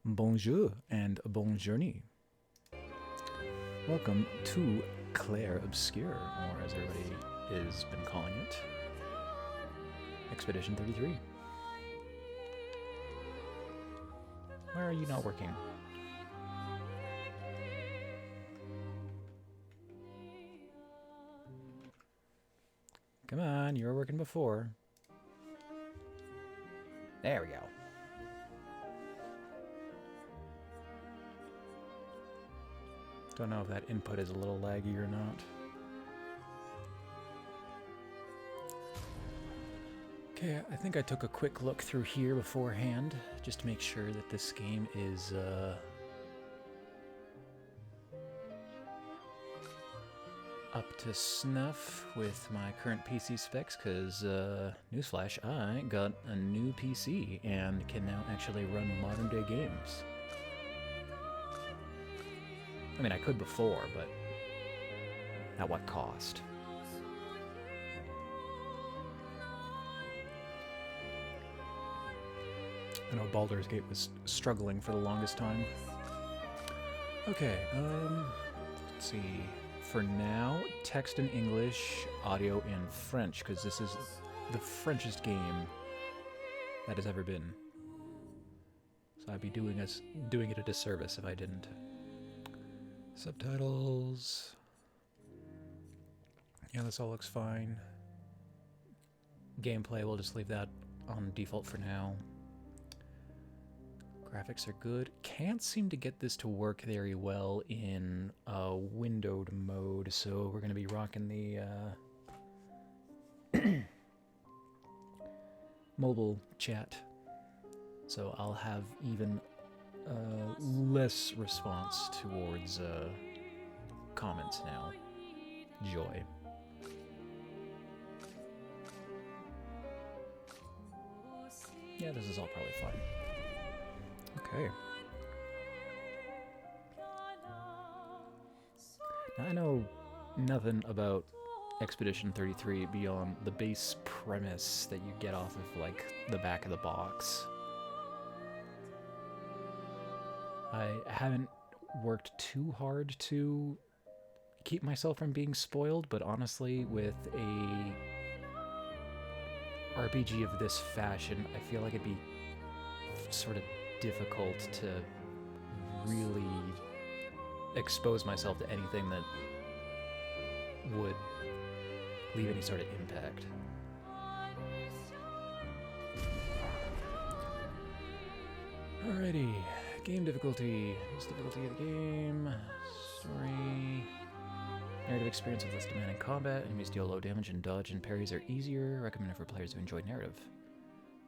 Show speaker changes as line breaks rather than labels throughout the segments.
Bonjour and bon journey. Welcome to Clair Obscur, or as everybody has been calling it, Expedition 33. Why are you not working? Come on, you were working before. There we go. Don't know if that input is a little laggy or not. Okay, I think I took a quick look through here beforehand, just to make sure that this game is, up to snuff with my current PC specs, because, newsflash, I got a new PC and can now actually run modern-day games. I mean, I could before, but at what cost? I know Baldur's Gate was struggling for the longest time. Okay, let's see. For now, text in English, audio in French, because this is the Frenchest game that has ever been. So I'd be doing it a disservice if I didn't. Subtitles. Yeah, this all looks fine. Gameplay, we'll just leave that on default for now. Graphics are good. Can't seem to get this to work very well in windowed mode, so we're going to be rocking the mobile chat. So I'll have even less response towards comments now. Joy. Yeah, this is all probably fine. Okay. Now I know nothing about Expedition 33 beyond the base premise that you get off of, like, the back of the box. I haven't worked too hard to keep myself from being spoiled, but honestly, with a RPG of this fashion, I feel like it'd be sort of difficult to really expose myself to anything that would leave any sort of impact. Alrighty. Game difficulty. What's the difficulty of the game? Story. Narrative experience with less demanding combat. Enemies deal low damage and dodge and parries are easier. Recommended for players who enjoy narrative.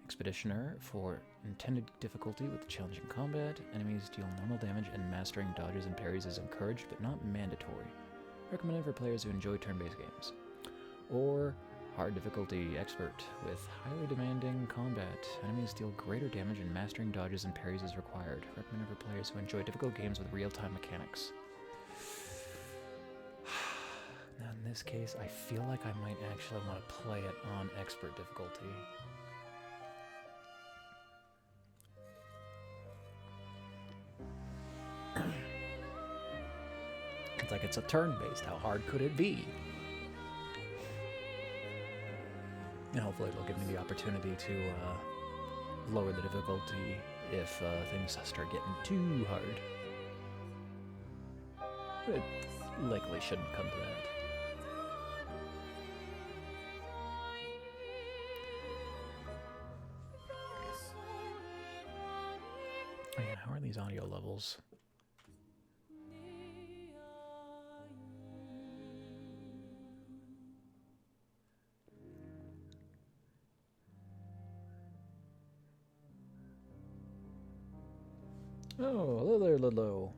Expeditioner for intended difficulty with challenging combat. Enemies deal normal damage and mastering dodges and parries is encouraged but not mandatory. Recommended for players who enjoy turn-based games. Or hard difficulty expert with highly demanding combat. Enemies deal greater damage and mastering dodges and parries is required. Recommended for players who enjoy difficult games with real-time mechanics. Now in this case, I feel like I might actually want to play it on expert difficulty. It's like it's a turn-based. How hard could it be? And hopefully it'll give me the opportunity to lower the difficulty if things start getting too hard. But it likely shouldn't come to that. Oh yeah, how are these audio levels? Oh, hello there, Ludlow.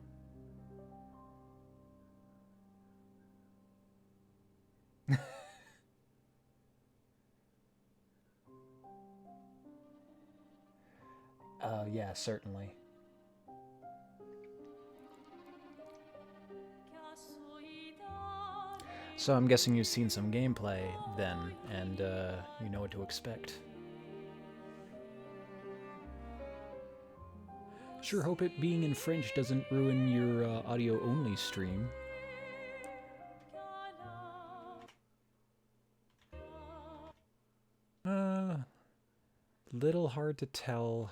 Yeah, certainly. So I'm guessing you've seen some gameplay then, and you know what to expect. Sure hope it being in French doesn't ruin your audio-only stream. Little hard to tell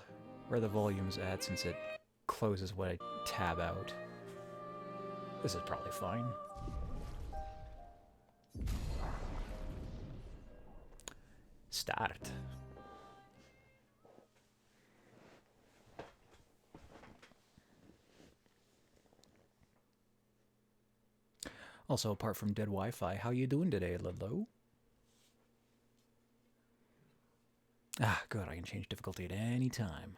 where the volume's at since it closes when I tab out. This is probably fine. Start. Also, apart from dead Wi-Fi, how you doing today, Ludlow? Ah, good. I can change difficulty at any time.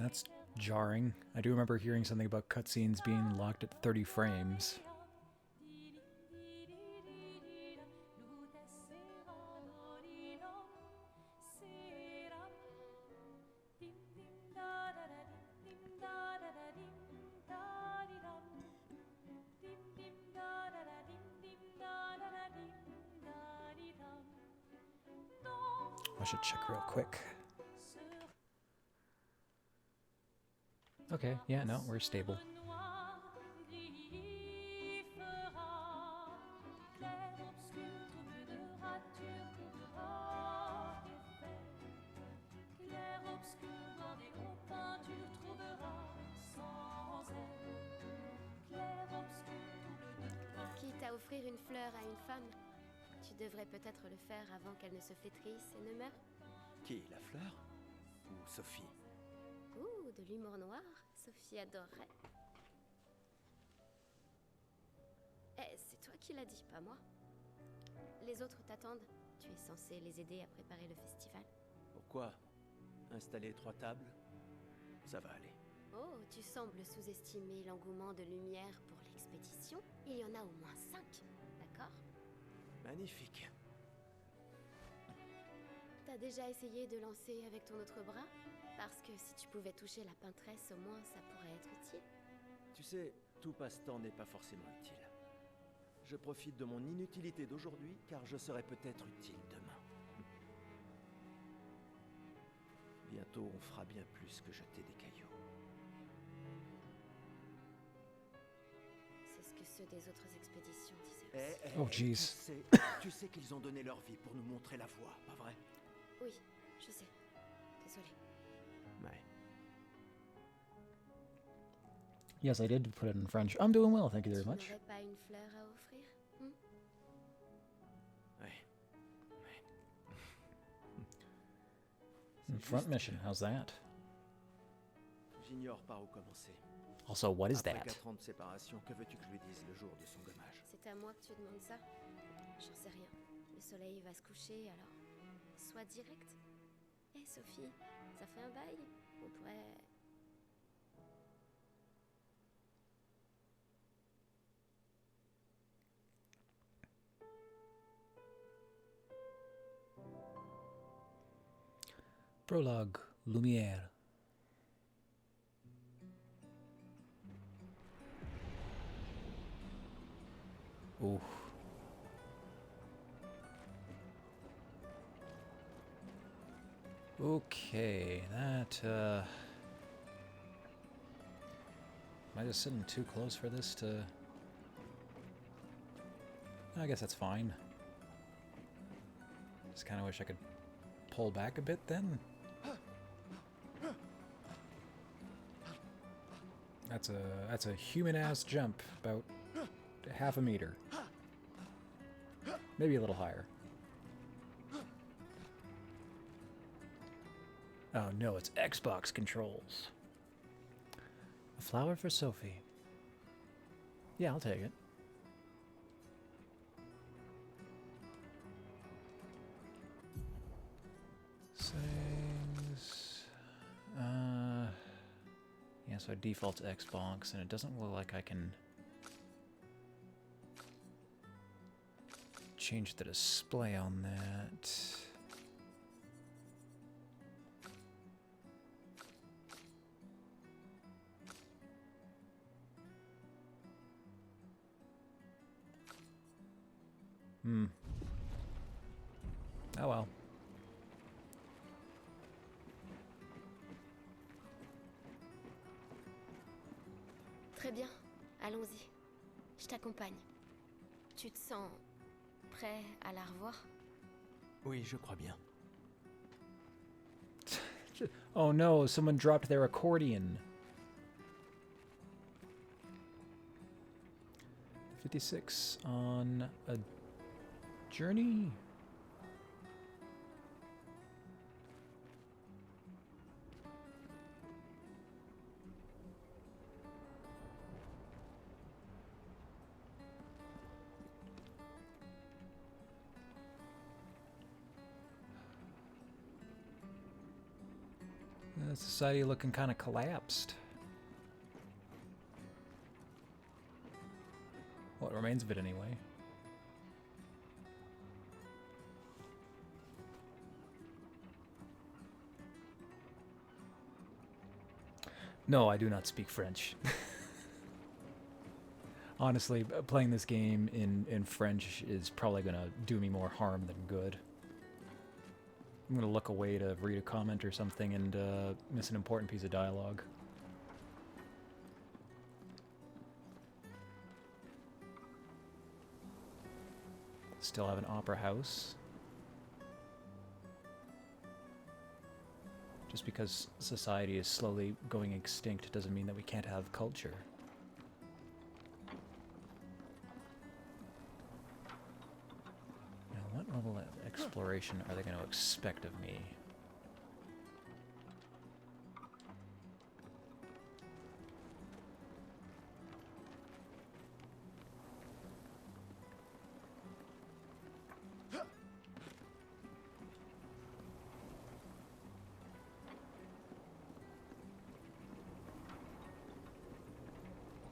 That's jarring. I do remember hearing something about cutscenes being locked at 30 frames. I should check real quick. Okay, yeah, no, we're stable.
Quitte à offrir une fleur à une femme, tu devrais peut-être le faire avant qu'elle ne se flétrisse et ne meure.
Qui, la fleur? Ou Sophie?
Ouh, de l'humour noir, Sophie adorerait. Eh, c'est toi qui l'as dit, pas moi. Les autres t'attendent. Tu es censé les aider à préparer le festival.
Pourquoi? Installer 3 tables? Ça va aller.
Oh, tu sembles sous-estimer l'engouement de lumière pour l'expédition. Il y en a au moins 5, d'accord?
Magnifique.
T'as déjà essayé de lancer avec ton autre bras? Parce que si tu pouvais toucher la peintresse, au moins ça pourrait être utile.
Tu sais, tout passe-temps n'est pas forcément utile. Je profite de mon inutilité d'aujourd'hui, car je serai peut-être utile demain. Bientôt, on fera bien plus que jeter des cailloux.
C'est ce que ceux des autres expéditions disaient aussi.
Oh, jeez.
Tu sais qu'ils ont donné leur vie pour nous montrer la voie, pas vrai?
Oui, je sais. Désolée.
Ouais.
Yes, I did put it in French. I'm doing well, thank you very much.
Tu n'aurais pas une fleur à offrir?
Ouais.
Front mission, how's that?
J'ignore par où commencer.
Also, what is
Après
that?
4 ans de séparation, que veux-tu que je lui dise le jour de son gommage?
C'est à moi que tu demandes ça? J'en sais rien. Le soleil va se coucher, alors... Sois direct. Hé, Sophie, ça fait un bail? On pourrait...
Prologue, Lumière. Ooh. Okay, that, am I just sitting too close for this to... I guess that's fine. Just kind of wish I could pull back a bit then. That's a human-ass jump, about half a meter. Maybe a little higher. Oh no, it's Xbox controls. A flower for Sophie. Yeah, I'll take it. So default's Xbox, and it doesn't look like I can change the display on that. Oh well.
Très bien, allons-y. Je t'accompagne. Tu te sens prêt à la revoir?
Oui, je crois bien.
Oh no, someone dropped their accordion. 56 on a journey? Society looking kind of collapsed. What remains of it anyway. No, I do not speak French. Honestly, playing this game in French is probably going to do me more harm than good. I'm going to look away to read a comment or something and miss an important piece of dialogue. Still have an opera house. Just because society is slowly going extinct doesn't mean that we can't have culture. Now, what level of exploration are they going to expect of me?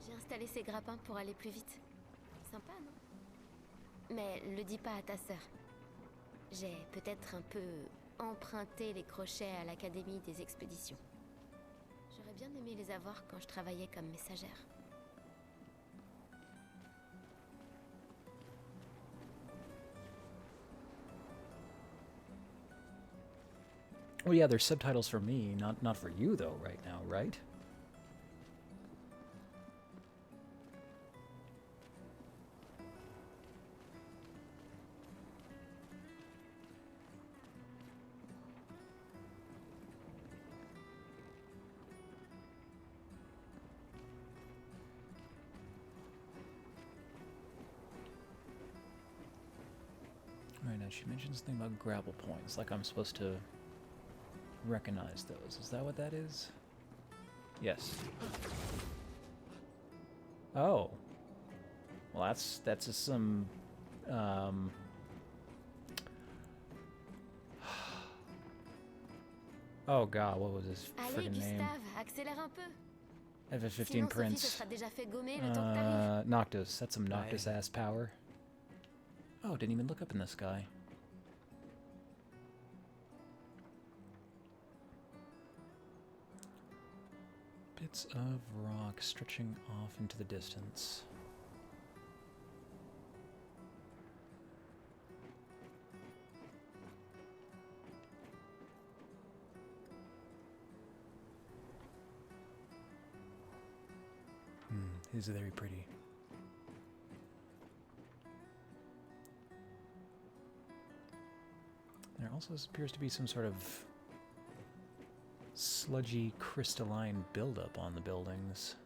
J'ai installé ces grappins pour aller plus vite. Sympa, non? Mais le dis pas à ta sœur. J'ai peut-être un peu emprunté les crochets à l'Académie des expéditions. J'aurais bien aimé les avoir quand je travaillais comme messagère.
Oh yeah, there's subtitles for me, not for you though right now, right? Alright, now she mentions something about grapple points, like I'm supposed to recognize those. Is that what that is? Yes. Oh. Well, that's some oh god, what was his
Allez,
friggin' name?
Gustave, accélère un peu.
FF15
Sinon, Sophie se
Prince.
sera déjà fait gommer le temps que t'arrives.
Noctis. That's some Noctis ass power. Oh, didn't even look up in the sky. Bits of rock stretching off into the distance. These are very pretty. There also appears to be some sort of sludgy crystalline buildup on the buildings.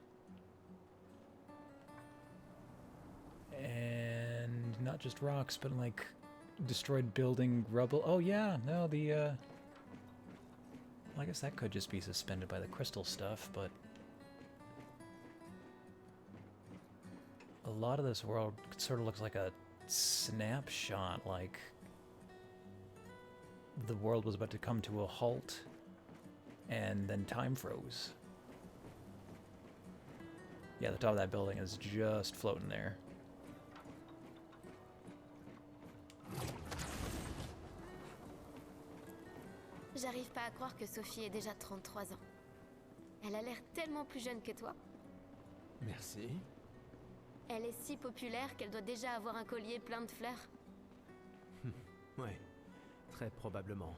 And not just rocks, but like destroyed building rubble. Oh yeah, no, well, I guess that could just be suspended by the crystal stuff, but a lot of this world sort of looks like a snapshot, like the world was about to come to a halt and then time froze. Yeah, the top of that building is just floating there.
J'arrive pas à croire que Sophie ait déjà 33 ans. Elle a l'air tellement plus jeune que toi.
Merci.
Elle est si populaire qu'elle doit déjà avoir un collier plein de fleurs.
Ouais, très probablement.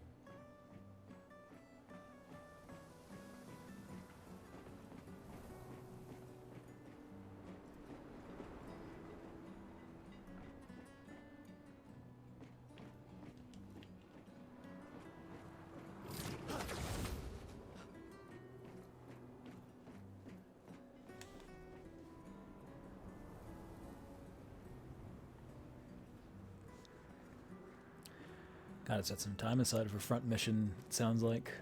Gotta set some time aside for front mission, it sounds like.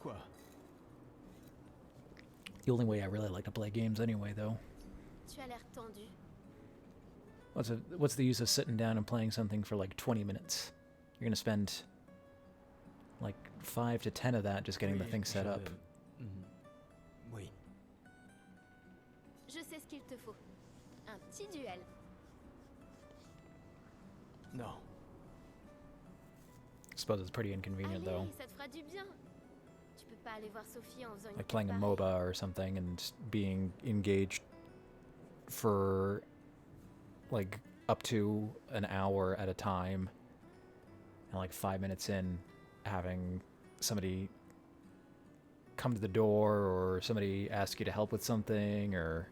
Quoi?
The only way I really like to play games anyway, though.
Tu as l'air tendu.
What's the use of sitting down and playing something for like 20 minutes? You're gonna spend like 5 to 10 of that just getting the thing set up.
Oui.
Je sais ce qu'il te faut. Un petit duel.
Non.
I suppose it's pretty inconvenient, though.
Allez, ça te fera du bien. Tu peux pas aller voir Sophie en faisant une
Like playing a
quête
MOBA
pareille.
or something and being engaged for like up to an hour at a time, and like 5 minutes in having somebody come to the door or somebody ask you to help with something or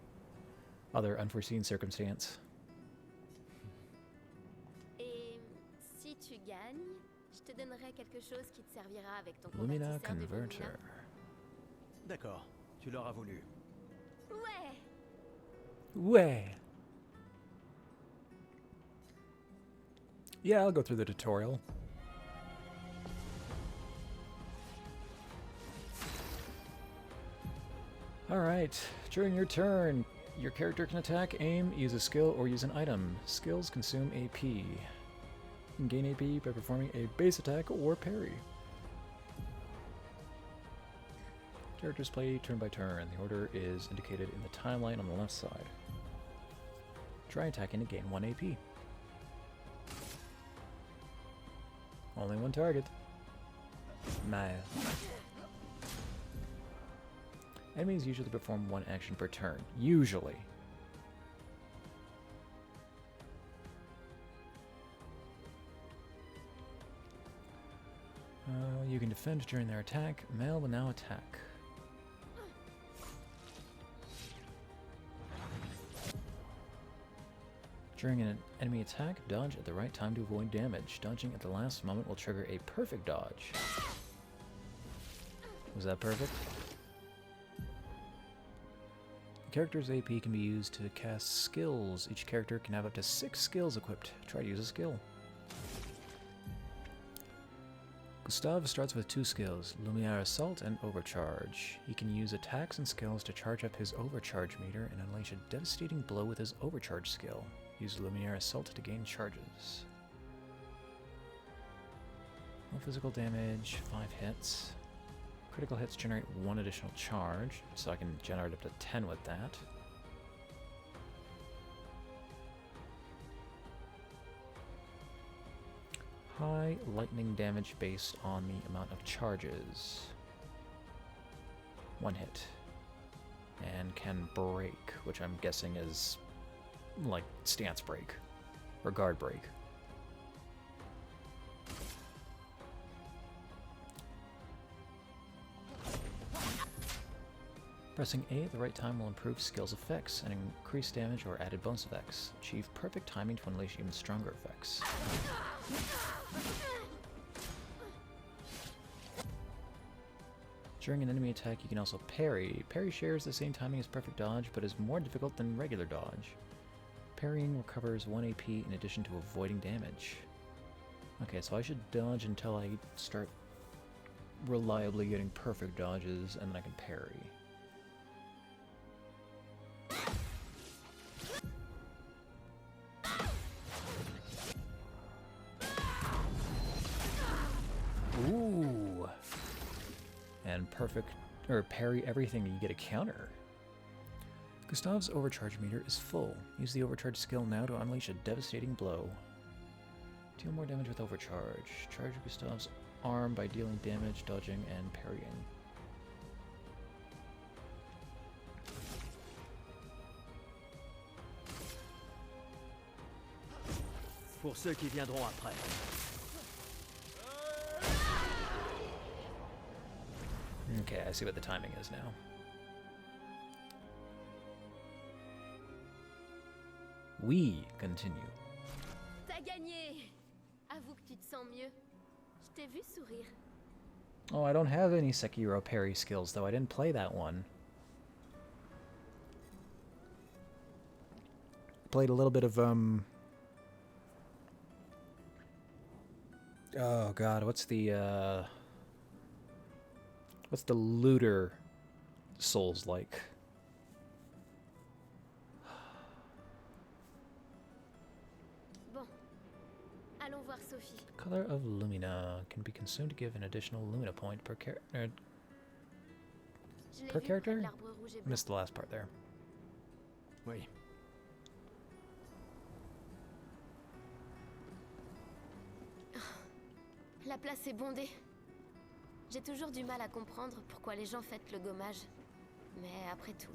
other unforeseen circumstance.
Et si tu gagnes, je te donnerai quelque chose qui te servira avec ton
Lumina
convertisseur de
Converter.
Lumina.
D'accord, tu l'auras voulu.
Ouais.
Way. Yeah, I'll go through the tutorial. Alright, during your turn, your character can attack, aim, use a skill, or use an item. Skills consume AP. You can gain AP by performing a base attack or parry. Characters play turn by turn. The order is indicated in the timeline on the left side. Try attacking to gain 1 AP. Only one target. Mile. Enemies usually perform one action per turn. Usually. You can defend during their attack. Male will now attack. During an enemy attack, dodge at the right time to avoid damage. Dodging at the last moment will trigger a perfect dodge. Was that perfect? The character's AP can be used to cast skills. Each character can have up to 6 skills equipped. Try to use a skill. Gustav starts with 2 skills, Lumiere Assault and Overcharge. He can use attacks and skills to charge up his Overcharge meter and unleash a devastating blow with his Overcharge skill. Use Lumiere Assault to gain charges. No physical damage, 5 hits. Critical hits generate 1 additional charge, so I can generate up to 10 with that. High lightning damage based on the amount of charges. 1 hit. And can break, which I'm guessing is like stance break or guard break. Pressing A at the right time will improve skills effects and increase damage or added bonus effects. Achieve perfect timing to unleash even stronger effects. During an enemy attack, you can also parry. Parry shares the same timing as perfect dodge, but is more difficult than regular dodge. Parrying recovers 1 AP in addition to avoiding damage. Okay, so I should dodge until I start reliably getting perfect dodges, and then I can parry. Ooh! And perfect or parry everything, you get a counter. Gustav's overcharge meter is full. Use the overcharge skill now to unleash a devastating blow. Deal more damage with overcharge. Charge Gustav's arm by dealing damage, dodging, and parrying.
Pour ceux qui viendront après.
Okay, I see what the timing is now. We continue.
T'as gagné! Avoue que tu te sens mieux. Je t'ai vu sourire.
Oh, I don't have any Sekiro parry skills, though. I didn't play that one. Played a little bit of, oh god, what's the looter Souls like?
Bon. Allons voir Sophie.
Color of Lumina can be consumed to give an additional Lumina point per
Je l'ai
per
vu près de
character?
l'arbre rouge et blanc.
Missed the last part there.
Oui.
La place est bondée. J'ai toujours du mal à comprendre pourquoi les gens fêtent le gommage. Mais après tout...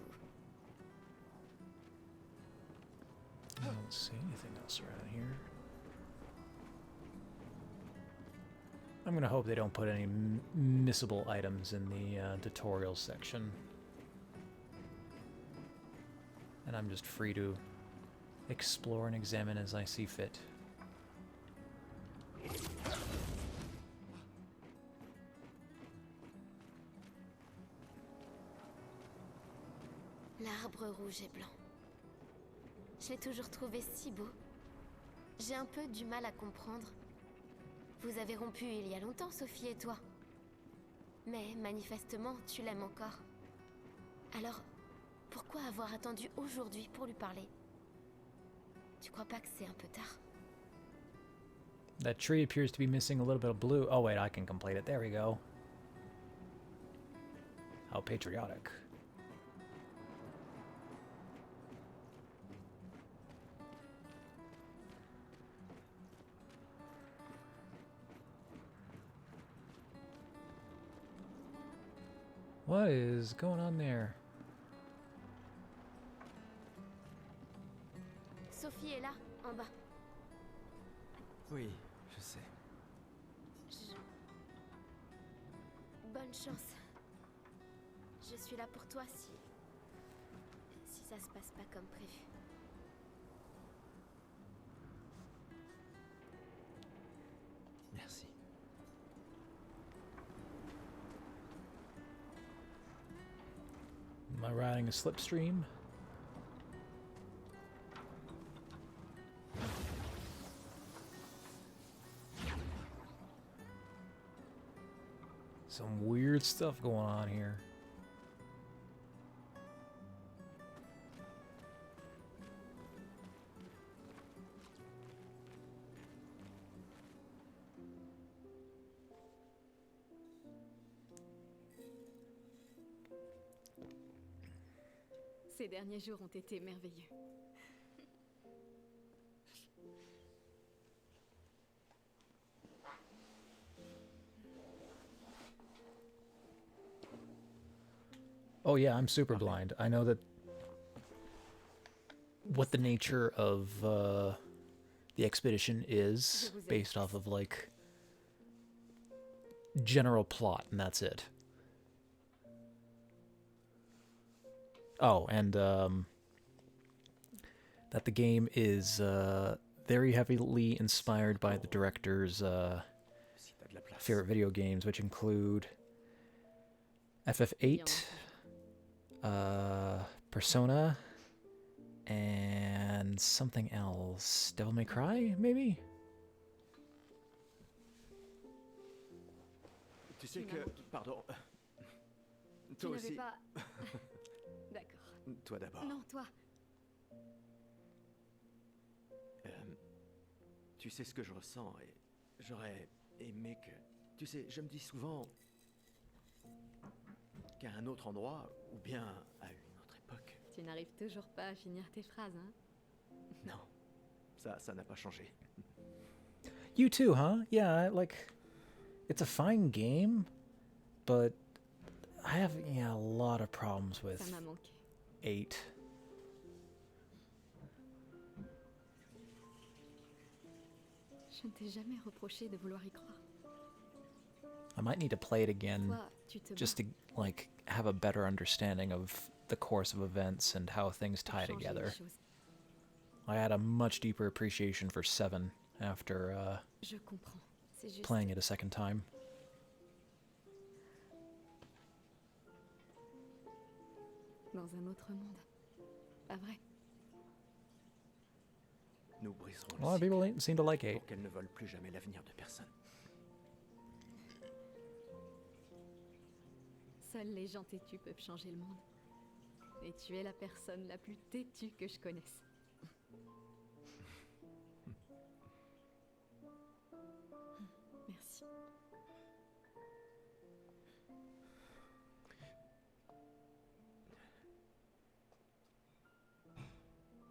I don't see anything else around here. I'm gonna hope they don't put any missable items in the tutorial section. And I'm just free to explore and examine as I see fit.
L'arbre rouge et blanc. Je l'ai toujours trouvé si beau. J'ai un peu du mal à comprendre. Vous avez rompu il y a longtemps, Sophie et toi. Mais manifestement, tu l'aimes encore. Alors, pourquoi avoir attendu aujourd'hui pour lui parler? Tu crois pas que c'est un peu tard?
That tree appears to be missing a little bit of blue. Oh wait, I can complete it. There we go. How patriotic. What is going on there?
Sophie est là, en bas.
Oui, je sais.
Bonne chance. Je suis là pour toi si ça se passe pas comme prévu.
Merci.
Am I riding a slipstream? Some weird stuff going on here.
Ces derniers jours ont été merveilleux.
Oh yeah, I'm super blind. I know that what the nature of the expedition is based off of like general plot, and that's it. Oh, and that the game is very heavily inspired by the director's favorite video games, which include FF8, Persona, and something else. Devil May Cry, maybe?
Tu sais que... Pardon.
Tu
Toi
n'avais
aussi.
pas... D'accord.
Toi d'abord.
Non, toi.
Tu sais ce que je ressens et j'aurais aimé que... Tu sais, je me dis souvent... qu'à un autre endroit, ou bien à une autre époque.
Tu n'arrives toujours pas à finir tes phrases, hein?
Non, ça n'a pas changé.
You too, huh? Yeah, like, it's a fine game, but I have, yeah, a lot of problems with
Ça m'a manqué.
8.
Je ne t'ai jamais reproché de vouloir y croire.
I might need to play it again
Toi, tu te
just
bats
to, like, have a better understanding of the course of events and how things
pour
tie
changer les
together.
choses.
I had a much deeper appreciation for 7 after
Je comprends. C'est juste...
playing it a second time.
dans un autre monde. Pas vrai?
Nous briserons
A lot of
le
people
cycle
seem to like 8.
pour qu'elle ne vole plus jamais l'avenir de personne.
Seuls les gens têtus peuvent changer le monde. Et tu es la personne la plus têtue que je connaisse. Merci.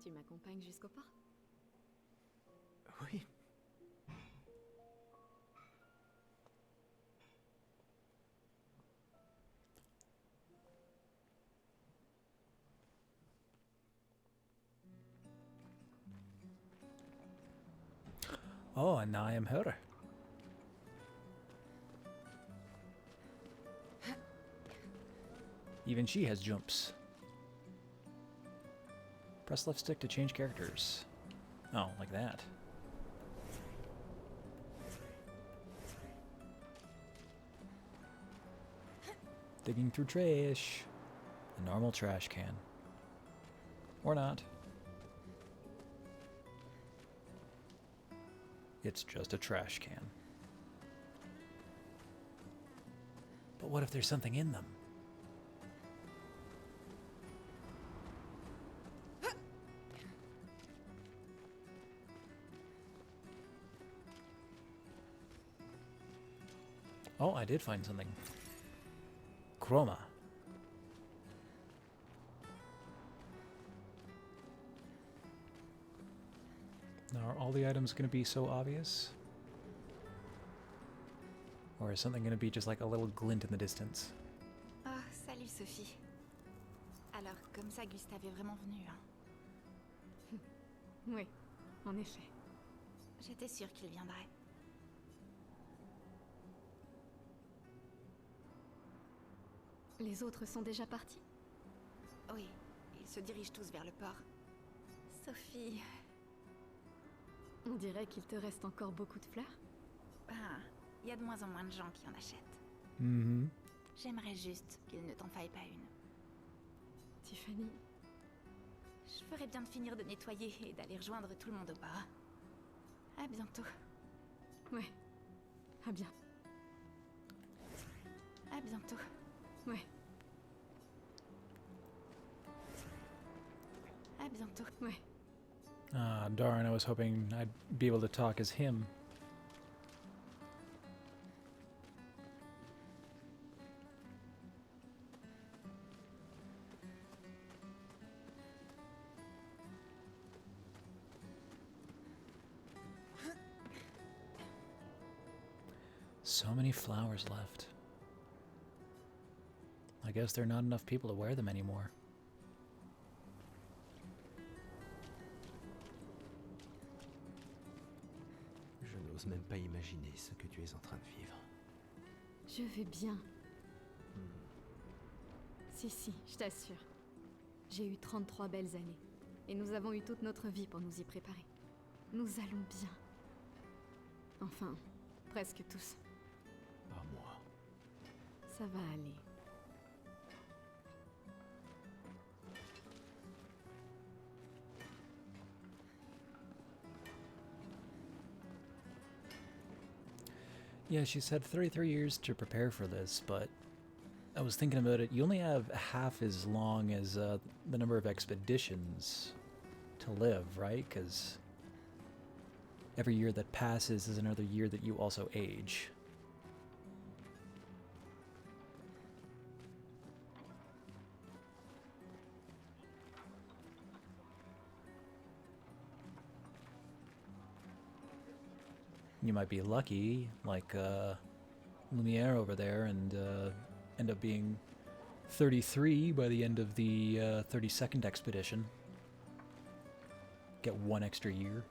Tu m'accompagnes jusqu'au port?
Oui.
Oh, and now I am her. Even she has jumps. Press left stick to change characters. Oh, like that. Digging through trash. A normal trash can. Or not. It's just a trash can. But what if there's something in them? Oh, I did find something. Chroma. Now, are all the items going to be so obvious? Or is something going to be just like a little glint in the distance?
Oh, salut Sophie. Alors, comme ça, Gustave est vraiment venu, hein?
Oui, en effet.
J'étais sûre qu'il viendrait.
Les autres sont déjà partis?
Oui, ils se dirigent tous vers le port. Sophie...
On dirait qu'il te reste encore beaucoup de fleurs.
Ah, il y a de moins en moins de gens qui en achètent.
Mm-hmm.
J'aimerais juste qu'il ne t'en faille pas une.
Tiffany,
Je ferais bien de finir de nettoyer et d'aller rejoindre tout le monde au bar. À bientôt.
ouais. Ah bien,
À bientôt.
ouais,
À bientôt.
ouais.
Ah, darn, I was hoping I'd be able to talk as him. So many flowers left. I guess there are not enough people to wear them anymore.
Je n'ose même pas imaginer ce que tu es en train de vivre.
Je vais bien. Si, je t'assure. J'ai eu 33 belles années. Et nous avons eu toute notre vie pour nous y préparer. Nous allons bien. Enfin, presque tous.
Pas moi.
Ça va aller.
Yeah, she said 33 years to prepare for this, but I was thinking about it. You only have half as long as the number of expeditions to live, right? Because every year that passes is another year that you also age. You might be lucky, like Lumiere over there, and end up being 33 by the end of the 32nd expedition. Get 1 extra year.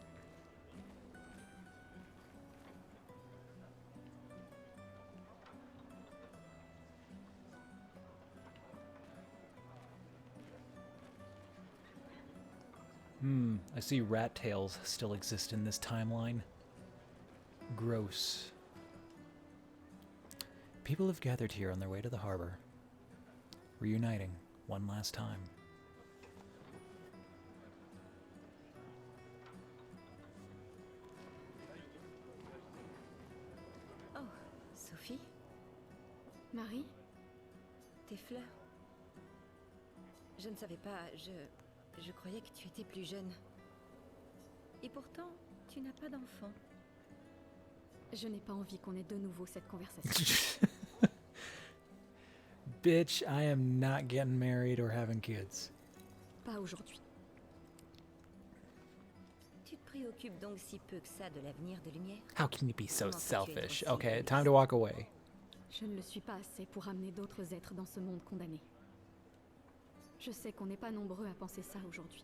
I see rat tails still exist in this timeline. Gross. People have gathered here on their way to the harbor, reuniting one last time.
Oh, Sophie,
Marie?
tes fleurs. Je ne savais pas, je croyais que tu étais plus jeune. Et pourtant, tu n'as pas d'enfant.
Je n'ai pas envie qu'on ait de nouveau cette conversation.
Bitch, I am not getting married or having kids.
Pas aujourd'hui.
Tu te préoccupes donc si peu que ça de l'avenir de Lumière?
How can you be so
Comment peux-tu être
selfish?
aussi
Okay,
égoïste?
time to walk away.
Je ne le suis pas assez pour amener d'autres êtres dans ce monde condamné. Je sais qu'on n'est pas nombreux à penser ça aujourd'hui.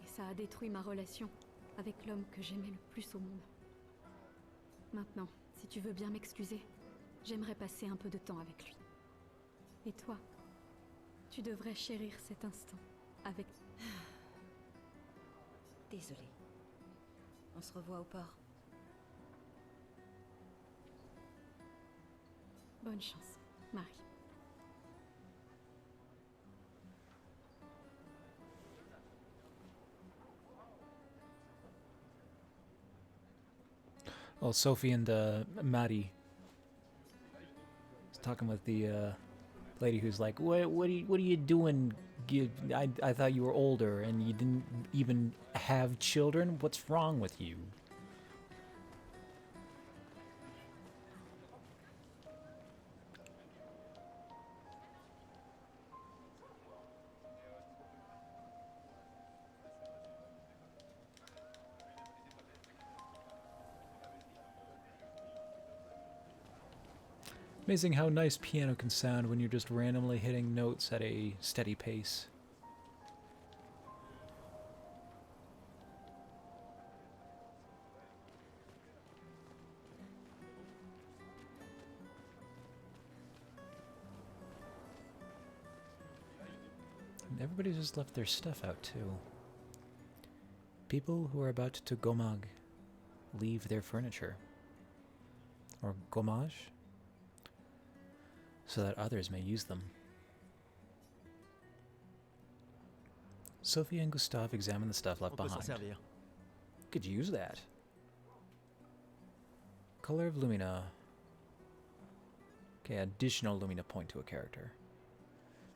Et ça a détruit ma relation avec l'homme que j'aimais le plus au monde. Maintenant, si tu veux bien m'excuser, j'aimerais passer un peu de temps avec lui. Et toi, tu devrais chérir cet instant avec...
Désolée. On se revoit au port.
Bonne chance, Marie.
Well, Sophie and Maddie was talking with the lady who's like, what are you doing? I thought you were older and you didn't even have children. What's wrong with you? Amazing how nice piano can sound when you're just randomly hitting notes at a steady pace. And everybody's just left their stuff out too. People who are about to gomag leave their furniture. Or gommage? So that others may use them. Sophie and Gustave examine the stuff left
On peut s'en
behind.
servir.
Could use that. Color of Lumina. Okay, additional Lumina point to a character.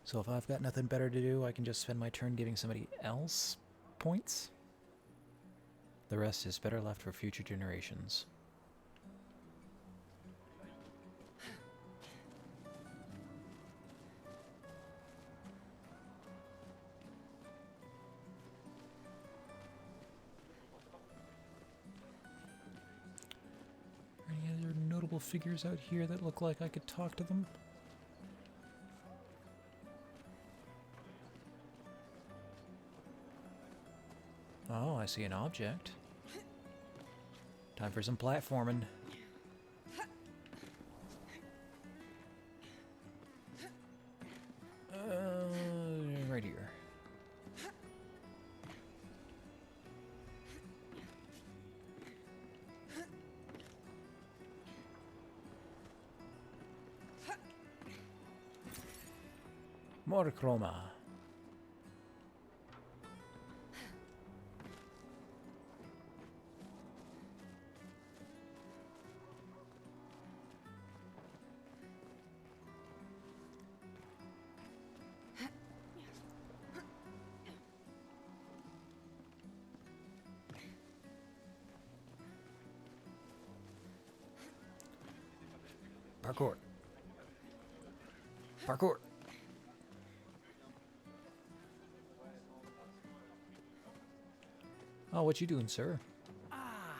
So if I've got nothing better to do, I can just spend my turn giving somebody else points? The rest is better left for future generations. Any other notable figures out here that look like I could talk to them? Oh, I see an object. Time for some platforming. Right here. More chroma. Parkour. Parkour. Oh, what you doing, sir?
Ah,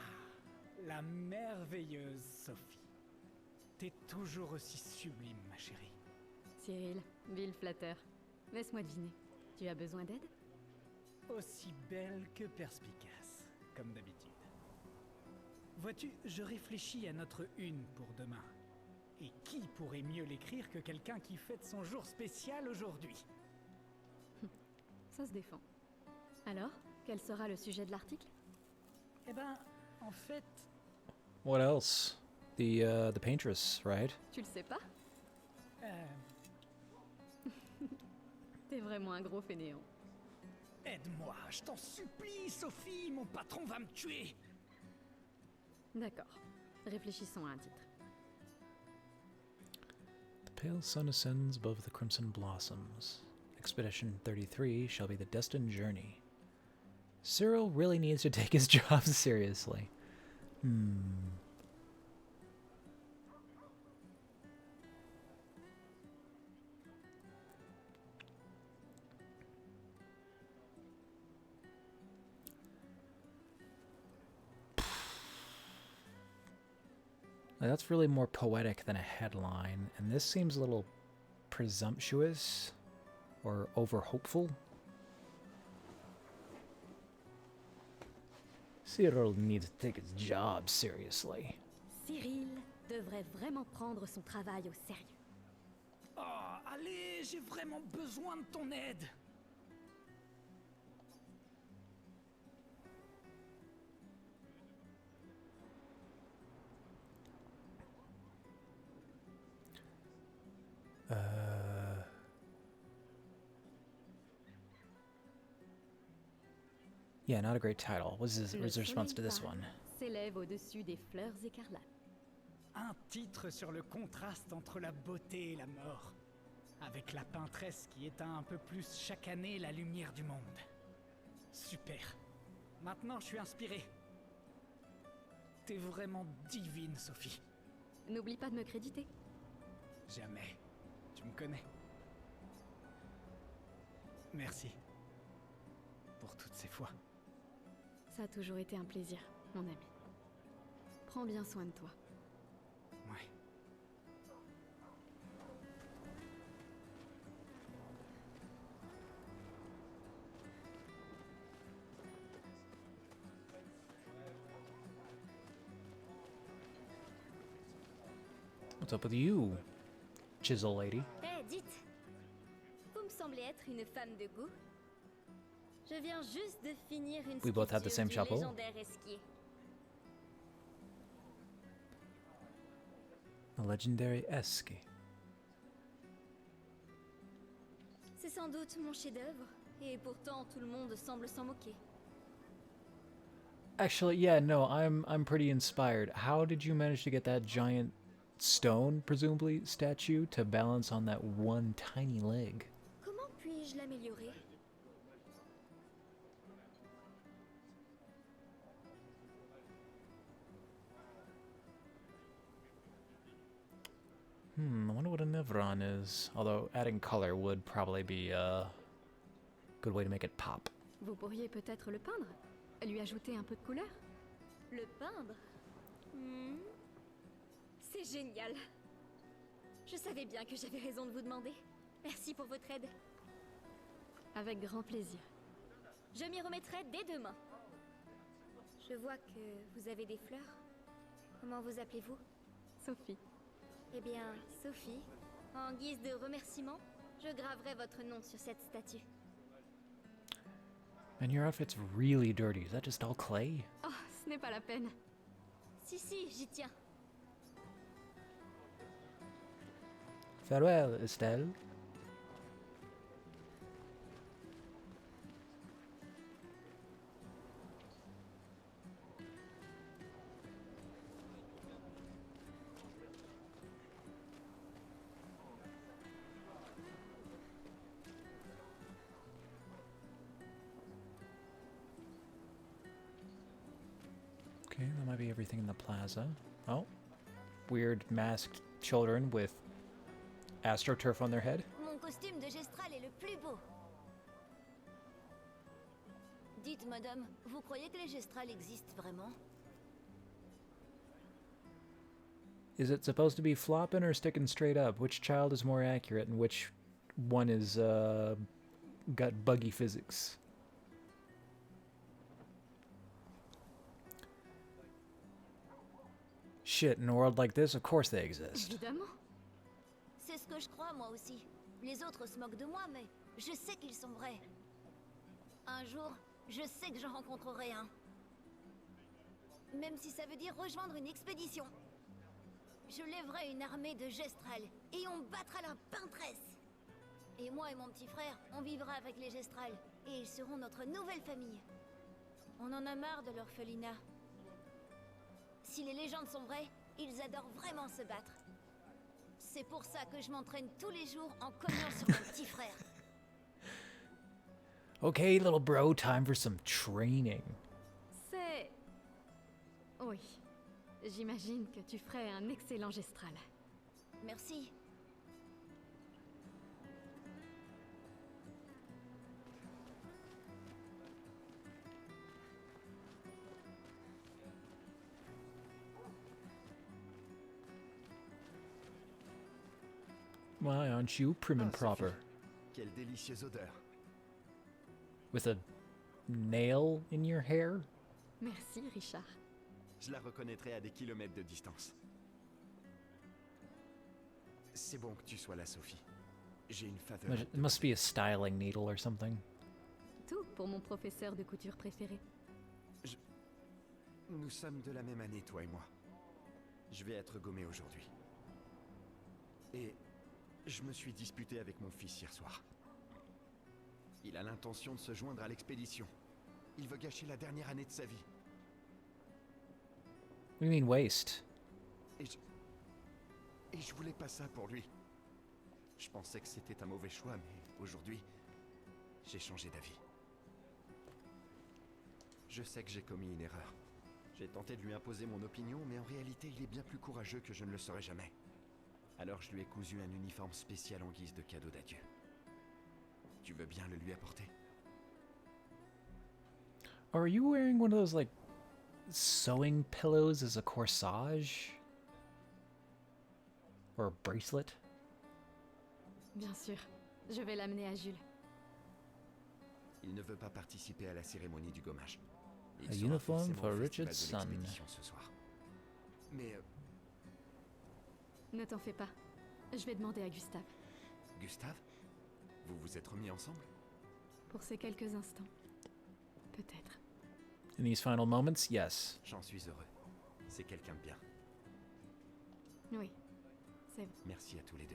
Sophie. T'es toujours aussi sublime, ma chérie.
Cyril, vil flatteur. Laisse-moi deviner. Tu as besoin d'aide?
Aussi belle que perspicace, comme d'habitude. Vois-tu, je réfléchis à notre une pour demain. Et qui pourrait mieux l'écrire que quelqu'un qui fête son jour spécial aujourd'hui?
Ça se défend. Alors, quel sera le sujet de l'article?
Eh ben, en fait...
What else? The paintress, right?
Tu le sais pas?
euh,
T'es vraiment un gros fainéant.
aide-moi, je t'en supplie, Sophie, mon patron va me tuer.
D'accord. Réfléchissons à un titre.
The pale sun ascends above the crimson blossoms. Expedition 33 shall be the destined journey. Cyril really needs to take his job seriously. Like, that's really more poetic than a headline, and this seems a little presumptuous or over-hopeful. Cyril needs to take his job seriously.
Cyril devrait vraiment prendre son travail au sérieux.
Oh, allez, j'ai vraiment besoin de ton aide.
Yeah, not a great title. What's his
Le
response to
soleil
this
pâle
one?
s'élève au-dessus des fleurs écarlates.
Un titre sur le contraste entre la beauté et la mort. Avec la peintresse qui éteint un peu plus chaque année la lumière du monde. Super. Maintenant, je suis inspiré. T'es vraiment divine, Sophie.
N'oublie pas de me créditer.
Jamais. Tu me connais. Merci. Pour toutes ces fois.
Ça a toujours été un plaisir, mon ami. Prends bien soin de toi.
Ouais.
What's up with you, chisel lady?
Eh, dites! Vous me semblez être une femme de goût. Je viens juste de finir une
We both have the
sculpture
same
du
chapeau.
légendaire esquier.
The legendary Esque.
C'est sans doute mon chef-d'œuvre, et pourtant tout le monde semble s'en moquer.
Actually, yeah, no, I'm pretty inspired. How did you manage to get that giant stone, presumably statue, to balance on that one tiny leg?
Comment puis-je l'améliorer?
I wonder what a Nevron is. Although adding color would probably be a good way to make it pop.
Vous pourriez peut-être le peindre? Lui ajouter un peu de couleur?
Le peindre? C'est génial. Je savais bien que j'avais raison de vous demander. Merci pour votre aide.
Avec grand plaisir.
Je m'y remettrai dès demain. Je vois que vous avez des fleurs. Comment vous appelez-vous?
Sophie.
Eh bien, Sophie, en guise de remerciement, je graverai votre nom sur cette statue.
And your outfit's really dirty. Is that just all clay?
Oh, ce n'est pas la peine.
Si, j'y tiens.
Farewell, Estelle. Okay, that might be everything in the plaza. Oh, weird masked children with astroturf on their head.
Mon costume de gestral est le plus beau. Dites, madame, vous croyez que les gestrals existent vraiment?
Is it supposed to be flopping or sticking straight up? Which child is more accurate and which one is got buggy physics? Shit, in a world like this, of course they exist.
Évidemment.
C'est ce que je crois, moi aussi. Les autres se moquent de moi, mais je sais qu'ils sont vrais. Un jour, je sais que j'en rencontrerai un. Même si ça veut dire rejoindre une expédition. Je lèverai une armée de gestrels et on battra la peintresse. Et moi et mon petit frère, on vivra avec les gestrels et ils seront notre nouvelle famille. On en a marre de l'orphelinat. Si les légendes sont vraies, ils adorent vraiment se battre. C'est pour ça que je m'entraîne tous les jours en cognant sur mon petit frère.
Okay, little bro, time for some training.
C'est... Oui. J'imagine que tu ferais un excellent gestral.
Merci.
Why aren't you prim and proper?
Sophie, quelle délicieuse odeur.
With a nail in your hair?
Merci, Richard.
Je la reconnaîtrai à des kilomètres de distance. C'est bon que tu sois là, Sophie. J'ai une faveur.
It must be a styling needle or something.
Tout pour mon professeur de couture préféré.
Nous sommes de la même année, toi et moi. Je vais être gommé aujourd'hui. Et je me suis disputé avec mon fils hier soir. Il a l'intention de se joindre à l'expédition. Il veut gâcher la dernière année de sa vie.
What do you mean waste?
Et je voulais pas ça pour lui. Je pensais que c'était un mauvais choix, mais aujourd'hui, j'ai changé d'avis. Je sais que j'ai commis une erreur. J'ai tenté de lui imposer mon opinion, mais en réalité, il est bien plus courageux que je ne le serai jamais. Alors je lui ai cousu un uniforme spécial en guise de cadeau d'adieu. Tu veux bien le lui apporter?
Are you wearing one of those, like, sewing pillows as a corsage? Or a bracelet?
Bien sûr. Je vais l'amener à Jules.
Il ne veut pas participer à la cérémonie du gommage. Il
A
sera
uniform
forcément
for
au
Richard's
festival
son.
de l'expédition ce soir. Mais
Ne t'en fais pas. Je vais demander à Gustave.
Gustave, vous vous êtes remis ensemble?
Pour ces quelques instants. Peut-être.
In these final moments, yes.
J'en suis heureux. C'est quelqu'un de bien.
Oui. C'est...
Merci à tous les deux.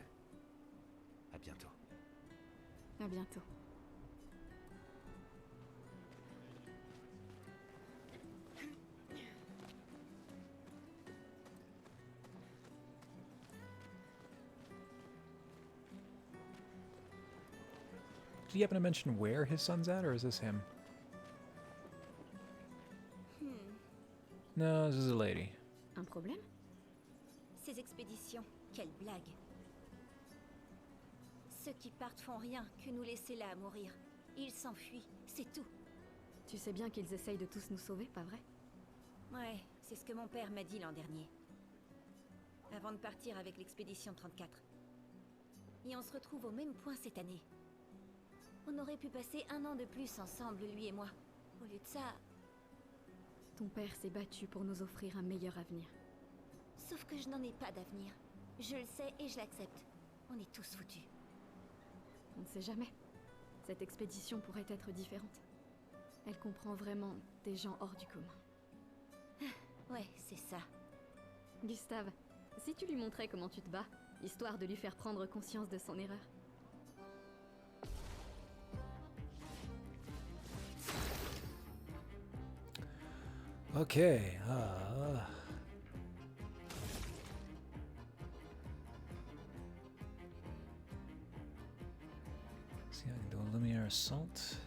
À bientôt.
À bientôt.
Did he happen to mention where his son's at, or is this him? No, this is a lady.
Un problème?
Ces expéditions, quelle blague. Ceux qui partent font rien que nous laisser là à mourir. Ils s'enfuient, c'est tout.
Tu sais bien qu'ils essayent de tous nous sauver, pas vrai?
Ouais, c'est ce que mon père m'a dit l'an dernier. Avant de partir avec l'expédition 34. Et on se retrouve au même point cette année. On aurait pu passer 1 an de plus ensemble, lui et moi. Au lieu de ça...
Ton père s'est battu pour nous offrir un meilleur avenir.
Sauf que je n'en ai pas d'avenir. Je le sais et je l'accepte. On est tous foutus.
On ne sait jamais. Cette expédition pourrait être différente. Elle comprend vraiment des gens hors du commun.
Ouais, c'est ça.
Gustave, si tu lui montrais comment tu te bats, histoire de lui faire prendre conscience de son erreur.
Okay, see, I can do a Lumiere Assault.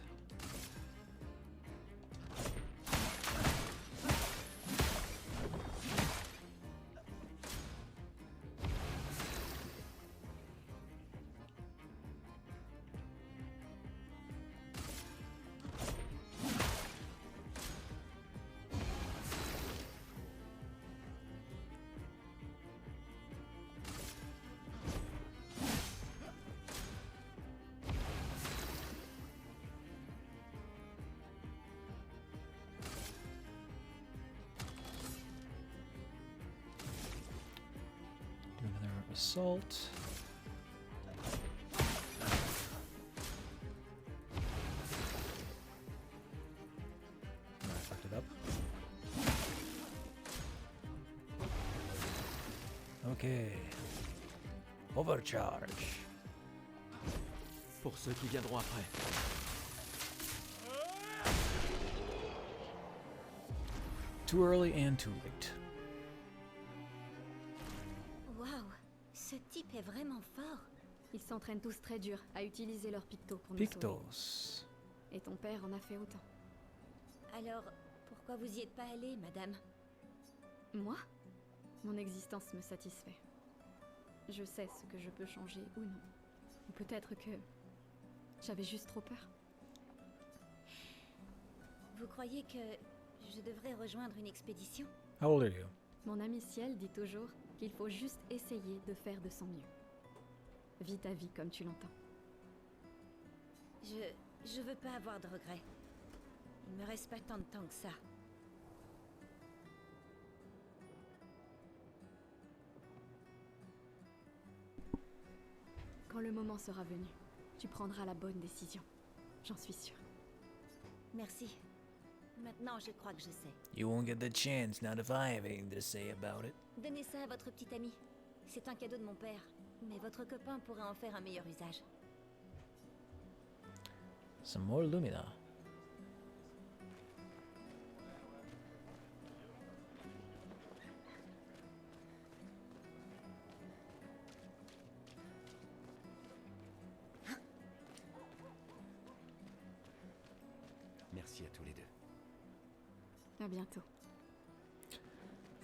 Salt. I fucked it up. Okay. Overcharge.
Pour ceux qui viendront après.
Too early and too late.
Waouh, ce type est vraiment fort.
Ils s'entraînent tous très dur à utiliser leurs pictos pour nous sauver.
Pictos.
Et ton père en a fait autant.
Alors, pourquoi vous y êtes pas allé, madame?
Moi? Mon existence me satisfait. Je sais ce que je peux changer ou non. Ou peut-être que j'avais juste trop peur.
Vous croyez que je devrais rejoindre une expédition?
How old are you?
Mon ami Ciel dit toujours qu'il faut juste essayer de faire de son mieux. Vis ta vie comme tu l'entends.
Je veux pas avoir de regrets. Il me reste pas tant de temps que ça.
Quand le moment sera venu, tu prendras la bonne décision. J'en suis sûre.
Merci. Maintenant, je crois que je sais.
You won't get the chance not if I have anything to say about it.
Donnez ça à votre petit ami. C'est un cadeau de mon père. Mais votre copain pourrait en faire un meilleur usage.
Some more Lumina.
Merci à tous les deux.
À bientôt.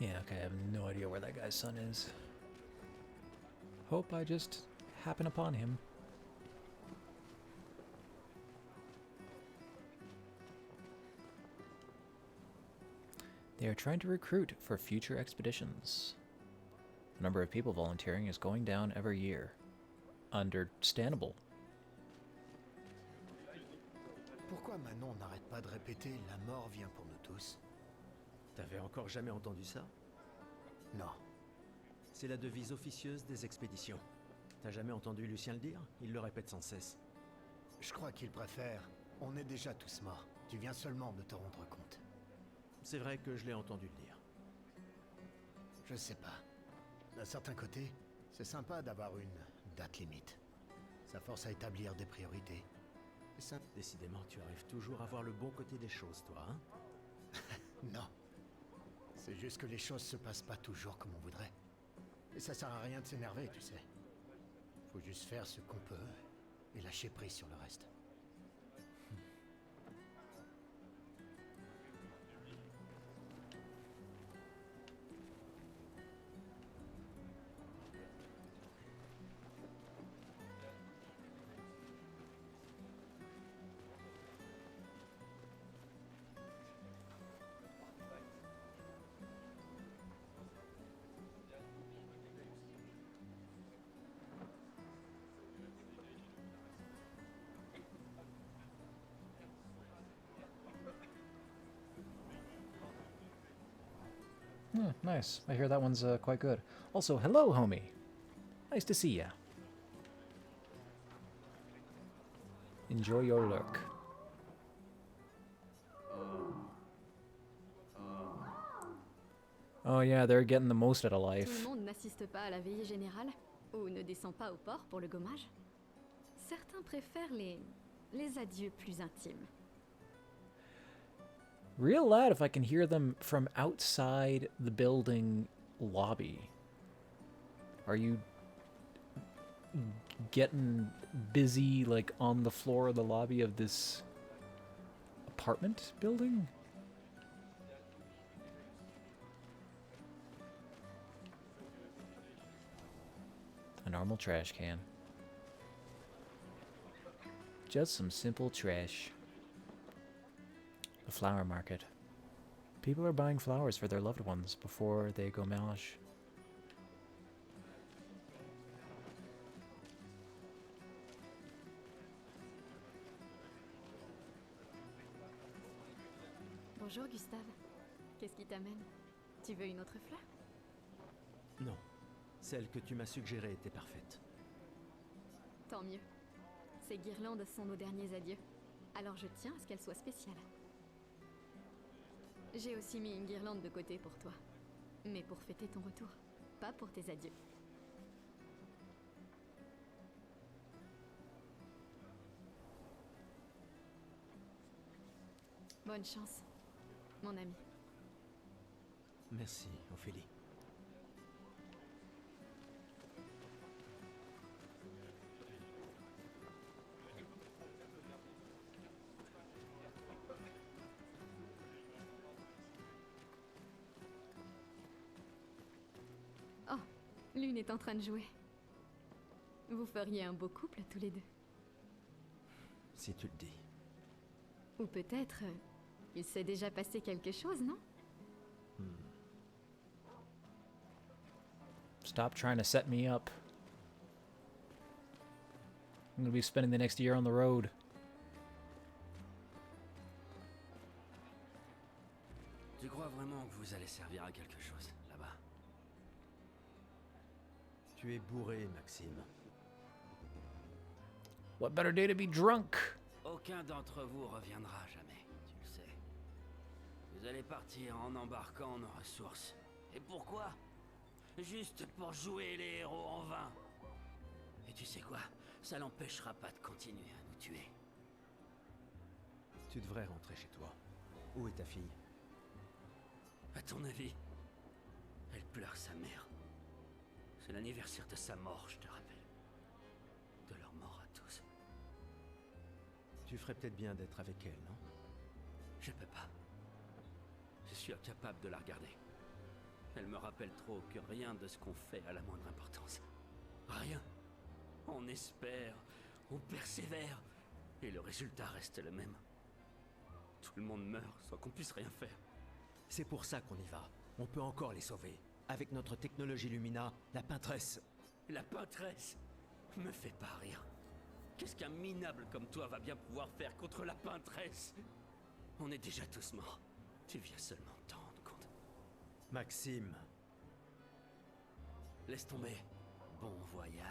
Yeah, okay, I have no idea where that guy's son is. Hope I just happen upon him. They are trying to recruit for future expeditions. The number of people volunteering is going down every year. Understandable.
Pourquoi Manon n'arrête pas de répéter « la mort vient pour nous tous » ?
T'avais encore jamais entendu ça?
Non.
C'est la devise officieuse des expéditions. T'as jamais entendu Lucien le dire? Il le répète sans cesse.
Je crois qu'il préfère « on est déjà tous morts, tu viens seulement de te rendre compte ».
C'est vrai que je l'ai entendu le dire.
Je sais pas. D'un certain côté, c'est sympa d'avoir une date limite. Ça force à établir des priorités. Et ça...
Décidément, tu arrives toujours à voir le bon côté des choses, toi, hein?
Non. C'est juste que les choses se passent pas toujours comme on voudrait. Et ça sert à rien de s'énerver, tu sais. Faut juste faire ce qu'on peut et lâcher prise sur le reste.
Nice. I hear that one's quite good. Also, hello, homie. Nice to see ya. Enjoy your lurk. Oh yeah, they're getting the most out of
Tout le
life.
monde n'assiste pas à la veillée générale ou ne descend pas au port pour le gommage. Certains préfèrent les adieux plus intimes.
Real loud if I can hear them from outside the building lobby. Are you getting busy, like, on the floor of the lobby of this apartment building? A normal trash can. Just some simple trash. The flower market. People are buying flowers for their loved ones before they go malage.
Bonjour Gustave. Qu'est-ce qui t'amène? Tu veux une autre fleur?
Non. Celle que tu m'as suggérée était parfaite.
Tant mieux. Ces guirlandes sont nos derniers adieux. Alors je tiens à ce qu'elles soient spéciales. J'ai aussi mis une guirlande de côté pour toi. Mais pour fêter ton retour, pas pour tes adieux. Bonne chance, mon ami.
Merci, Ophélie.
Oh, l'une est en train de jouer. Vous feriez un beau couple tous les deux.
Si tu le dis.
Ou peut-être, il s'est déjà passé quelque chose, non?
Stop trying to set me up. I'm gonna be spending the next year on the road.
Tu crois vraiment que vous allez servir à quelque chose, là-bas?
Tu es bourré, Maxime.
What better day to be drunk?
Aucun d'entre vous reviendra jamais, tu le sais. Vous allez partir en embarquant nos ressources. Et pourquoi? Juste pour jouer les héros en vain. Et tu sais quoi? Ça l'empêchera pas de continuer à nous tuer.
Tu devrais rentrer chez toi. Où est ta fille?
À ton avis? Elle pleure sa mère. C'est l'anniversaire de sa mort, je te rappelle. De leur mort à tous.
Tu ferais peut-être bien d'être avec elle, non?
Je peux pas. Je suis incapable de la regarder. Elle me rappelle trop que rien de ce qu'on fait a la moindre importance. Rien. On espère, on persévère, et le résultat reste le même. Tout le monde meurt sans qu'on puisse rien faire.
C'est pour ça qu'on y va. On peut encore les sauver. Avec notre technologie Lumina, la peintresse...
La peintresse me fait pas rire. Qu'est-ce qu'un minable comme toi va bien pouvoir faire contre la peintresse? On est déjà tous morts. Tu viens seulement t'en rendre compte.
Maxime.
Laisse tomber. Bon voyage.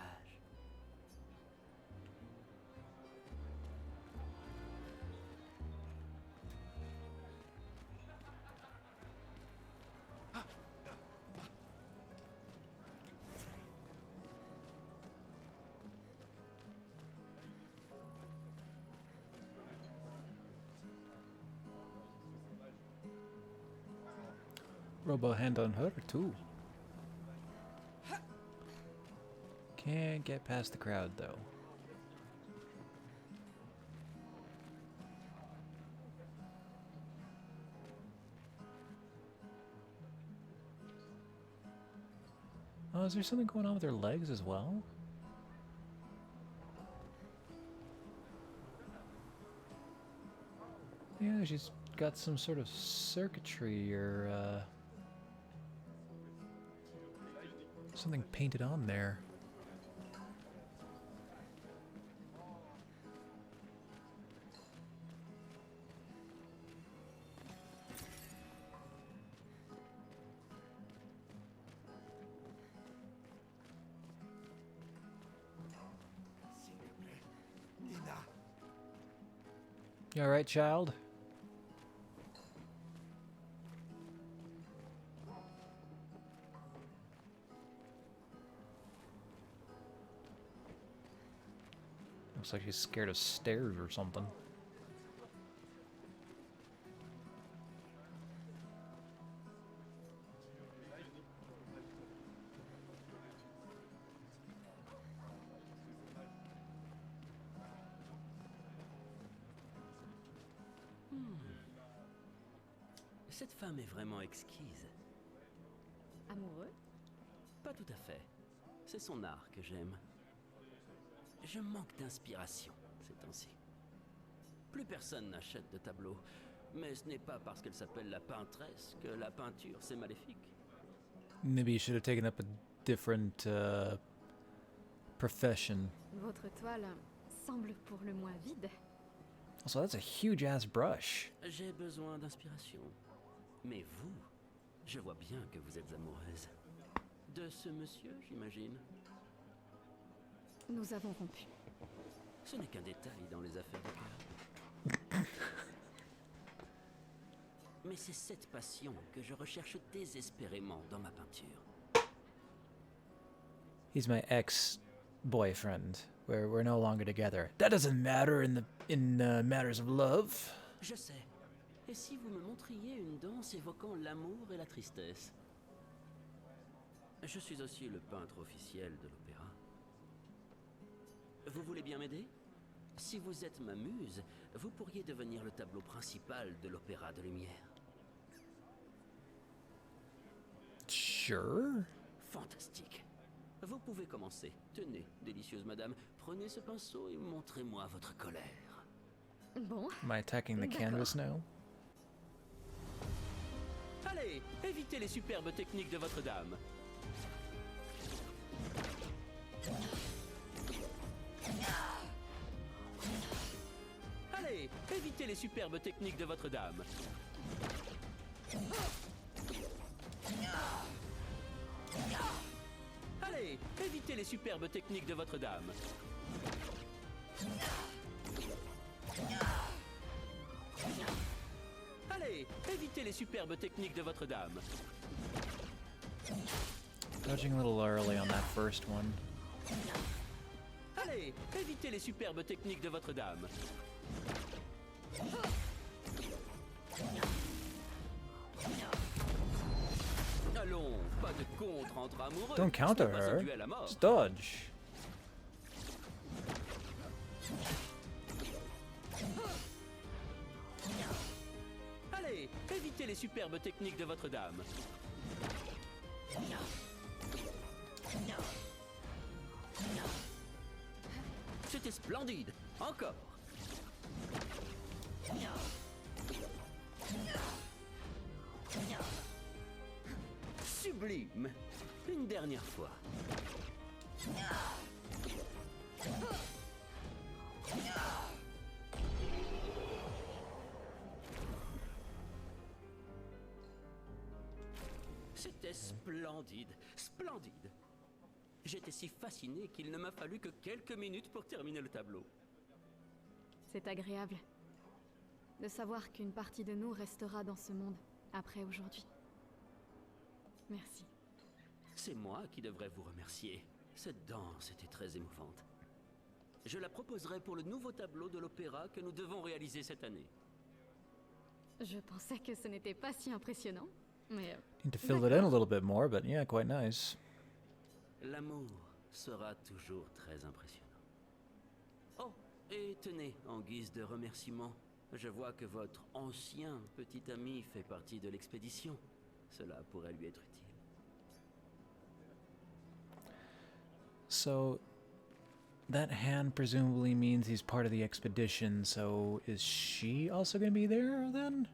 Robo hand on her too. Can't get past the crowd though. Oh, is there something going on with her legs as well? Yeah, she's got some sort of circuitry or something painted on there. You all right, child? Looks like she's scared of stairs or something.
Cette femme est vraiment exquise.
Amoureux?
Pas tout à fait. C'est son art que j'aime. Je manque d'inspiration ces temps-ci. Plus personne n'achète de tableaux. Mais ce n'est pas parce qu'elle s'appelle la peintresse que la peinture c'est maléfique.
Maybe you should have taken up a different profession.
Votre toile semble pour le moins vide.
Also, that's a huge ass brush.
J'ai besoin d'inspiration. Mais vous, je vois bien que vous êtes amoureuse. De ce monsieur, j'imagine.
Nous avons rompu.
Ce n'est qu'un détail dans les affaires de cœur. Mais c'est cette passion que je recherche désespérément dans ma peinture.
He's my ex-boyfriend. We're no longer together. That doesn't matter in matters of love.
Je sais. Et si vous me montriez une danse évoquant l'amour et la tristesse? Je suis aussi le peintre officiel de l'opéra. Vous voulez bien m'aider? Si vous êtes ma muse, vous pourriez devenir le tableau principal de l'opéra de lumière.
Sure.
Fantastique. Vous pouvez commencer. Tenez, délicieuse madame, prenez ce pinceau et montrez-moi votre colère.
Bon.
Am I attacking the canvas now?
Allez, évitez les superbes techniques de votre dame. Allez, évitez les superbes techniques de votre dame. Allez, évitez les superbes techniques de votre dame. Allez, évitez les superbes techniques de votre dame.
Dodging a little early on that first one.
Allez, évitez les superbes techniques de votre dame. Allons, pas de contre entre amoureux.
Don't counter
Ce n'est pas un
her.
duel à mort.
Just dodge.
Allez, évitez les superbes techniques de votre dame. C'était splendide. Encore. Sublime. Une dernière fois. C'était splendide, splendide. J'étais si fasciné qu'il ne m'a fallu que quelques minutes pour terminer le tableau.
C'est agréable de savoir qu'une partie de nous restera dans ce monde après aujourd'hui. Merci.
C'est moi qui devrais vous remercier. Cette danse était très émouvante. Je la proposerai pour le nouveau tableau de l'opéra que nous devons réaliser cette année.
Je pensais que ce n'était pas si impressionnant, mais...
Need to fill it in a little bit more, but yeah, quite nice.
L'amour sera toujours très impressionnant. Oh, et tenez, en guise de remerciement, je vois que votre ancien petit ami fait partie de l'expédition. Cela pourrait lui être utile.
So, that hand presumably means he's part of the expedition, so is she also going to be there then?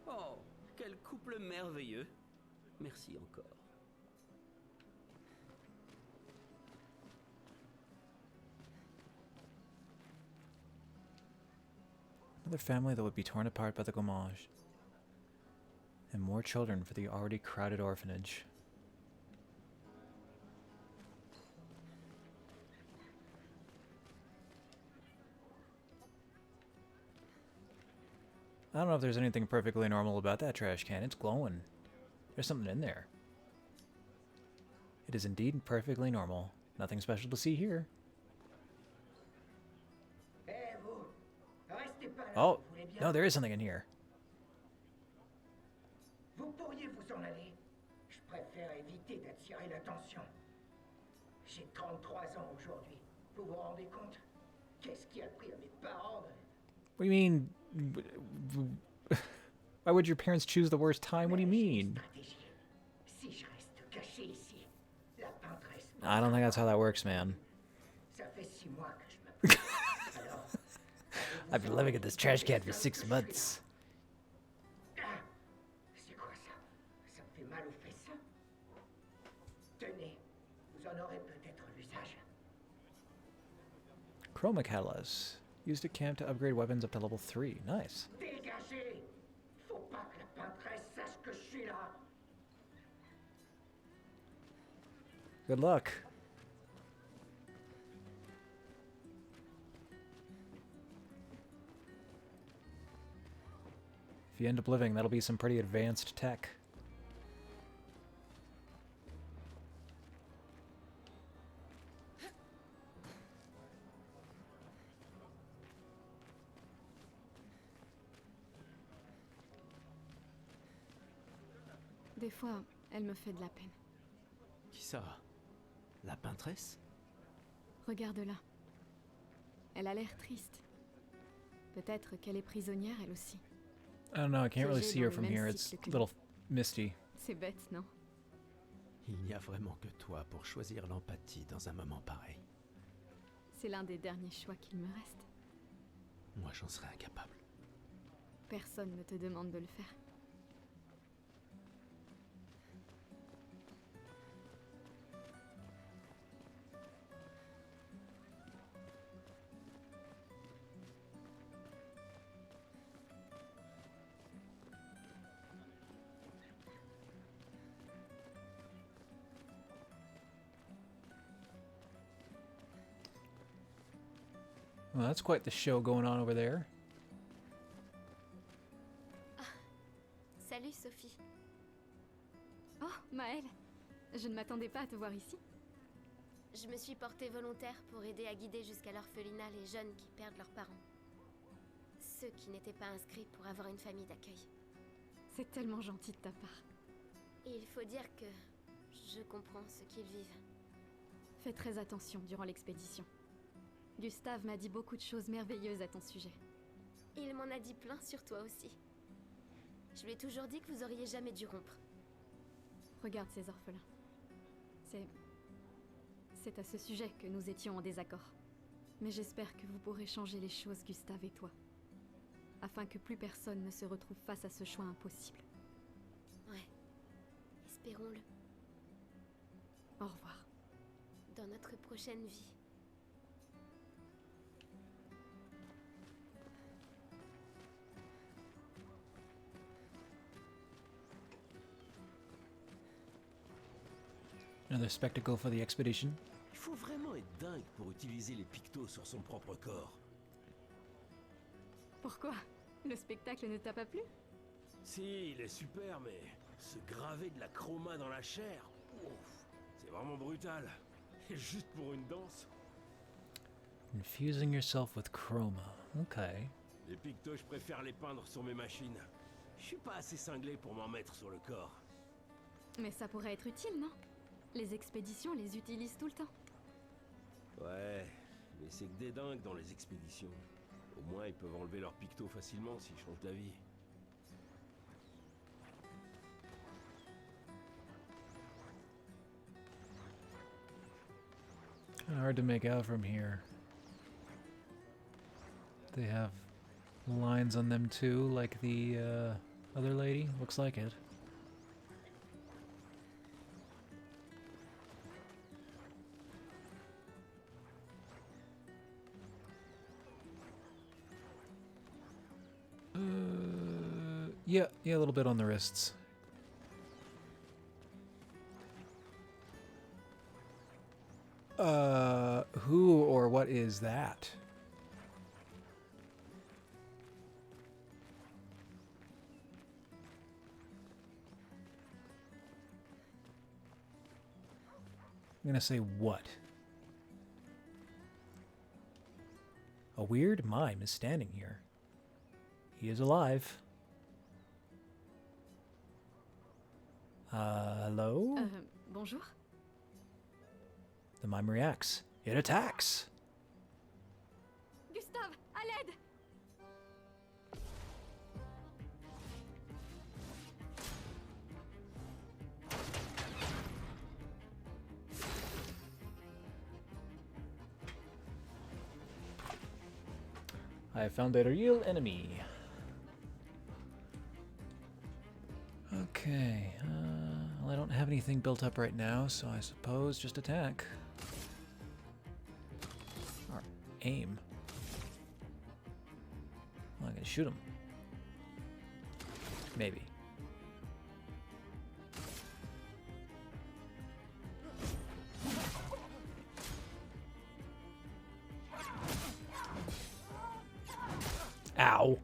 Oh, quel couple merveilleux. Merci encore.
Another family that would be torn apart by the gommage. And more children for the already crowded orphanage. I don't know if there's anything perfectly normal about that trash can. It's glowing. There's something in there. It is indeed perfectly normal. Nothing special to see here. Oh, no, there is something in here.
Vous pourriez vous en aller. Je préfère éviter d'attirer l'attention. J'ai 33 ans aujourd'hui. Vous vous rendez compte? Qu'est-ce qui a pris à mes parents de...
What do you mean? Why would your parents choose the worst time? What do you mean?
Si je reste caché ici, la peintresse...
I don't think that's how that works, man.
Ça fait 6 mois que je me... Alors,
I've been living in this trash can for 6 months.
c'est quoi ça? Ça me fait mal aux fesses? Tenez, vous en aurez peut-être l'usage.
Chroma catalyst. Used at camp to upgrade weapons up to level 3. Nice.
Dégagez! peintresse sache que je suis là.
Good luck. If you end up living, that'll be some pretty advanced tech.
Des fois, elle me fait de la peine.
Qui ça? La peintresse?
Regarde-la. Elle a l'air triste. Peut-être qu'elle est prisonnière, elle aussi.
I don't know, I can't really
Piégée
see
dans
her
le
from
même
here. It's
cycle
a
que
little misty.
C'est bête, non?
Il n'y a vraiment que toi pour choisir l'empathie dans un moment pareil.
C'est l'un des derniers choix qu'il me reste.
Moi, j'en serais incapable.
Personne ne te demande de le faire.
Well, that's quite the show going on over there.
Salut Sophie.
Oh, Maëlle, je ne m'attendais pas à te voir ici.
Je me suis portée volontaire pour aider à guider jusqu'à l'orphelinat les jeunes qui perdent leurs parents. Ceux qui n'étaient pas inscrits pour avoir une famille d'accueil.
C'est tellement gentil de ta part.
Et il faut dire que je comprends ce qu'ils vivent.
Fais très attention durant l'expédition. Gustave m'a dit beaucoup de choses merveilleuses à ton sujet.
Il m'en a dit plein sur toi aussi. Je lui ai toujours dit que vous auriez jamais dû rompre.
Regarde ces orphelins. C'est à ce sujet que nous étions en désaccord. Mais j'espère que vous pourrez changer les choses, Gustave et toi. Afin que plus personne ne se retrouve face à ce choix impossible.
Ouais. Espérons-le.
Au revoir.
Dans notre prochaine vie.
Another spectacle for the expedition.
Il faut vraiment être dingue pour utiliser les pictos sur son propre corps.
Pourquoi? Le spectacle ne t'a pas plu?
Si, il est super, mais se graver de la chroma dans la chair, ouf, c'est vraiment brutal. Et juste pour une danse.
Infusing yourself with chroma. Okay.
Les pictos, je préfère les peindre sur mes machines. Je suis pas assez cinglé pour m'en mettre sur le corps.
Mais ça pourrait être utile, non? Les expéditions les utilisent tout le temps.
Ouais, mais c'est que des dingues dans les expéditions. Au moins, ils peuvent enlever leurs pictos facilement s'ils changent d'avis.
Kinda hard to make out from here. They have lines on them too, like the other lady. Looks like it. Yeah, a little bit on the wrists. Who or what is that? I'm gonna say what? A weird mime is standing here. He is alive. Hello?
Bonjour?
The mime reacts. It attacks!
Gustave, à l'aide!
I have found a real enemy. Okay, well, I don't have anything built up right now, so I suppose just attack. Or aim. Well, I can shoot him. Maybe. Ow.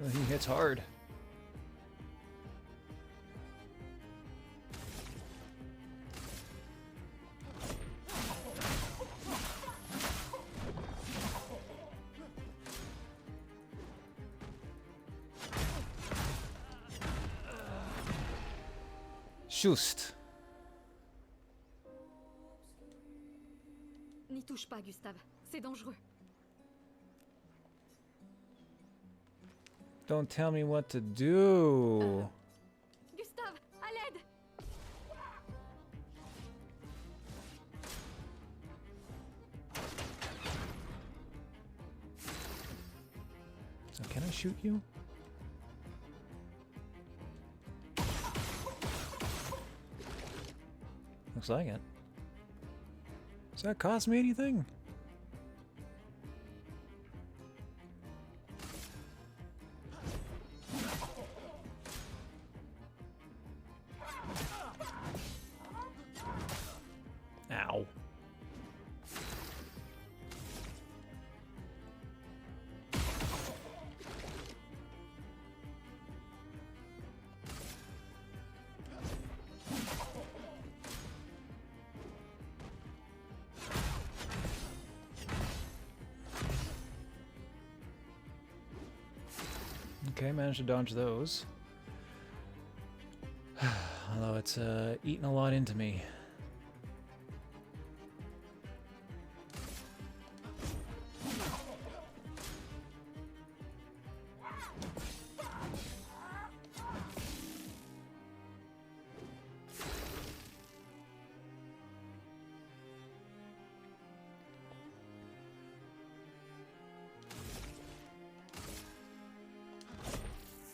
Oh, he hits hard. Just.
N'y touche pas, Gustave. C'est dangereux.
Don't tell me what to do.
Gustave, à l'aide!
So can I shoot you? Looks like it. Does that cost me anything? Ow. Okay, managed to dodge those. Although it's eating a lot into me.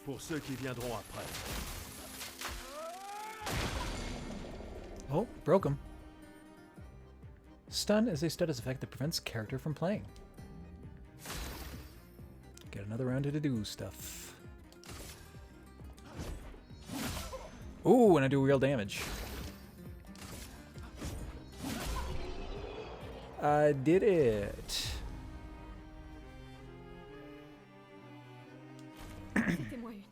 Pour ceux qui viendront après.
Oh, broke him. Stun is a status effect that prevents character from playing. Get another round to do stuff. Ooh, and I do real damage. I did it.
Citez-moi une.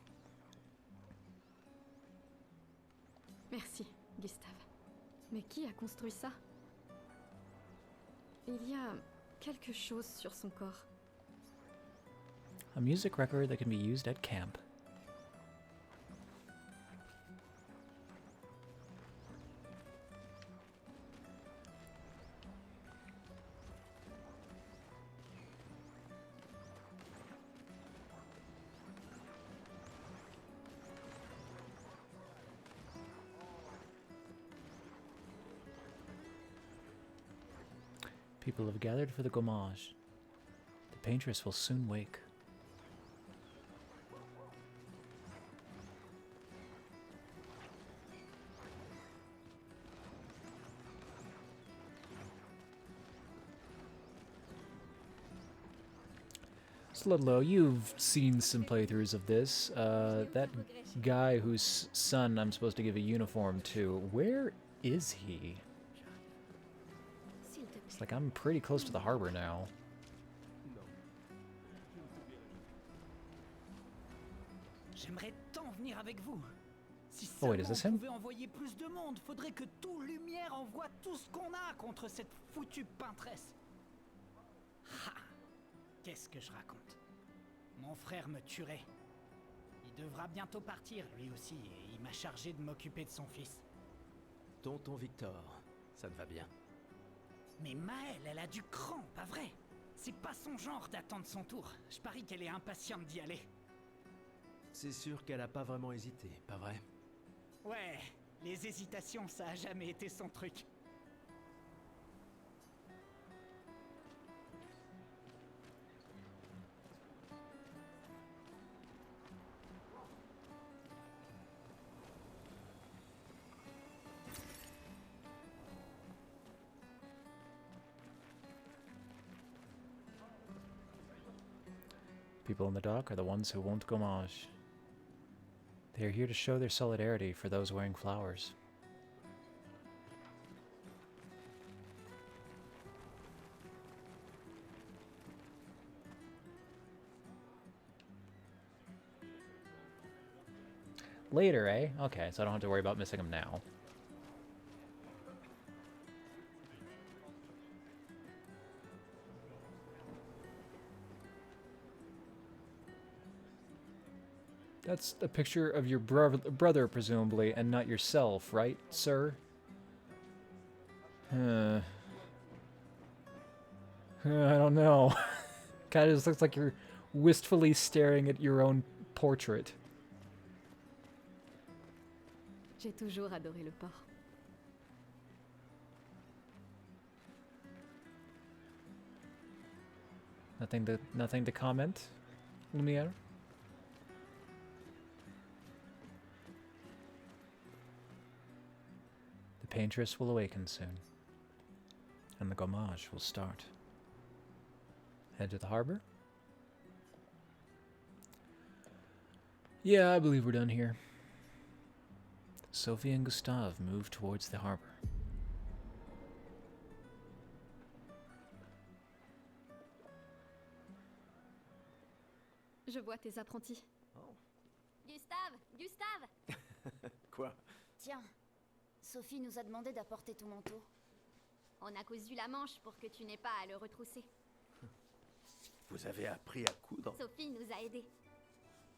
Merci, Gustave. Mais qui a construit ça? Il y a quelque chose sur son corps.
A music record that can be used at camp. People have gathered for the gommage. The paintress will soon wake. Sludlow, you've seen some playthroughs of this. That guy whose son I'm supposed to give a uniform to, where is he? It's like I'm pretty close to the harbor now.
J'aimerais tant venir avec vous. Si
Oh wait, is this
seulement on
him?
pouvait envoyer plus de monde, faudrait que tout Lumière envoie tout ce qu'on a contre cette foutue peintresse. Ha! Qu'est-ce que je raconte? Mon frère me tuerait. Il devra bientôt partir, lui aussi, et il m'a chargé de m'occuper de son fils.
Tonton Victor, ça te va bien.
Mais Maëlle, elle a du cran, pas vrai? C'est pas son genre d'attendre son tour. Je parie qu'elle est impatiente d'y aller.
C'est sûr qu'elle a pas vraiment hésité, pas vrai?
Ouais, les hésitations, ça a jamais été son truc.
People in the dock are the ones who won't gommage. They are here to show their solidarity for those wearing flowers. later, eh? Okay, so I don't have to worry about missing them now. That's a picture of your brother, presumably, and not yourself, right, sir? I don't know. Kind of just looks like you're wistfully staring at your own portrait.
J'ai toujours adoré le port.
Nothing to comment, Lumiere? The paintress will awaken soon, and the gommage will start. Head to the harbor? Yeah, I believe we're done here. Sophie and Gustave move towards the harbor.
Je vois tes apprentis.
Oh.
Gustave! Gustave!
Quoi?
Tiens, Sophie nous a demandé d'apporter ton manteau. On a cousu la manche pour que tu n'aies pas à le retrousser.
Vous avez appris à coudre?
Sophie nous a aidés.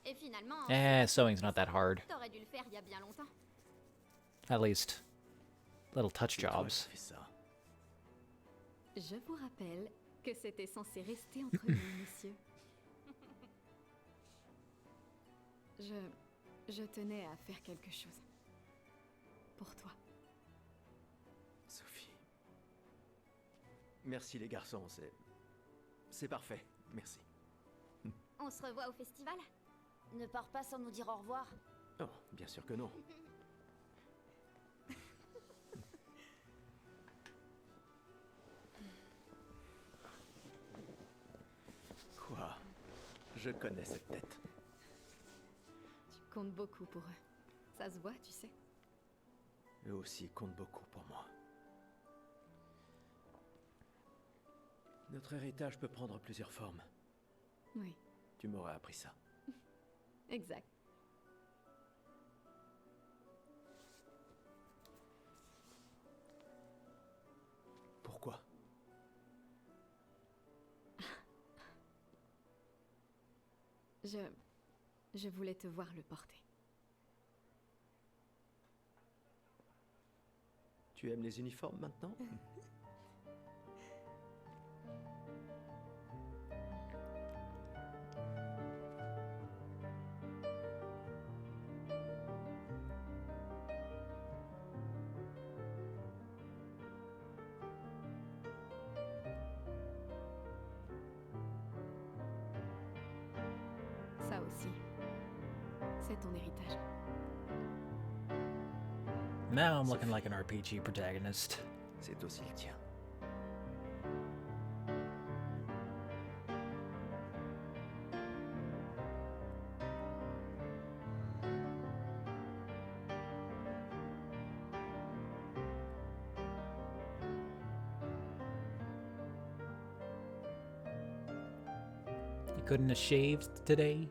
Et finalement...
Sewing's not that hard.
T'aurais dû le faire il y a bien longtemps.
At least, little touch jobs.
Je vous rappelle que c'était censé rester entre nous, monsieur. Je tenais à faire quelque chose. Pour toi.
Sophie. Merci les garçons, c'est parfait, merci.
On se revoit au festival? Ne pars pas sans nous dire au revoir.
Oh, bien sûr que non. Quoi? Je connais cette tête.
Tu comptes beaucoup pour eux. Ça se voit, tu sais.
Eux aussi comptent beaucoup pour moi. Notre héritage peut prendre plusieurs formes.
Oui.
Tu m'aurais appris ça.
Exact.
Pourquoi?
Je voulais te voir le porter.
Tu aimes les uniformes maintenant?
Ça aussi, c'est ton héritage.
Now I'm looking like an RPG protagonist.
C'est aussi le tien.
You couldn't have shaved today?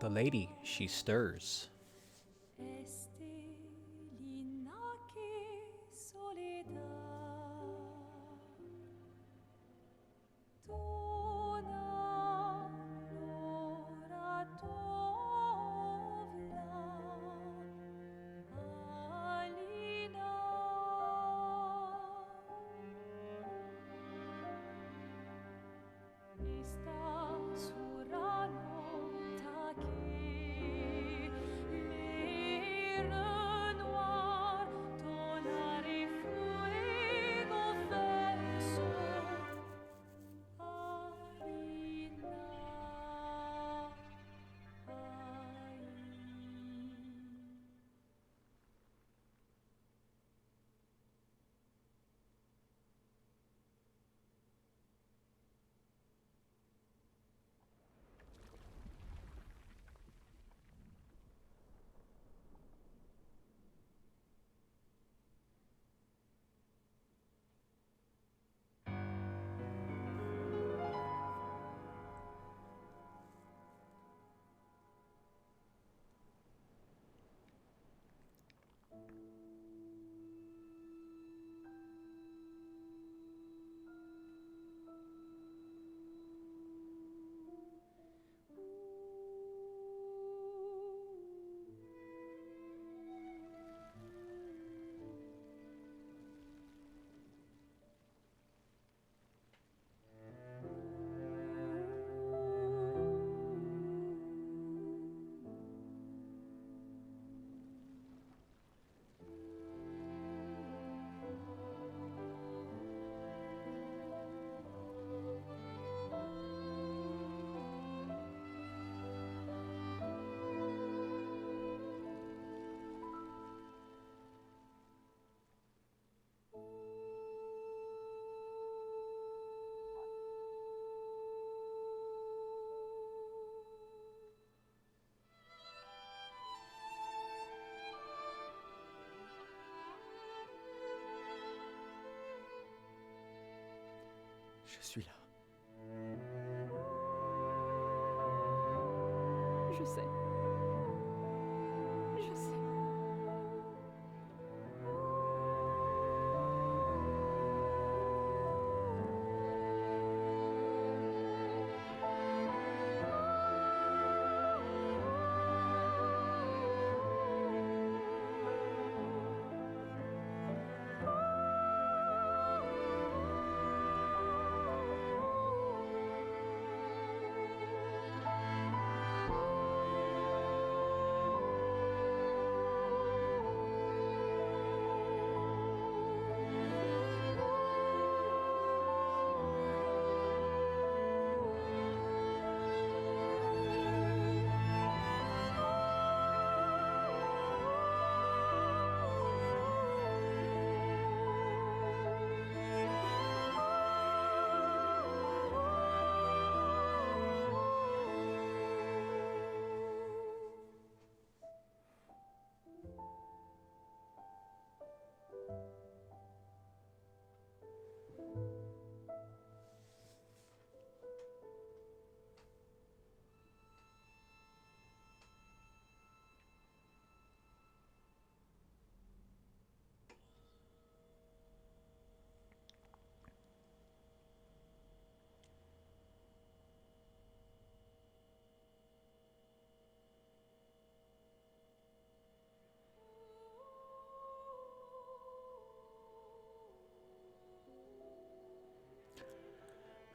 The lady, she stirs.
Je suis là.
Je sais. Je sais.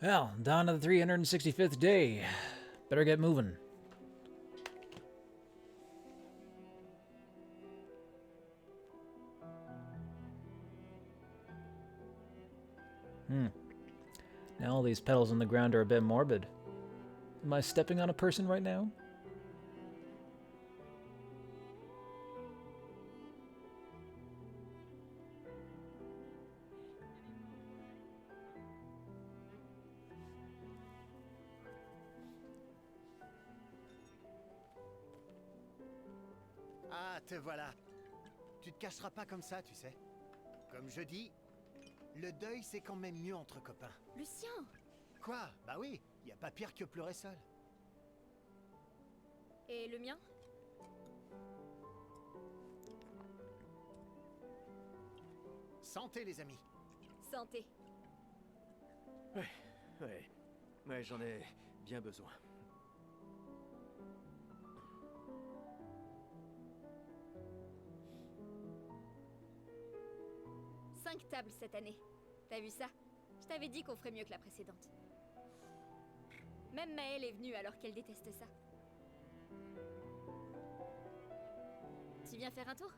Well, down to the 365th day. Better get moving. Now all these petals on the ground are a bit morbid. Am I stepping on a person right now?
Ah, te voilà. Tu te cacheras pas comme ça, tu sais. Comme je dis, le deuil c'est quand même mieux entre copains.
Lucien!
Quoi? Bah oui, y a pas pire que pleurer seul.
Et le mien?
Santé les amis.
Santé.
Ouais, j'en ai bien besoin.
5 tables cette année. T'as vu ça? Je t'avais dit qu'on ferait mieux que la précédente. Même Maëlle est venue alors qu'elle déteste ça. Tu viens faire un tour?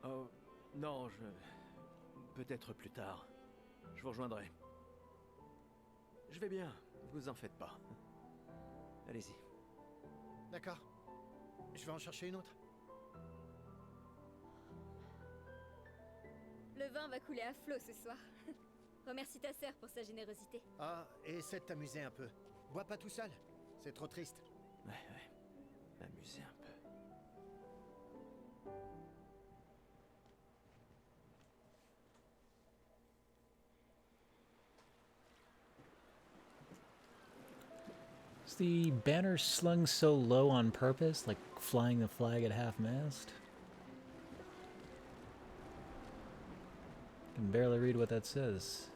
Oh, non, peut-être plus tard. Je vous rejoindrai. Je vais bien, vous en faites pas. Allez-y.
D'accord. Je vais en chercher une autre.
Le vin va couler à flot ce soir. Remercie ta sœur pour sa générosité.
Ah, et essaie de t'amuser un peu. Bois pas tout seul, c'est trop triste.
Ouais. Amusez un peu.
Is the banner slung so low on purpose, like flying the flag at half-mast? I can barely read what that says.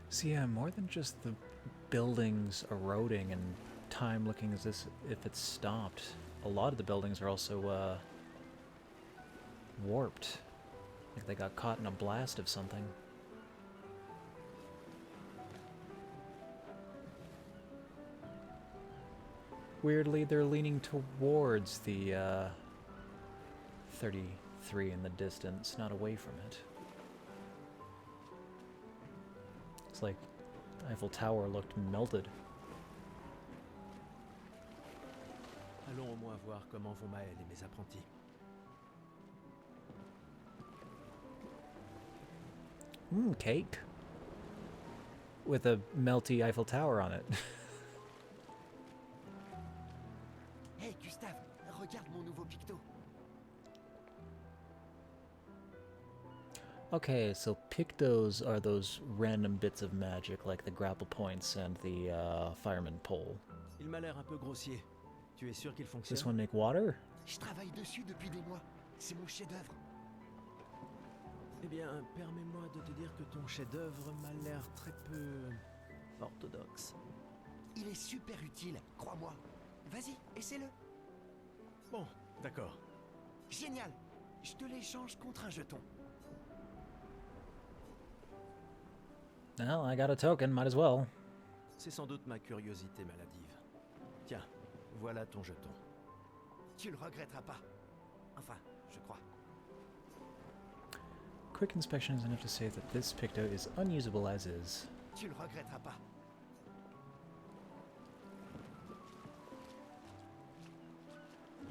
So yeah, more than just the buildings eroding and time looking as if it's stopped, a lot of the buildings are also warped. Like they got caught in a blast of something. Weirdly, they're leaning towards the 33 in the distance, not away from it. It's like the Eiffel Tower looked melted.
Allons au moins voir comment vont Maëlle et mes apprentis.
Cake. with a melty Eiffel Tower on it.
Hey Gustave, regarde mon nouveau picto.
Okay, so pictos are those random bits of magic, like the grapple points and the fireman pole.
Il m'a l'air un peu grossier. Tu es sûr qu'il
Does this
fonctionne?
one make water?
Je travaille dessus depuis des mois. C'est mon chef-d'œuvre.
Eh bien, permets-moi de te dire que ton chef-d'œuvre m'a l'air très peu orthodoxe.
Il est super utile, crois-moi. Vas-y, essaie-le.
Bon, d'accord.
Génial. Je te l'échange contre un jeton.
Well, I got a token, might as well.
C'est sans doute ma curiosité maladive. Tiens, voilà ton jeton.
Tu le regretteras pas. Enfin, je crois.
Quick inspection is enough to say that this picto is unusable as is.
Tu le regretteras pas.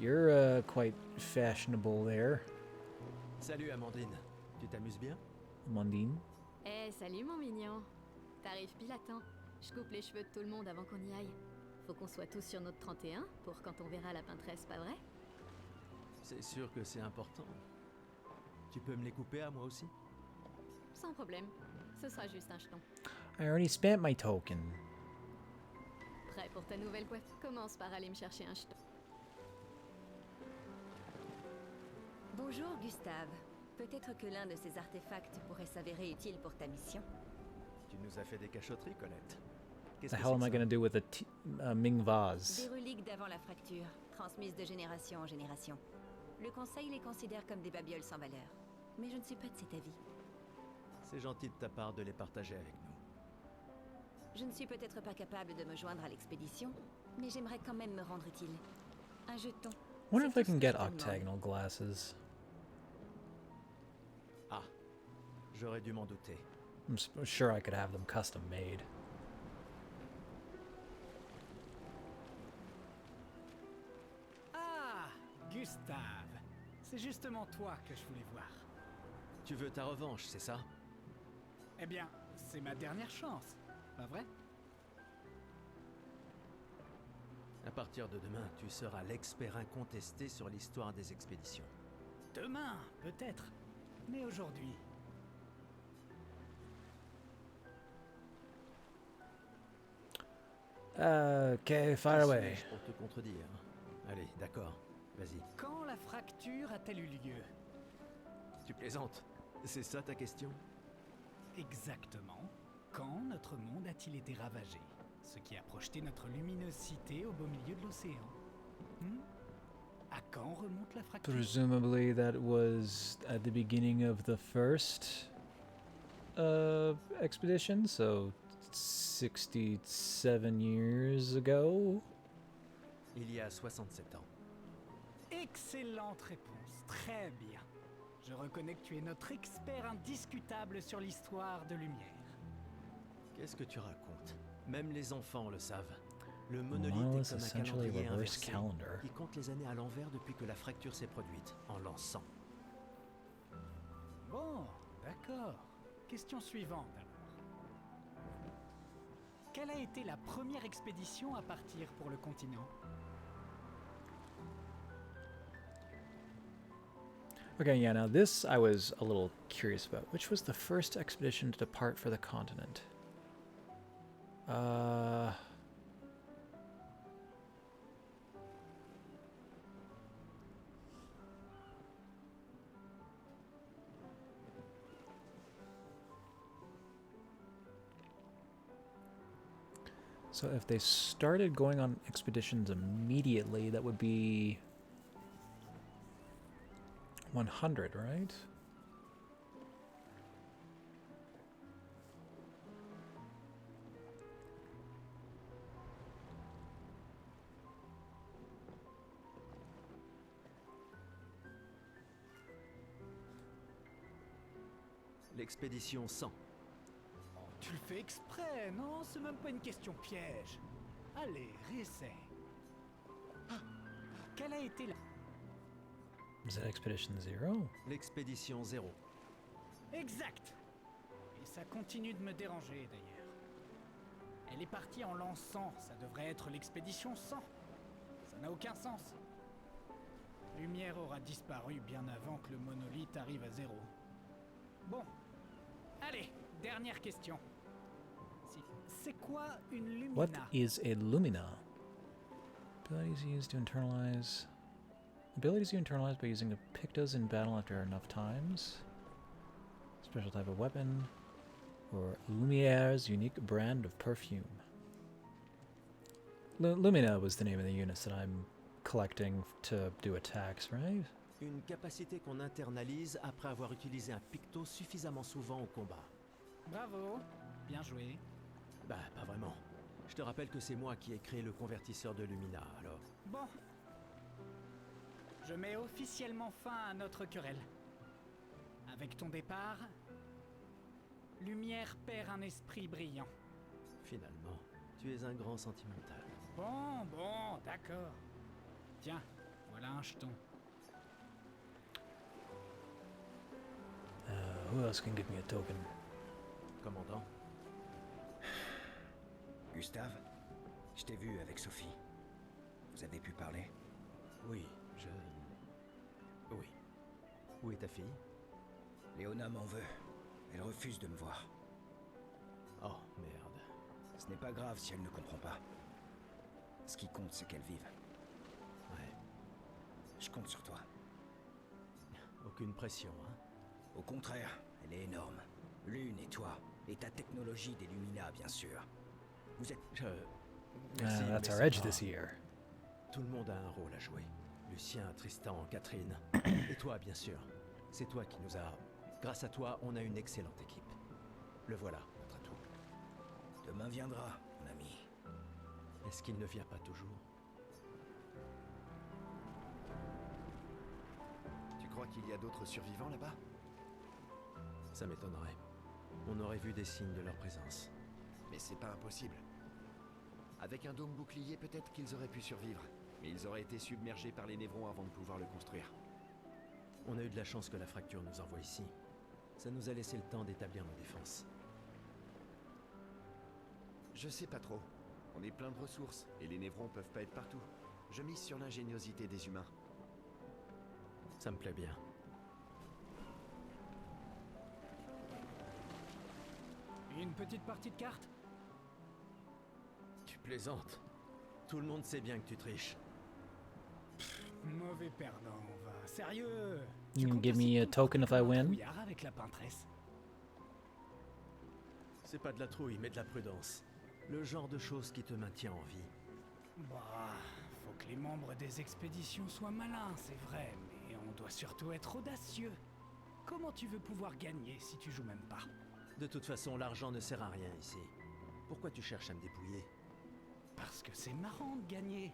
You're quite fashionable there,
Salut Amandine, tu t'amuses bien?
Mondine.
Eh, salut mon mignon. T'arrives pile à temps. Je coupe les cheveux de tout le monde avant qu'on y aille. Faut qu'on soit tous sur notre 31 pour quand on verra la peintresse, pas vrai?
C'est sûr que c'est important. Tu peux me les couper à moi aussi?
Sans problème. Ce sera juste un jeton.
I already spent my token.
Prêt pour ta nouvelle coiffe? Commence par aller me chercher un jeton.
Bonjour Gustave. Peut-être que l'un de ces artefacts pourrait s'avérer utile pour ta mission.
Tu nous as fait des cachotteries, Colette.
What
Qu'est-ce
the
que
hell
c'est
am
que
I
ça?
gonna do with a Ming vase?
Des reliques d'avant la fracture, transmises de génération en génération. Le Conseil les considère comme des babioles sans valeur. Mais je ne suis pas de cet avis.
C'est gentil de ta part de les partager avec nous.
Je ne suis peut-être pas capable de me joindre à l'expédition, mais j'aimerais quand même me rendre utile. Un jeton.
Wonder if
C'est
I
tout
can
ce que
get
je te demande.
octagonal glasses.
Ah, j'aurais dû m'en douter.
I'm sure I could have them custom made.
Ah, Gustave. C'est justement toi que je voulais voir.
Tu veux ta revanche, c'est ça?
Eh bien, c'est ma dernière chance, pas vrai?
À partir de demain, tu seras l'expert incontesté sur l'histoire des expéditions.
Demain, peut-être. Mais aujourd'hui.
Okay, fire
Qui
away.
suis-je pour te contredire? Allez, d'accord, vas-y.
Quand la fracture a-t-elle eu lieu?
Tu plaisantes? C'est ça ta question?
Exactement. Quand notre monde a-t-il été ravagé? Ce qui a projeté notre luminosité au beau milieu de l'océan. À quand remonte la fracture?
Presumably that was at the beginning of the first expedition, so 67 years ago.
Il y a 67 ans.
Excellente réponse, très bien. Je reconnais que tu es notre expert indiscutable sur l'histoire de Lumière.
Qu'est-ce que tu racontes? Même les enfants le savent. Le monolithe
Monolith
est comme un
essentially
calendrier
reverse
inversé
calendar.
qui compte les années à l'envers depuis que la fracture s'est produite, en lançant.
Bon, d'accord. Question suivante alors. Quelle a été la première expédition à partir pour le continent?
Okay, yeah, now this I was a little curious about. Which was the first expedition to depart for the continent? So if they started going on expeditions immediately, that would be 100, right?
L'expédition 100.
Oh, tu le fais exprès, non? C'est même pas une question piège. Allez, réessaye. Ah, quelle a été la...
Is that Expedition 0?
L'expédition 0.
Exact. Et ça continue de me déranger d'ailleurs. Elle est partie en l'an 100, ça devrait être l'expédition 100. Ça n'a aucun sens. Lumière aura disparu bien avant que le monolithe arrive à 0. Bon. Allez, dernière question. C'est quoi une lumina?
What is a lumina? Abilities used to internalize. Abilities you internalize by using the pictos in battle after enough times. Special type of weapon. Or Lumiere's unique brand of perfume. Lumina was the name of the units that I'm collecting to do attacks, right?
Une capacité qu'on internalise après avoir utilisé un picto suffisamment souvent au combat.
Bravo, bien joué.
Bah, pas vraiment. Je te rappelle que c'est moi qui ai créé le convertisseur de Lumina, alors...
Bon. Je mets officiellement fin à notre querelle. Avec ton départ, Lumière perd un esprit brillant.
Finalement, tu es un grand sentimental.
Bon, d'accord. Tiens, voilà un jeton.
Who else can give me a token?
Commandant.
Gustave, je t'ai vu avec Sophie. Vous avez pu parler?
Oui, Oui. Où est ta fille?
Léona m'en veut. Elle refuse de me voir.
Oh, merde.
Ce n'est pas grave si elle ne comprend pas. Ce qui compte, c'est qu'elle vive.
Ouais.
Je compte sur toi.
Aucune pression, hein?
Au contraire, elle est énorme. Lune et toi, et ta technologie des Lumina, bien sûr. Vous êtes...
Merci,
That's
mais
our
c'est
edge
pas-
this year.
Tout le monde a un rôle à jouer. Lucien, Tristan, Catherine. Et toi, bien sûr. C'est toi qui nous as... Grâce à toi, on a une excellente équipe. Le voilà, notre atout.
Demain viendra, mon ami.
Est-ce qu'il ne vient pas toujours?
Tu crois qu'il y a d'autres survivants là-bas?
Ça m'étonnerait. On aurait vu des signes de leur présence.
Mais c'est pas impossible. Avec un dôme bouclier, peut-être qu'ils auraient pu survivre. Mais ils auraient été submergés par les névrons avant de pouvoir le construire.
On a eu de la chance que la fracture nous envoie ici. Ça nous a laissé le temps d'établir nos défenses.
Je sais pas trop. On est plein de ressources, et les névrons peuvent pas être partout. Je mise sur l'ingéniosité des humains.
Ça me plaît bien.
Une petite partie de cartes?
Tu plaisantes. Tout le monde sait bien que tu triches.
Mauvais perdant, va. Sérieux?
You can
comptes
give
aussi
me a
tout
token if I
comme un
win?
trouillard avec la peintresse.
C'est pas de la trouille, mais de la prudence. Le genre de choses qui te maintient en vie.
Bah, faut que les membres des expéditions soient malins, c'est vrai, mais on doit surtout être audacieux. Comment tu veux pouvoir gagner si tu joues même pas?
De toute façon, l'argent ne sert à rien ici. Pourquoi tu cherches à me dépouiller?
Parce que c'est marrant de gagner.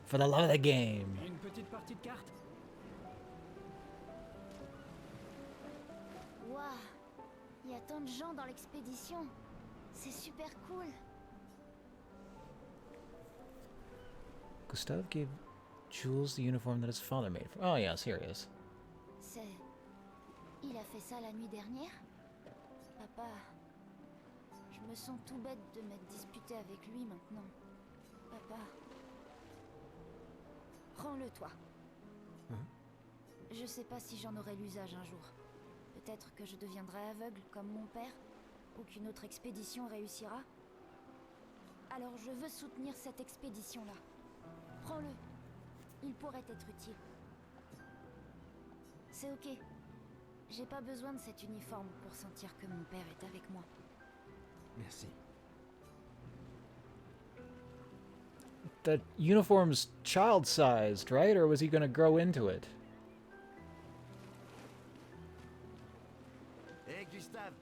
For the love of the game.
Une petite partie de cartes?
Waouh, il y a tant de gens dans l'expédition. C'est super cool.
Gustav gave Jules the uniform that his father made. Oh yes, here he is.
Il a fait ça la nuit dernière? Papa, je me sens tout bête de m'être disputé avec lui maintenant. Papa, prends-le toi. Je sais pas si j'en aurai l'usage un jour. Peut-être que je deviendrai aveugle comme mon père, ou qu'une autre expédition réussira. Alors je veux soutenir cette expédition-là. Prends-le. Il pourrait être utile. C'est ok. J'ai pas besoin de cet uniforme pour sentir que mon père est avec moi.
Merci.
That uniform's child-sized, right? Or was he gonna grow into it?
Hé Gustave,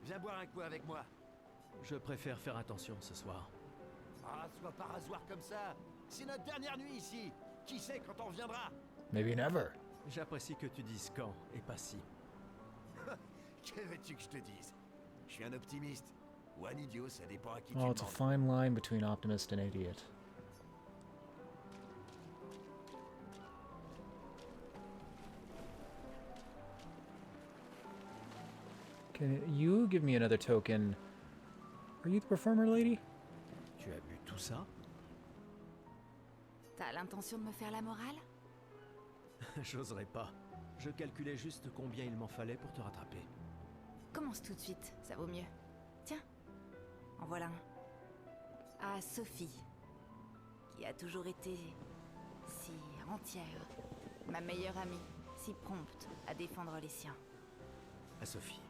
viens boire un coup avec moi.
Je préfère faire attention ce soir.
Ah, sois pas rasoir comme ça. C'est notre dernière nuit ici. Qui sait quand on reviendra?
Maybe never.
J'apprécie que tu dises quand et pas si.
Que veux-tu que je te dise? Je suis un optimiste. Ou un idiot, ça dépend à qui
Oh,
tu
it's a
demandes.
fine line between optimist and idiot. Can you give me another token Are you the performer lady?
Tu as bu tout ça?
T'as l'intention de me faire la morale?
J'oserais pas. Je calculais juste combien il m'en fallait pour te rattraper.
Commence tout de suite, ça vaut mieux. Tiens, en voilà un. À Sophie, qui a toujours été si entière, ma meilleure amie, si prompte à défendre les siens.
À Sophie.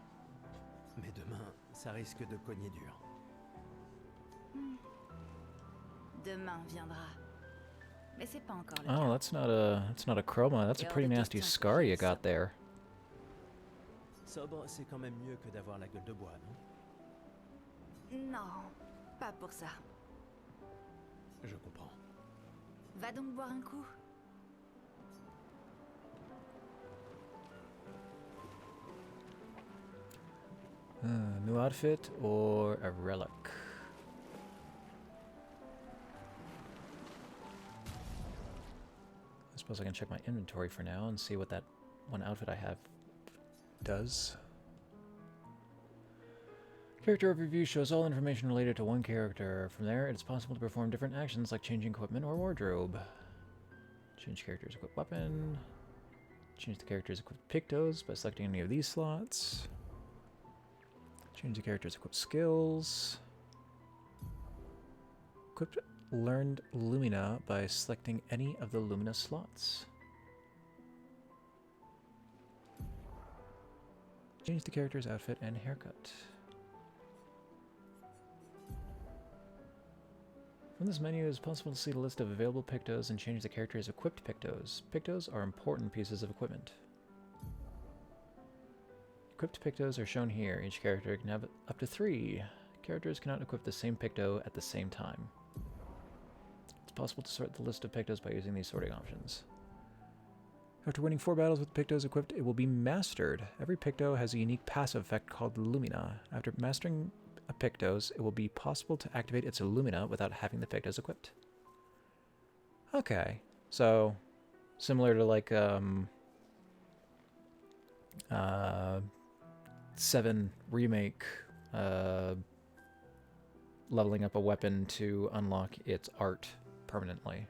Mais demain, ça risque de cogner dur.
Demain viendra. Mais c'est pas encore le
Oh,
cas.
that's not a chroma. That's a pretty nasty scar you got there.
Sobre, c'est quand même mieux que d'avoir la gueule de bois, non?
Non, pas pour ça.
Je comprends.
Va donc boire un coup.
New outfit or a relic? I suppose I can check my inventory for now and see what that one outfit I have does. Character overview shows all information related to one character. From there, it is possible to perform different actions like changing equipment or wardrobe. Change character's equipped weapon. Change the character's equipped pictos by selecting any of these slots. Change the character's equipped skills. Equipped learned Lumina by selecting any of the Lumina slots. Change the character's outfit and haircut. From this menu, it is possible to see the list of available pictos and change the character's equipped pictos. Pictos are important pieces of equipment. Equipped pictos are shown here. Each character can have up to 3. Characters cannot equip the same picto at the same time. It's possible to sort the list of pictos by using these sorting options. After winning 4 battles with pictos equipped, it will be mastered. Every picto has a unique passive effect called Lumina. After mastering a pictos, it will be possible to activate its Lumina without having the pictos equipped. Okay, so similar to like 7 remake, leveling up a weapon to unlock its art permanently.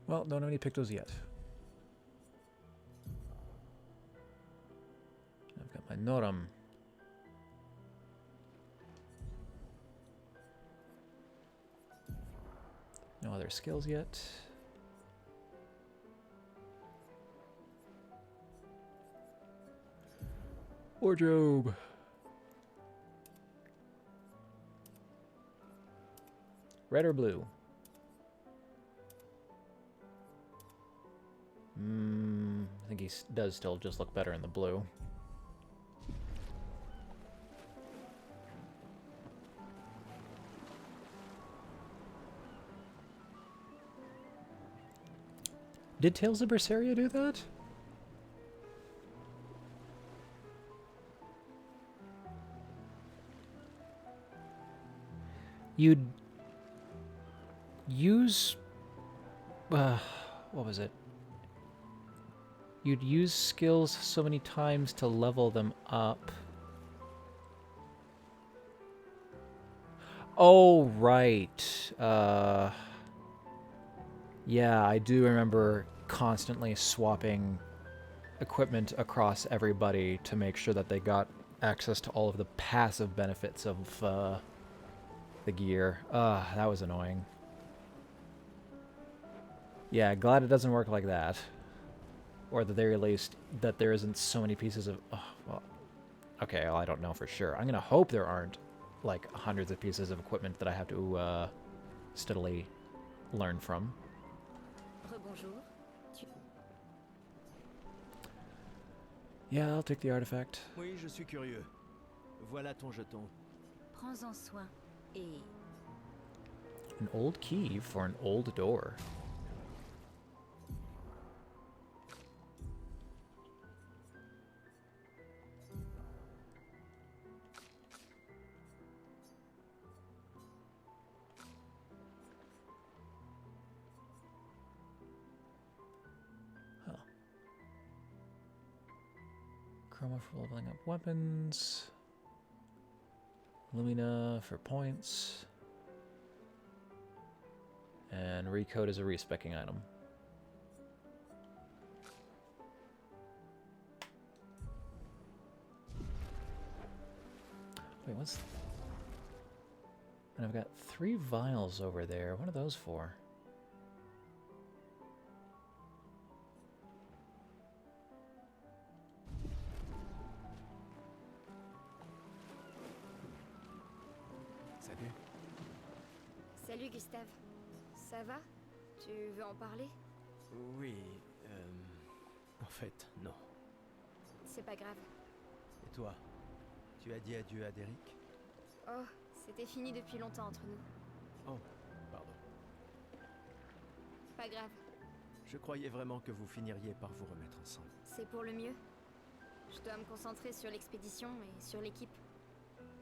Well, don't have any pictos yet. I've got my Noram. No other skills yet. Wardrobe. Red or blue? I think he does still just look better in the blue. Did Tales of Berseria do that? You'd use... what was it? You'd use skills so many times to level them up. Oh, right. Yeah, I do remember constantly swapping equipment across everybody to make sure that they got access to all of the passive benefits of the gear. That was annoying. Yeah, glad it doesn't work like that. Or at the very least, that there isn't so many pieces of... Oh, well, okay, well, I don't know for sure. I'm going to hope there aren't, like, hundreds of pieces of equipment that I have to steadily learn from. Yeah, I'll take the artifact.
Oui, je suis curieux. Voilà ton jeton.
Prends-en soin et...
An old key for an old door. Chroma for leveling up weapons. Lumina for points. And recode is a respecking item. Wait, what's... And I've got 3 vials over there. What are those for?
Salut.
Salut Gustave. Ça va? Tu veux en parler?
Oui, en fait, non.
C'est pas grave.
Et toi? Tu as dit adieu à Derek?
Oh, c'était fini depuis longtemps entre nous.
Oh, pardon.
Pas grave.
Je croyais vraiment que vous finiriez par vous remettre ensemble.
C'est pour le mieux. Je dois me concentrer sur l'expédition et sur l'équipe.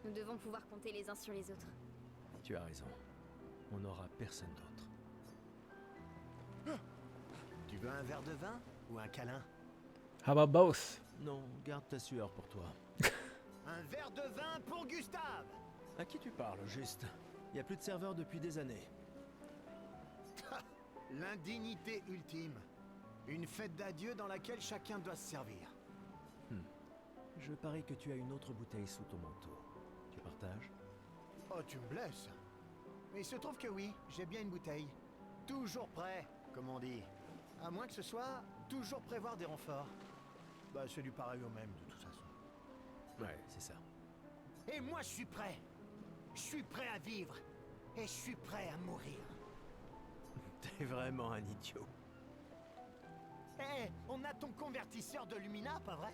Nous devons pouvoir compter les uns sur les autres.
Tu as raison. On n'aura personne d'autre.
Tu veux un verre de vin ou un câlin?
How about both?
Non, garde ta sueur pour toi.
Un verre de vin pour Gustave!
À qui tu parles, juste? Il n'y a plus de serveur depuis des années.
L'indignité ultime. Une fête d'adieu dans laquelle chacun doit se servir.
Je parie que tu as une autre bouteille sous ton manteau. Tu partages?
Oh, tu me blesses. Mais il se trouve que oui, j'ai bien une bouteille. Toujours prêt, comme on dit. À moins que ce soit toujours prévoir des renforts. Bah, c'est du pareil au même, de toute façon.
Ouais, c'est ça.
Et moi, je suis prêt. Je suis prêt à vivre. Et je suis prêt à mourir.
T'es vraiment un idiot.
Hé, on a ton convertisseur de Lumina, pas vrai?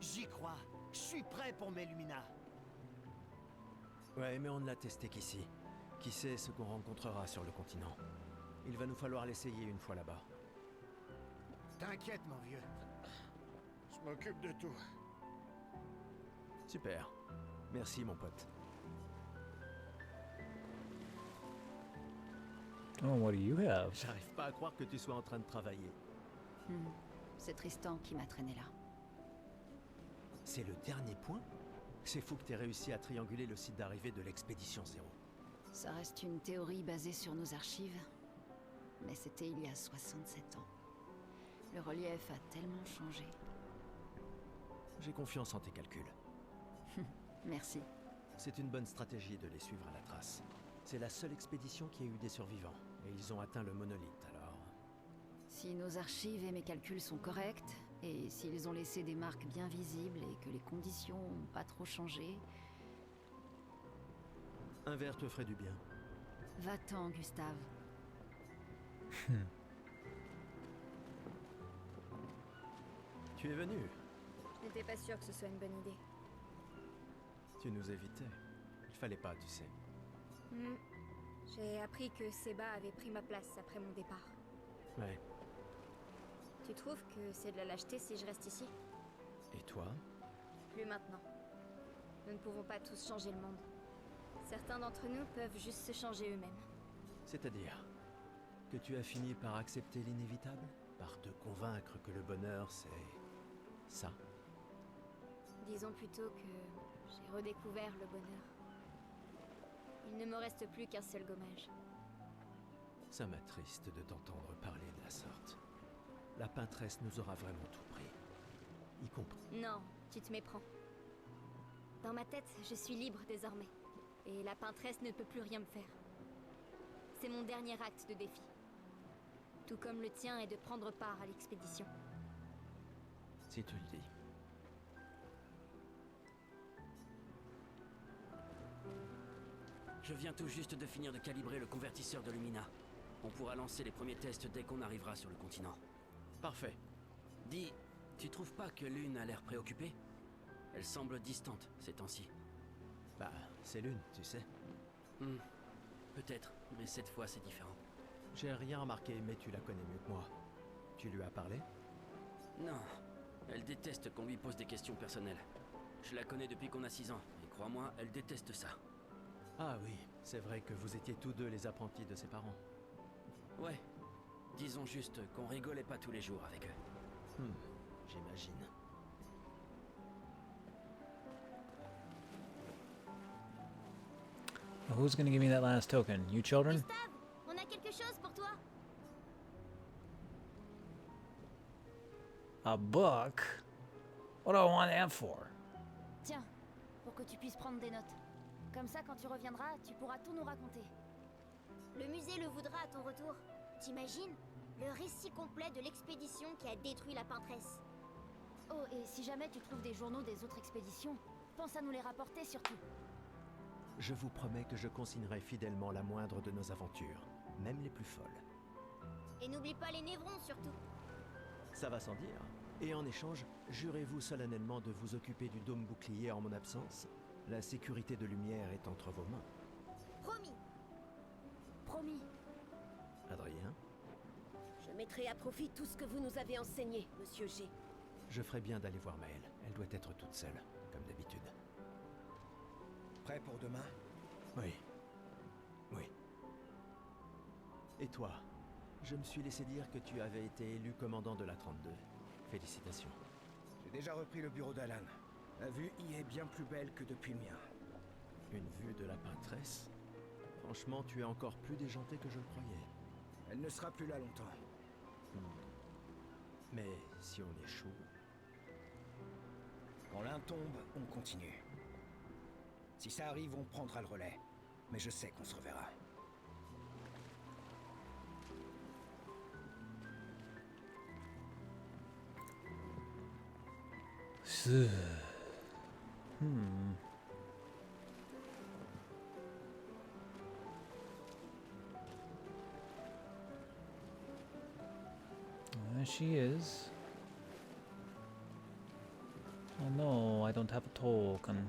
J'y crois. Je suis prêt pour mes Lumina.
Ouais, mais on ne l'a testé qu'ici. Qui sait ce qu'on rencontrera sur le continent? Il va nous falloir l'essayer une fois là-bas.
T'inquiète, mon vieux. Je m'occupe de tout.
Super. Merci, mon pote.
Oh, what do you have?
J'arrive pas à croire que tu sois en train de travailler.
C'est Tristan qui m'a traîné là.
C'est le dernier point? C'est fou que t'aies réussi à trianguler le site d'arrivée de l'expédition 0.
Ça reste une théorie basée sur nos archives, mais c'était il y a 67 ans. Le relief a tellement changé.
J'ai confiance en tes calculs.
Merci.
C'est une bonne stratégie de les suivre à la trace. C'est la seule expédition qui a eu des survivants, et ils ont atteint le monolithe, alors...
Si nos archives et mes calculs sont corrects, et s'ils ont laissé des marques bien visibles et que les conditions n'ont pas trop changé...
Un verre te ferait du bien.
Va-t'en, Gustave.
Tu es venu.
Je n'étais pas sûre que ce soit une bonne idée.
Tu nous évitais. Il fallait pas, tu sais.
J'ai appris que Seba avait pris ma place après mon départ.
Ouais.
Tu trouves que c'est de la lâcheté si je reste ici?
Et toi?
Plus maintenant. Nous ne pouvons pas tous changer le monde. Certains d'entre nous peuvent juste se changer eux-mêmes.
C'est-à-dire que tu as fini par accepter l'inévitable? Par te convaincre que le bonheur, c'est... ça?
Disons plutôt que j'ai redécouvert le bonheur. Il ne me reste plus qu'un seul gommage.
Ça m'attriste de t'entendre parler de la sorte. La peintresse nous aura vraiment tout pris. Y compris...
Non, tu te méprends. Dans ma tête, je suis libre désormais. Et la peintresse ne peut plus rien me faire. C'est mon dernier acte de défi. Tout comme le tien est de prendre part à l'expédition.
Si tu le dis.
Je viens tout juste de finir de calibrer le convertisseur de Lumina. On pourra lancer les premiers tests dès qu'on arrivera sur le continent.
Parfait.
Dis, tu trouves pas que Lune a l'air préoccupée? Elle semble distante ces temps-ci.
Bah, c'est Lune, tu sais.
Peut-être, mais cette fois c'est différent.
J'ai rien remarqué, mais tu la connais mieux que moi. Tu lui as parlé?
Non, elle déteste qu'on lui pose des questions personnelles. Je la connais depuis qu'on a 6 ans, et crois-moi, elle déteste ça.
Ah oui, c'est vrai que vous étiez tous deux les apprentis de ses parents.
Ouais, disons juste qu'on rigolait pas tous les jours avec eux.
J'imagine.
Who's gonna give me that last token? You children?
Gustave, on a quelque chose pour toi.
A book? What do I want that for?
Tiens, pour que tu puisses prendre des notes. Comme ça, quand tu reviendras, tu pourras tout nous raconter.
Le musée le voudra à ton retour. T'imagines? Le récit complet de l'expédition qui a détruit la peintresse.
Oh, et si jamais tu trouves des journaux des autres expéditions, pense à nous les rapporter surtout.
Je vous promets que je consignerai fidèlement la moindre de nos aventures, même les plus folles.
Et n'oublie pas les névrons surtout.
Ça va sans dire. Et en échange, jurez-vous solennellement de vous occuper du dôme bouclier en mon absence? La sécurité de Lumière est entre vos mains.
Promis.
Promis.
Adrien,
Je mettrai à profit tout ce que vous nous avez enseigné, Monsieur G.
je ferai bien d'aller voir Maëlle. Elle doit être toute seule, comme d'habitude.
Prêt pour demain?
Oui. Oui. Et toi? Je me suis laissé dire que tu avais été élu commandant de la 32. Félicitations.
J'ai déjà repris le bureau d'Alan. La vue y est bien plus belle que depuis le mien.
Une vue de la peintresse? Franchement, tu es encore plus déjanté que je le croyais.
Elle ne sera plus là longtemps.
Mais si on échoue...
Quand l'un tombe, on continue. Si ça arrive, on prendra le relais. Mais je sais qu'on se reverra.
There she is. Oh no, I don't have a token.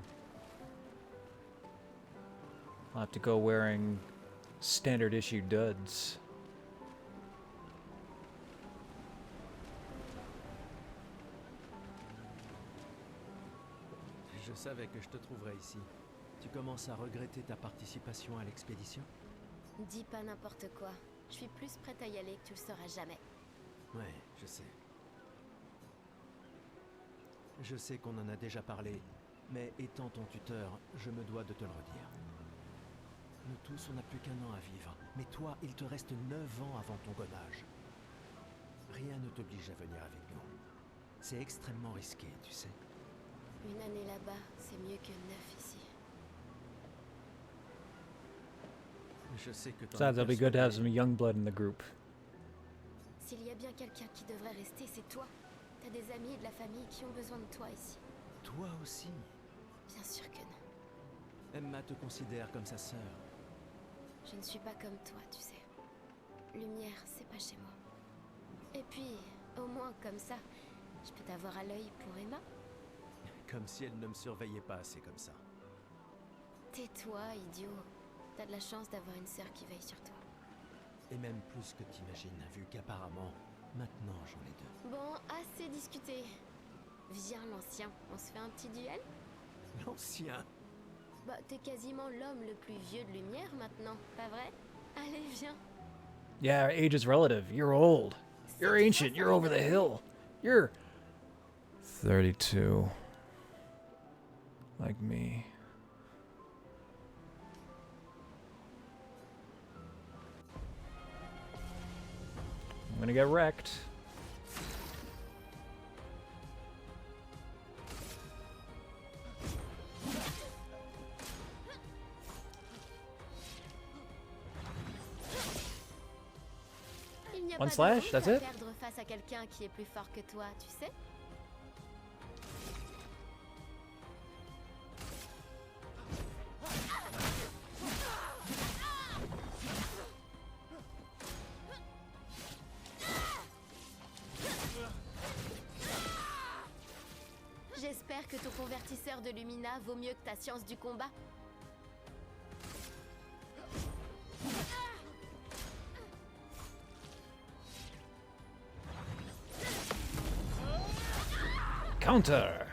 I'll have to go wearing standard issue duds.
Je savais que je te trouverais ici. Tu commences à regretter ta participation à l'expédition?
Dis pas n'importe quoi. Je suis plus prête à y aller que tu le seras jamais.
Ouais, je sais. Je sais qu'on en a déjà parlé, mais étant ton tuteur, je me dois de te le redire. Nous tous, on n'a plus qu'un an à vivre, mais toi, il te reste 9 ans avant ton gommage. Rien ne t'oblige à venir avec nous. C'est extrêmement risqué, tu sais.
Une année là-bas, c'est mieux que 9 ici.
Je sais que t'en
Besides,
es
it'll be good to have
persuadé.
some young blood in the group.
S'il y a bien quelqu'un qui devrait rester, c'est toi. T'as des amis et de la famille qui ont besoin de toi ici.
Toi aussi.
Bien sûr que non.
Emma te considère comme sa sœur.
Je ne suis pas comme toi, tu sais. Lumière, c'est pas chez moi. Et puis, au moins comme ça, je peux t'avoir à l'œil pour Emma.
Comme si elle ne me surveillait pas assez comme ça.
Tais-toi, idiot. T'as de la chance d'avoir une sœur qui veille sur toi.
Et même plus que t'imagines, vu qu'apparemment, maintenant j'en ai deux.
Bon, assez discuté. Viens, l'ancien, on se fait un petit duel?
L'ancien.
Bah, t'es quasiment l'homme le plus vieux de Lumière maintenant, pas vrai? Allez, viens.
Yeah, our age is relative. You're old. You're ancient. You're over the hill. You're 32. Like me. I'm gonna get wrecked.
Il n'y a
One
pas de
slash,
honte
that's
à
it?
perdre face à quelqu'un qui est plus fort que toi, tu sais? J'espère que ton convertisseur de Lumina vaut mieux que ta science du combat.
Counter.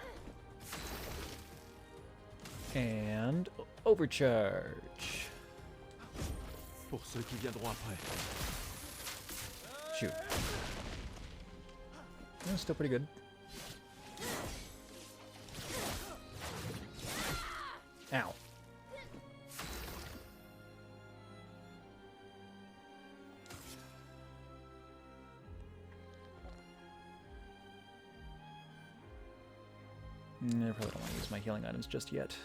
And overcharge.
Pour ceux qui viendront après.
Shoot. That's still pretty good. Ow. I probably don't want to use my healing items just yet.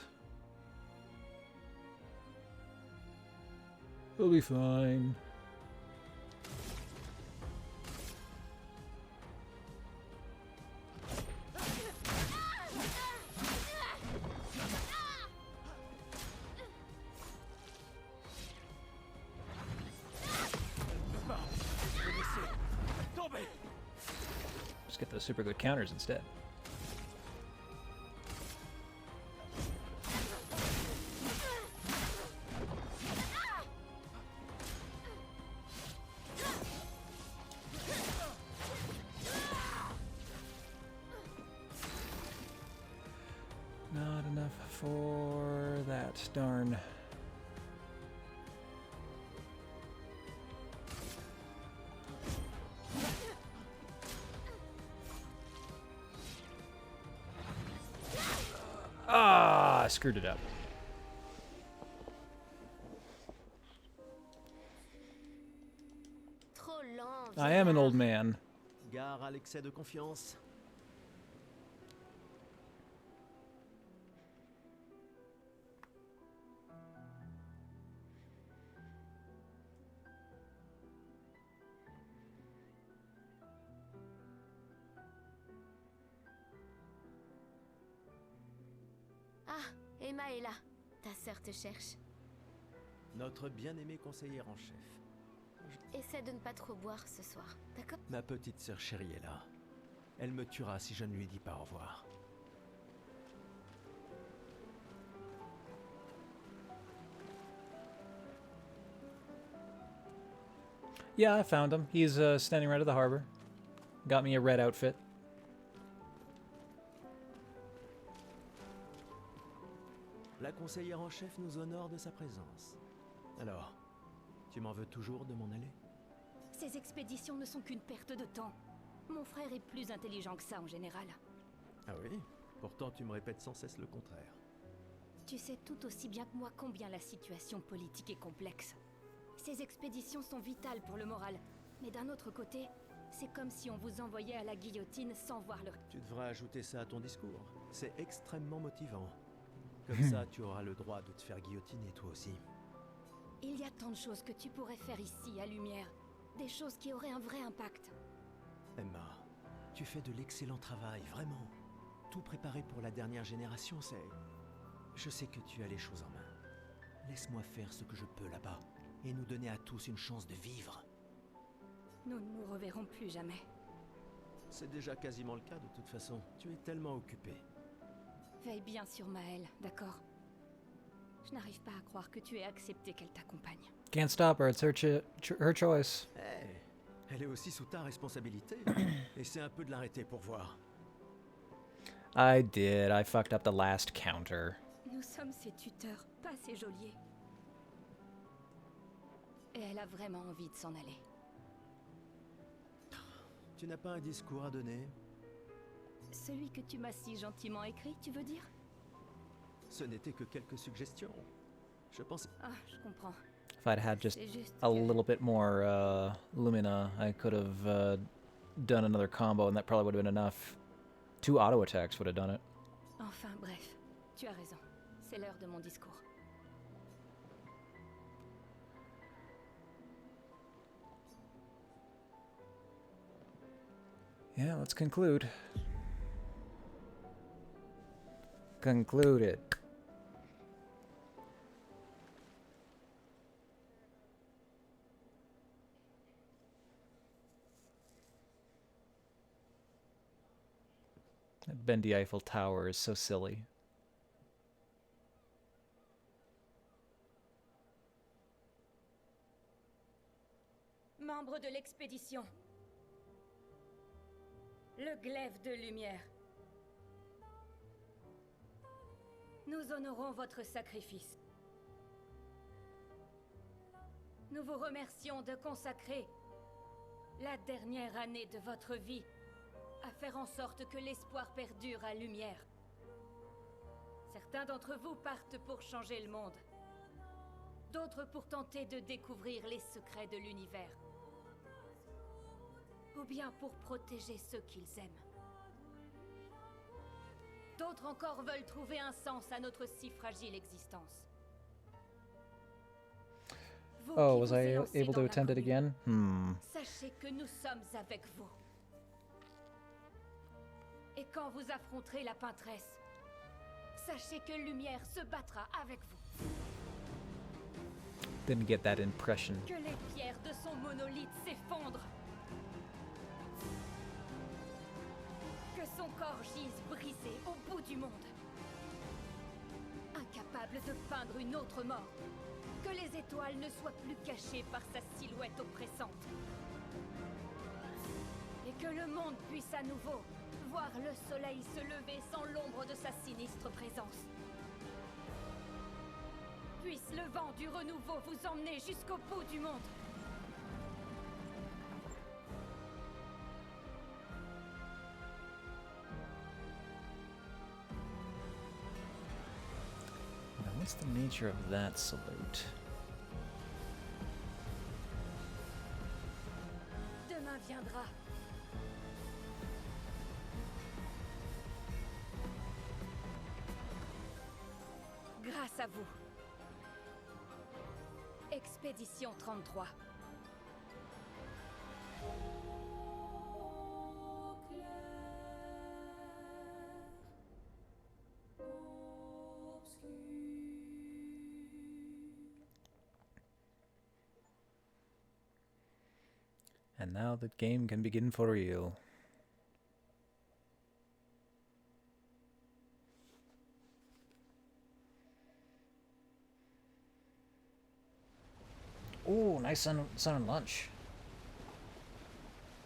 We'll be fine. Just get those super good counters instead. Not enough for that, darn. Ah, I screwed it up.
Trop lent.
I am an old man.
Gare à l'excès de confiance.
Ah, Emma est là. Ta sœur te cherche.
Notre bien-aimé conseillère en chef.
Essaie de ne pas trop boire ce soir, d'accord?
Ma petite sœur chérie est là. Elle me tuera si je ne lui dis pas au revoir.
Yeah, I found him. He's standing right at the harbor. Got me a red outfit.
La conseillère en chef nous honore de sa présence. Alors, tu m'en veux toujours de m'en aller?
Ces expéditions ne sont qu'une perte de temps. Mon frère est plus intelligent que ça en général.
Ah oui? Pourtant tu me répètes sans cesse le contraire.
Tu sais tout aussi bien que moi combien la situation politique est complexe. Ces expéditions sont vitales pour le moral. Mais d'un autre côté, c'est comme si on vous envoyait à la guillotine sans voir le...
Tu devrais ajouter ça à ton discours. C'est extrêmement motivant. Comme ça, tu auras le droit de te faire guillotiner toi aussi.
Il y a tant de choses que tu pourrais faire ici, à Lumière. Des choses qui auraient un vrai impact.
Emma, tu fais de l'excellent travail, vraiment. Tout préparé pour la dernière génération, c'est... Je sais que tu as les choses en main. Laisse-moi faire ce que je peux là-bas, et nous donner à tous une chance de vivre.
Nous ne nous reverrons plus jamais.
C'est déjà quasiment le cas de toute façon. Tu es tellement occupé.
Veille bien sur Maëlle, d'accord? Je n'arrive pas à croire que tu aies accepté qu'elle t'accompagne.
Can't stop her, it's her choice.
Hey, elle est aussi sous ta responsabilité. Essaie un peu de l'arrêter pour voir.
I did. I fucked up the last counter.
Nous sommes ses tuteurs, pas ses geôliers. Et elle a vraiment envie de s'en aller.
Tu n'as pas un discours à donner?
Celui que tu m'as si gentiment écrit, tu veux dire?
Ce n'était que quelques suggestions. Je pense...
Ah, je comprends.
If I'd had just
C'est juste
a
que-
little bit more Lumina, I could have done another combo, and that probably would have been enough. 2 auto attacks would have done it.
Enfin, bref, tu as raison. C'est l'heure de mon discours.
Yeah, let's conclude. Concluded. That bendy Eiffel Tower is so silly.
Membre de l'expédition. Le glaive de lumière. Nous honorons votre sacrifice. Nous vous remercions de consacrer la dernière année de votre vie à faire en sorte que l'espoir perdure à Lumière. Certains d'entre vous partent pour changer le monde. D'autres pour tenter de découvrir les secrets de l'univers. Ou bien pour protéger ceux qu'ils aiment. D'autres encore veulent trouver un sens à notre si fragile existence. Vous
Oh,
qui
was
vous
I
élancez
able
dans
to attend it
l'inconnu,
again?
Sachez que nous sommes avec vous. Et quand vous affronterez la peintresse, sachez que Lumière se battra avec vous.
Didn't get that impression.
Que les pierres de son monolithe s'effondrent. Que son corps gise brisé au bout du monde. Incapable de peindre une autre mort. Que les étoiles ne soient plus cachées par sa silhouette oppressante. Et que le monde puisse à nouveau voir le soleil se lever sans l'ombre de sa sinistre présence. Puisse le vent du renouveau vous emmener jusqu'au bout du monde.
Now, what's the nature of that salute?
Demain viendra. Grâce à vous. Expédition 33.
And now the game can begin for real. Ooh, nice sun and lunch.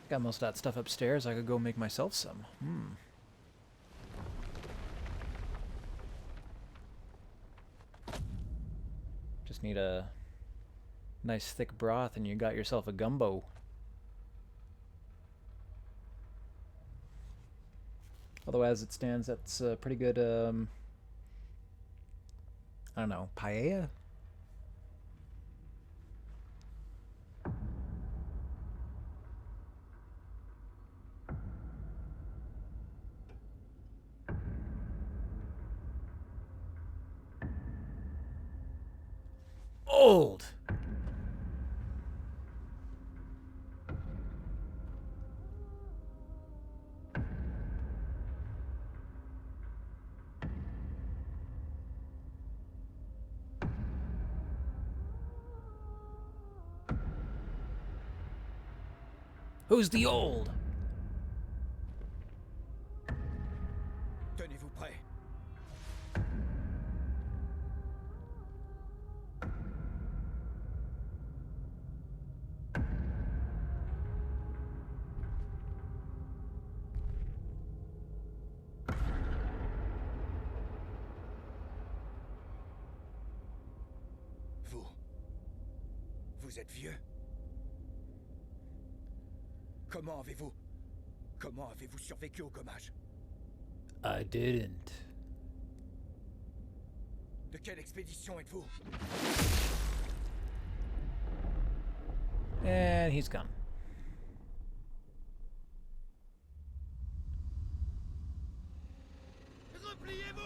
Got most of that stuff upstairs. I could go make myself some. Just need a nice thick broth and you got yourself a gumbo. Although as it stands, that's a pretty good, I don't know, paella? Old! Who's the old?
Tenez-vous prêts. Vous êtes vieux. Comment avez-vous survécu au gommage?
I didn't.
De quelle expédition êtes-vous?
And he's gone.
Repliez-vous!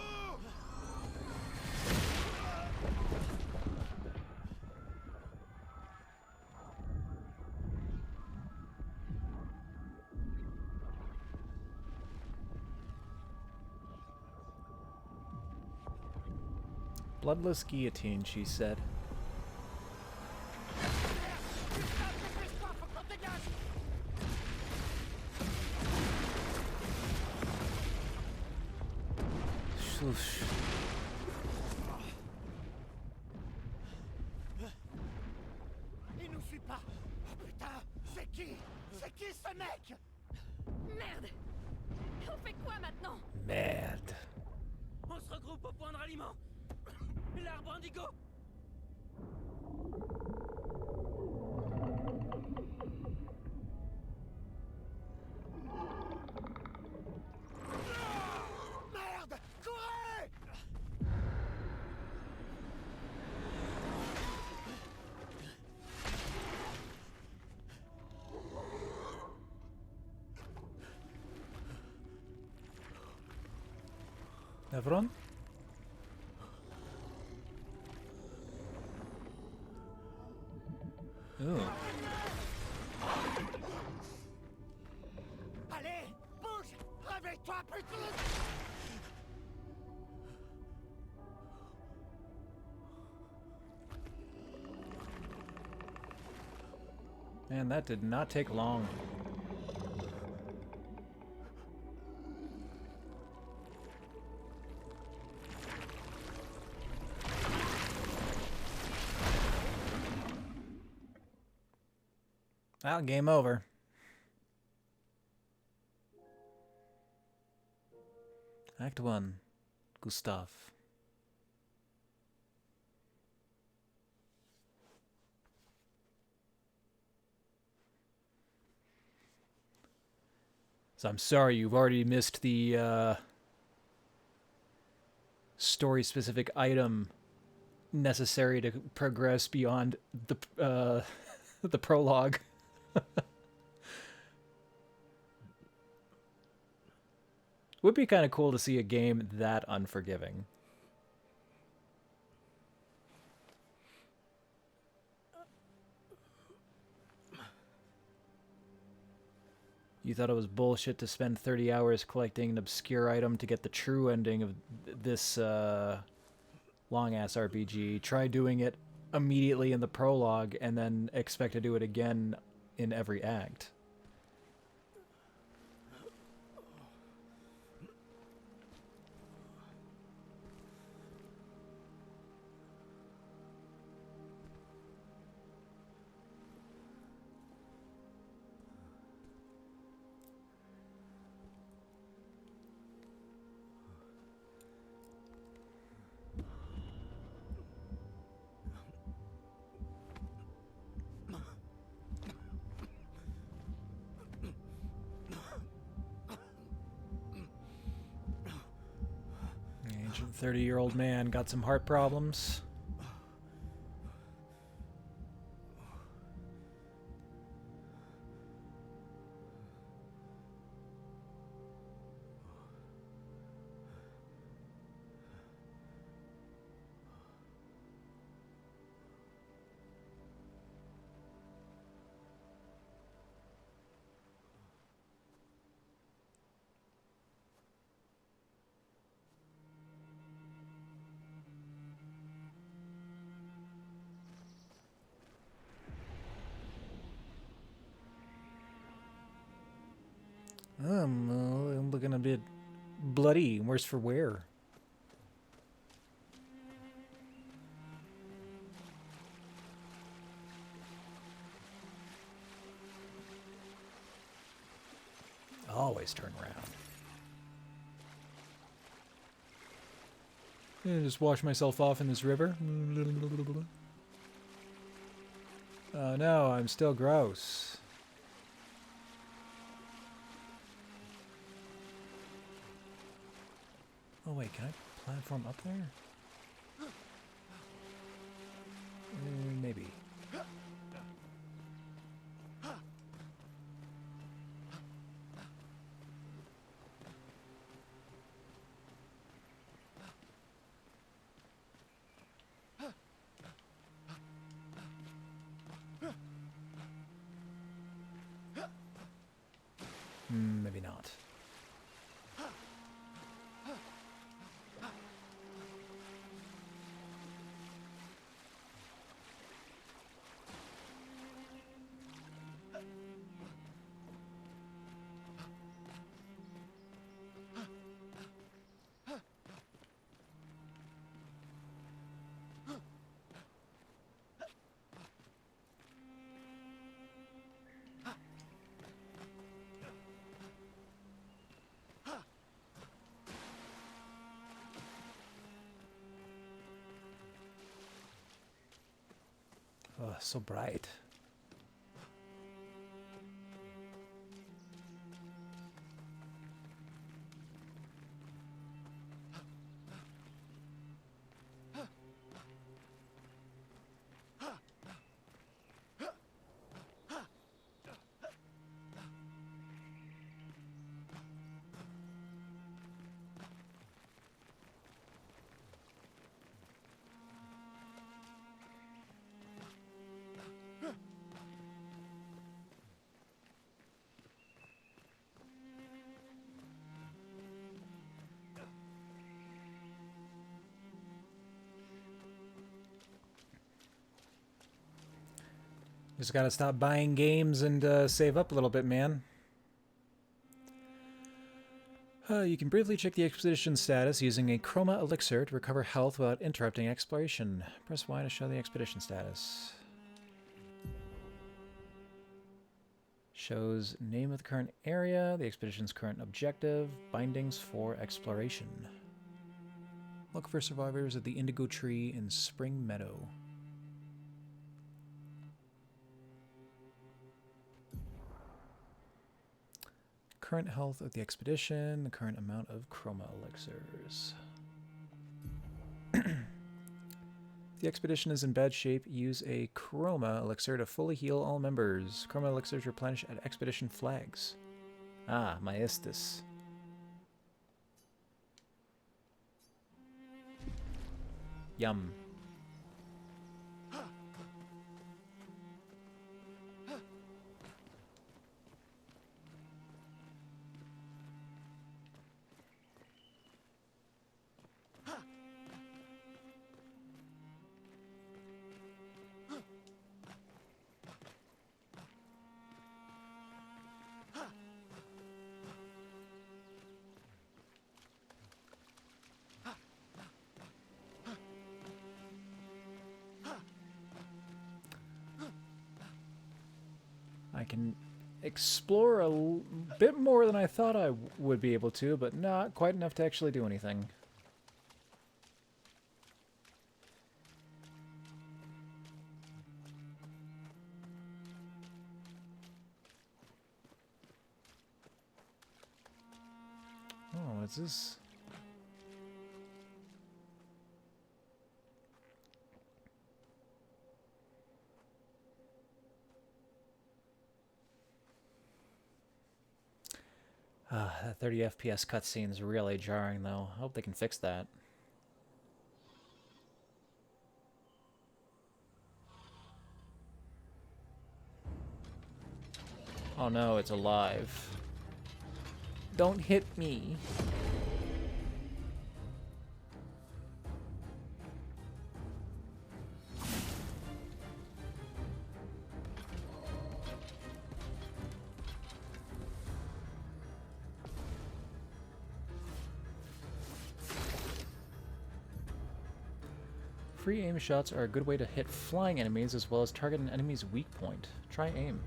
Bloodless guillotine, she said. Swoosh.
Il nous suit pas. Oh putain, c'est qui? C'est qui ce mec?
Merde! On fait quoi maintenant?
Merde.
On se regroupe au point de ralliement. L'arbre indigo.
Merde! Courez!
Evron? Ooh.
Allez, bouge! Réveille-toi, putain!
Man, that did not take long. Well, game over. Act 1. Gustav. So I'm sorry you've already missed the story-specific item necessary to progress beyond the the prologue. Would be kind of cool to see a game that unforgiving. You thought it was bullshit to spend 30 hours collecting an obscure item to get the true ending of this long-ass RPG. Try doing it immediately in the prologue and then expect to do it again in every act. Ancient 30-year-old man got some heart problems. I'm looking a bit bloody. Worse for wear. Always turn around. Yeah, just wash myself off in this river. Oh no, I'm still gross. Oh wait, can I platform up there? Maybe. Maybe not. Oh, so bright. Just gotta stop buying games and save up a little bit, man. You can briefly check the expedition status using a chroma elixir to recover health without interrupting exploration. Press Y to show the expedition status. Shows name of the current area, the expedition's current objective, bindings for exploration. Look for survivors at the Indigo Tree in Spring Meadow. Current health of the expedition, the current amount of chroma elixirs. The expedition is in bad shape. Use a chroma elixir to fully heal all members. Chroma elixirs replenish at expedition flags. Ah, Maestus. Yum. I can explore a bit more than I thought I would be able to, but not quite enough to actually do anything. Oh, what's this? That 30 FPS cutscene is really jarring, though. I hope they can fix that. Oh no, it's alive. Don't hit me. Free aim shots are a good way to hit flying enemies as well as target an enemy's weak point. Try aim.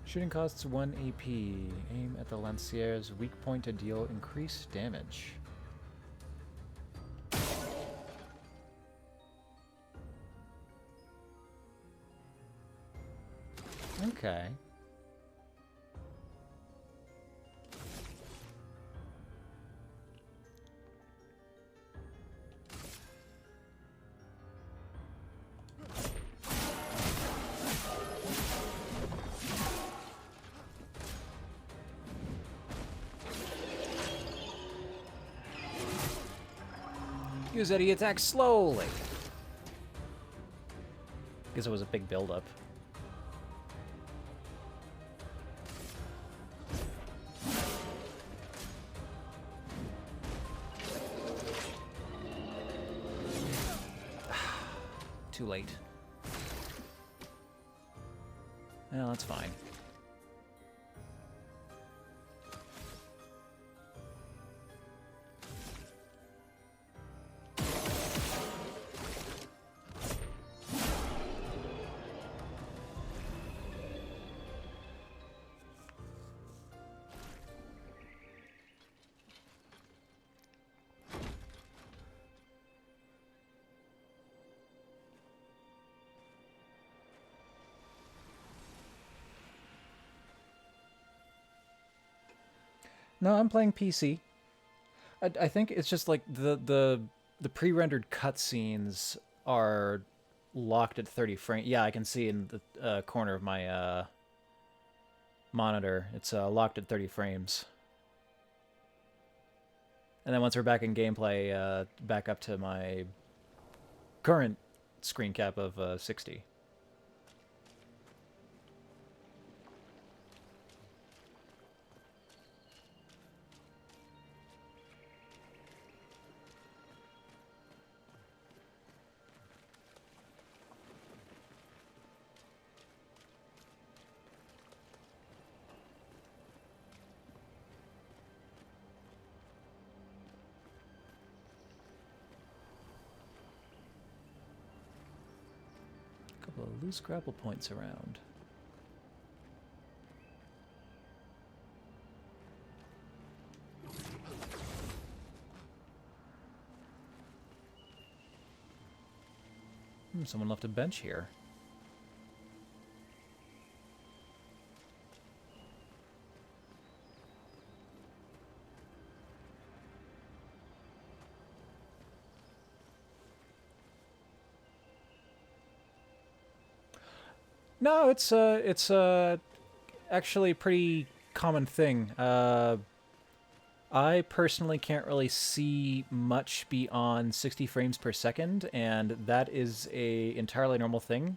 Shooting costs 1 AP. Aim at the Lancier's weak point to deal increased damage. Okay. Use that he attacks slowly. Guess it was a big build-up. Too late. Well, that's fine. No, I'm playing PC. I think it's just like the pre-rendered cutscenes are locked at 30 frames. Yeah, I can see in the corner of my monitor. It's locked at 30 frames. And then once we're back in gameplay, back up to my current screen cap of 60. loose grapple points around. Someone left a bench here. No, it's actually a pretty common thing. I personally can't really see much beyond 60 frames per second, and that is a entirely normal thing.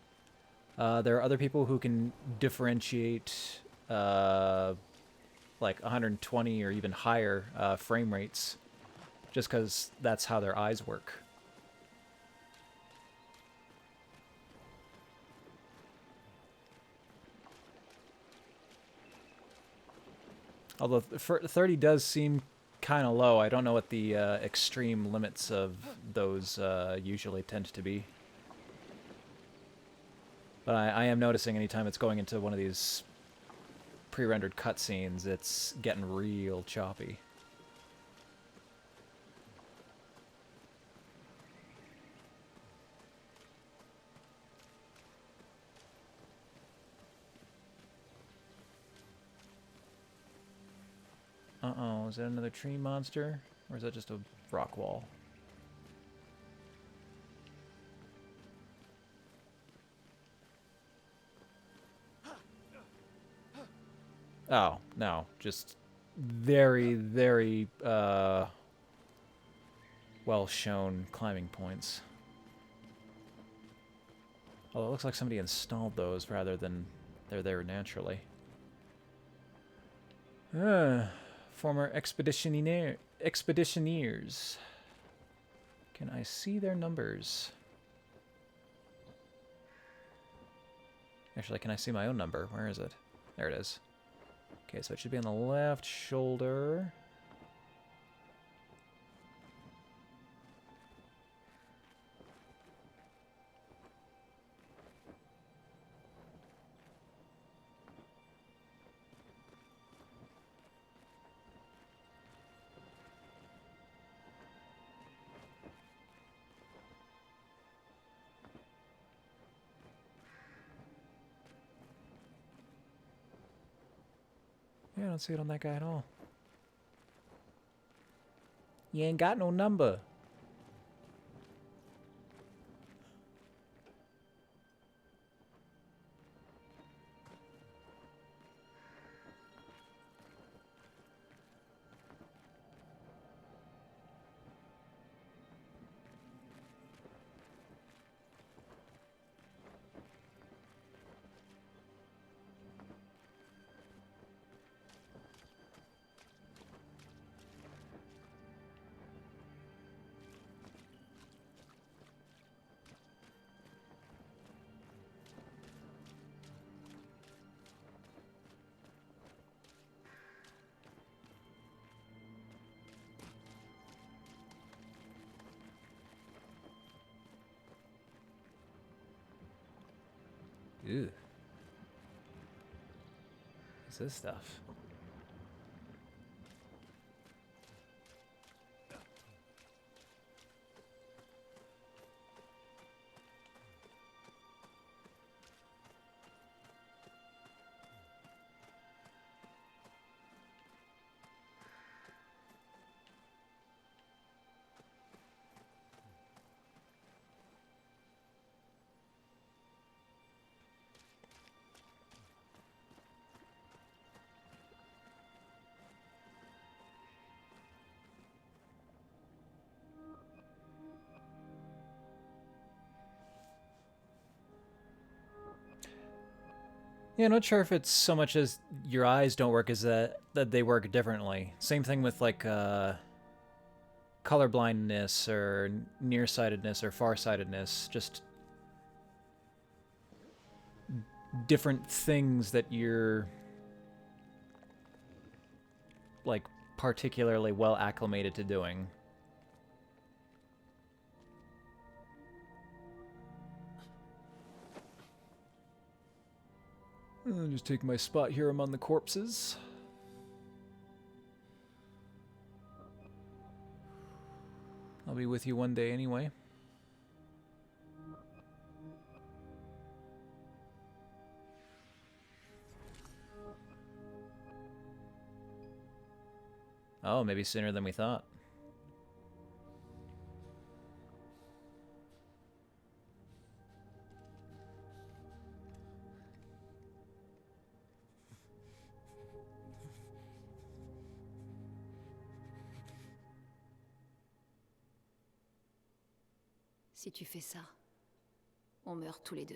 There are other people who can differentiate like 120 or even higher frame rates, just because that's how their eyes work. Although 30 does seem kind of low. I don't know what the extreme limits of those usually tend to be. But I am noticing anytime it's going into one of these pre-rendered cutscenes, it's getting real choppy. Uh-oh, is that another tree monster? Or is that just a rock wall? Oh, no. Just very, very well-shown climbing points. Although it looks like somebody installed those rather than they're there naturally. Former expeditioneers. Can I see their numbers? Actually, can I see my own number? Where is it? There it is. Okay, so it should be on the left shoulder. Yeah, I don't see it on that guy at all. You ain't got no number. Ew. What's this stuff? Yeah, not sure if it's so much as your eyes don't work as that they work differently. Same thing with like colorblindness or nearsightedness or farsightedness. Just different things that you're like particularly well acclimated to doing. I'll just take my spot here among the corpses. I'll be with you one day anyway. Oh, maybe sooner than we thought.
Si tu fais ça, on meurt tous les deux.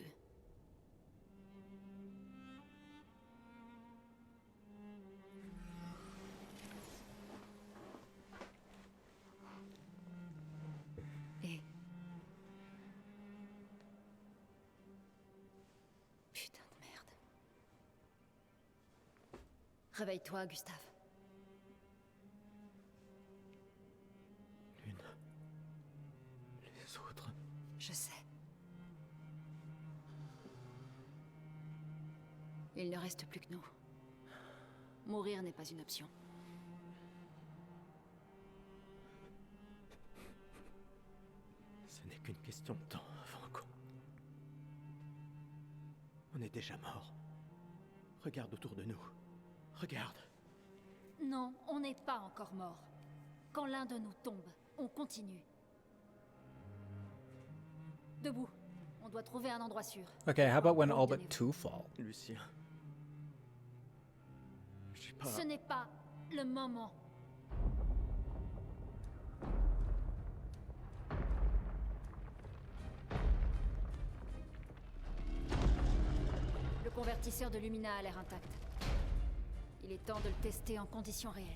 Et... Putain de merde. Réveille-toi, Gustave. Je sais. Il ne reste plus que nous. Mourir n'est pas une option.
Ce n'est qu'une question de temps avant qu'on... On est déjà mort. Regarde autour de nous. Regarde.
Non, on n'est pas encore mort. Quand l'un de nous tombe, on continue. Debout. On doit trouver un endroit sûr.
Okay, how about when all but two fall?
Lucien.
Ce n'est pas le moment. Le convertisseur de Lumina a l'air intact. Il est temps de le tester en conditions réelles.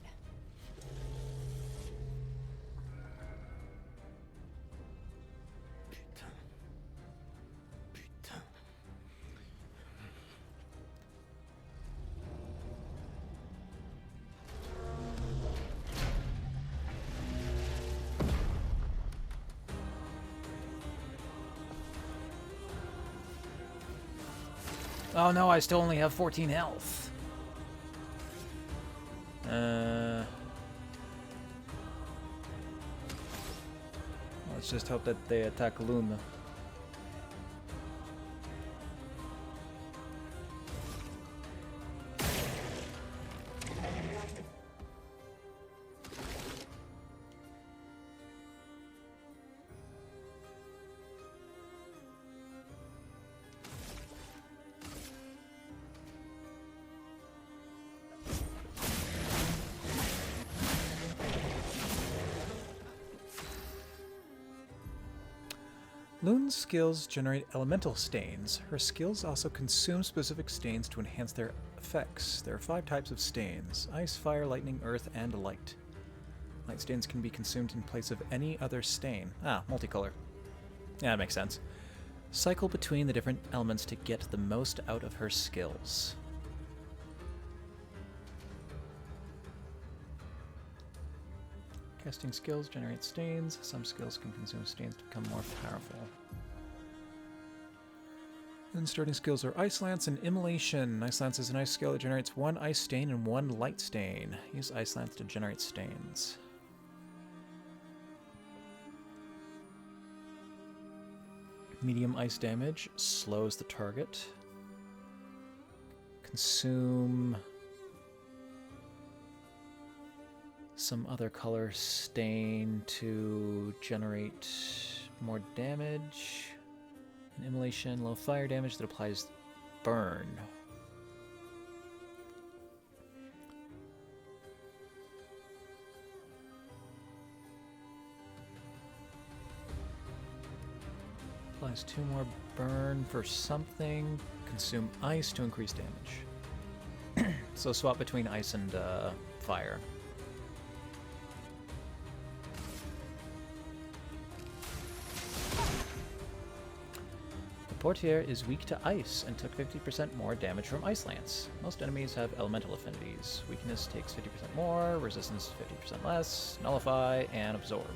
Oh no, I still only have 14 health. Let's just hope that they attack Luna. Lune's skills generate elemental stains. Her skills also consume specific stains to enhance their effects. There are 5 types of stains: ice, fire, lightning, earth, and light. Light stains can be consumed in place of any other stain. Ah, multicolor. Yeah, that makes sense. Cycle between the different elements to get the most out of her skills. Casting skills generate stains. Some skills can consume stains to become more powerful. Then starting skills are Ice Lance and Immolation. Ice Lance is an ice skill that generates 1 ice stain and 1 light stain. Use Ice Lance to generate stains. Medium ice damage slows the target. Consume some other color stain to generate more damage. An Immolation, low fire damage that applies burn. Applies 2 more burn for something. Consume ice to increase damage. So swap between ice and fire. Portier is weak to ice and took 50% more damage from Ice Lance. Most enemies have elemental affinities. Weakness takes 50% more, resistance 50% less, nullify, and absorb.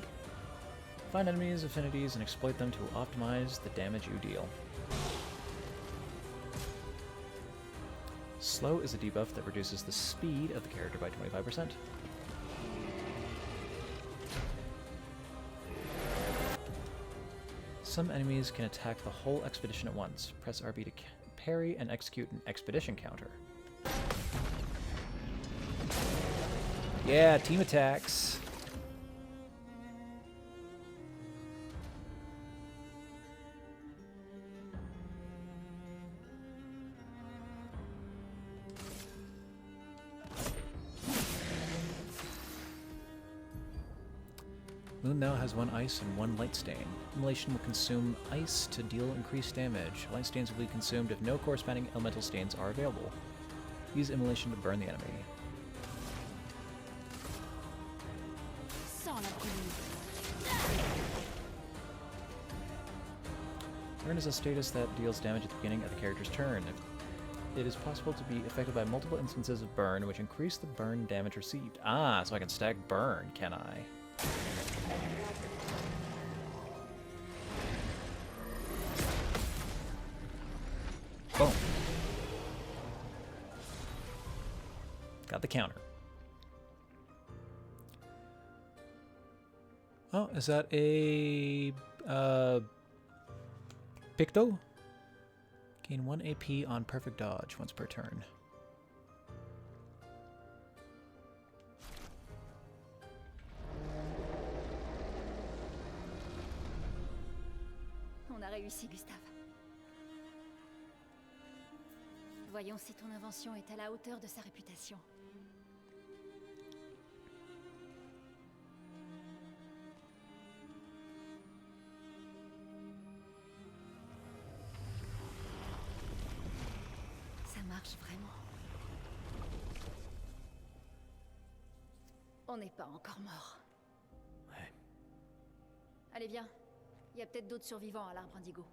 Find enemies' affinities and exploit them to optimize the damage you deal. Slow is a debuff that reduces the speed of the character by 25%. Some enemies can attack the whole expedition at once. Press RB to parry and execute an expedition counter. Yeah, team attacks. Moon now has 1 ice and 1 light stain. Immolation will consume ice to deal increased damage. Light stains will be consumed if no corresponding elemental stains are available. Use immolation to burn the enemy. Burn is a status that deals damage at the beginning of the character's turn. It is possible to be affected by multiple instances of burn, which increase the burn damage received. Ah, so I can stack burn, can I? Boom. Got the counter. Oh, is that a Picto? Gain 1 AP on perfect dodge once per turn.
On a réussi, Gustave. Voyons si ton invention est à la hauteur de sa réputation. Ça marche vraiment. On n'est pas encore mort.
Ouais.
Allez, viens. Il y a peut-être d'autres survivants à l'arbre indigo.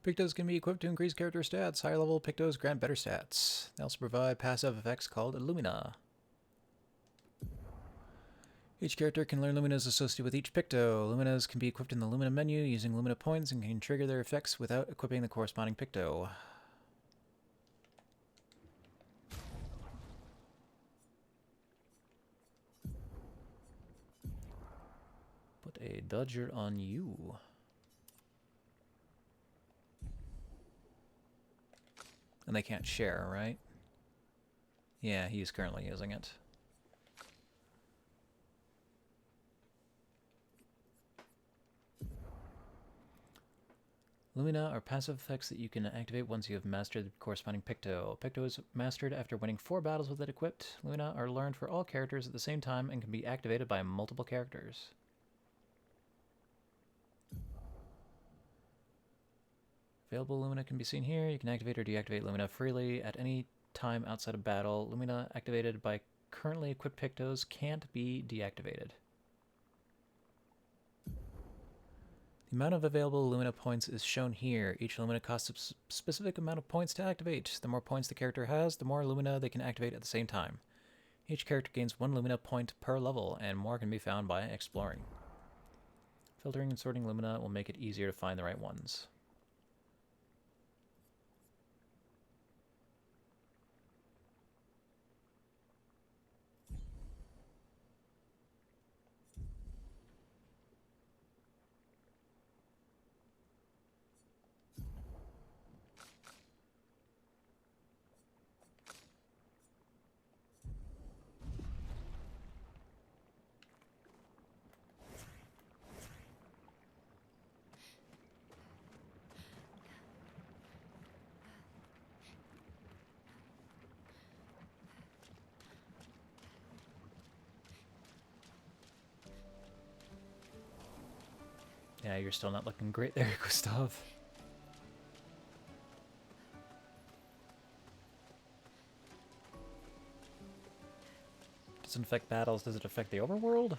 Pictos can be equipped to increase character stats. Higher level Pictos grant better stats. They also provide passive effects called Lumina. Each character can learn Luminas associated with each Picto. Luminas can be equipped in the Lumina menu using Lumina points and can trigger their effects without equipping the corresponding Picto. Put a dodger on you. And they can't share, right? Yeah, he's currently using it. Lumina are passive effects that you can activate once you have mastered the corresponding Picto. Picto is mastered after winning 4 battles with it equipped. Lumina are learned for all characters at the same time and can be activated by multiple characters. Available Lumina can be seen here. You can activate or deactivate Lumina freely at any time outside of battle. Lumina activated by currently equipped Pictos can't be deactivated. The amount of available Lumina points is shown here. Each Lumina costs a specific amount of points to activate. The more points the character has, the more Lumina they can activate at the same time. Each character gains 1 Lumina point per level, and more can be found by exploring. Filtering and sorting Lumina will make it easier to find the right ones. Yeah, you're still not looking great there, Gustav. Doesn't affect battles, does it affect the overworld?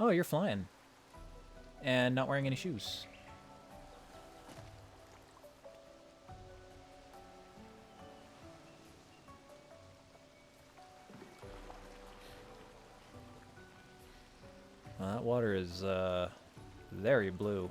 Oh, you're flying. And not wearing any shoes. water is very blue.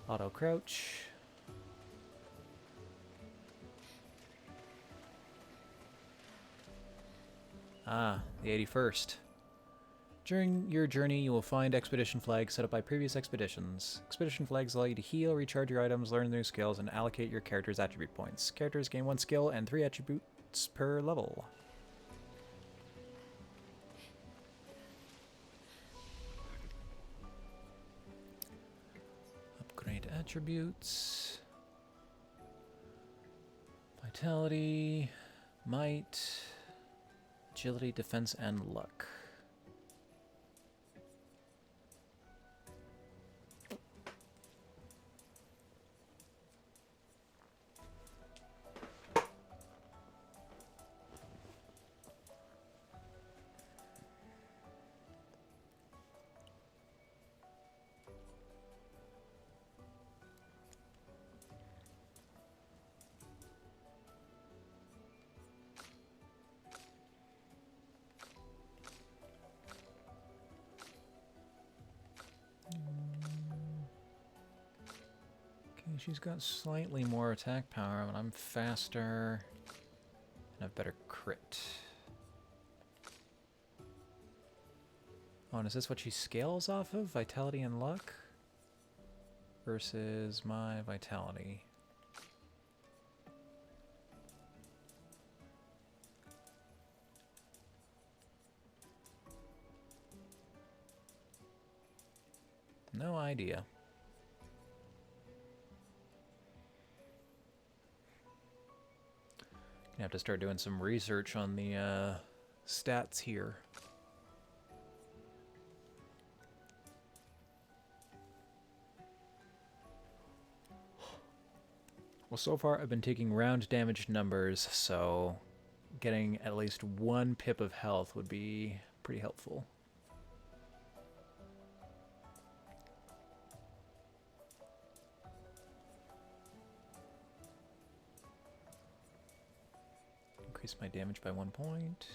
Auto crouch. Ah, the 81st. During your journey, you will find expedition flags set up by previous expeditions. Expedition flags allow you to heal, recharge your items, learn new skills, and allocate your character's attribute points. Characters gain 1 skill and 3 attributes per level. Upgrade attributes. Vitality, might, agility, defense, and luck. Okay, she's got slightly more attack power, but I'm faster and have better crit. Oh, and is this what she scales off of? Vitality and luck? Versus my vitality. No idea. Gonna have to start doing some research on the stats here. Well, so far I've been taking round damage numbers, so getting at least 1 pip of health would be pretty helpful. Increase my damage by 1 point.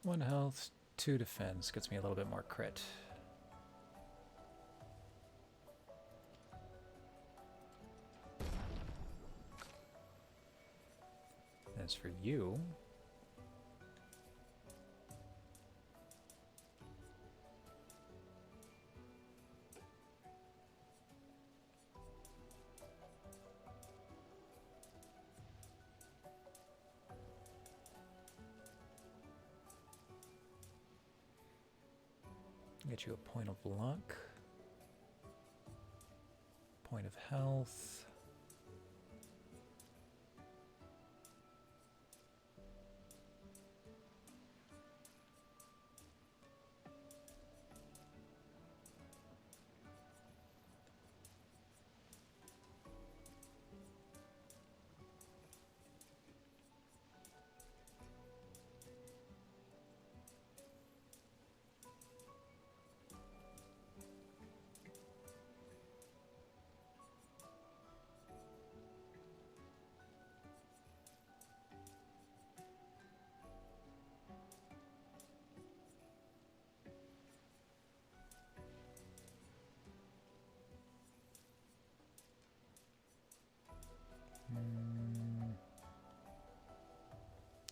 One health, 2 defense, gets me a little bit more crit. As for you, get you a point of luck, point of health.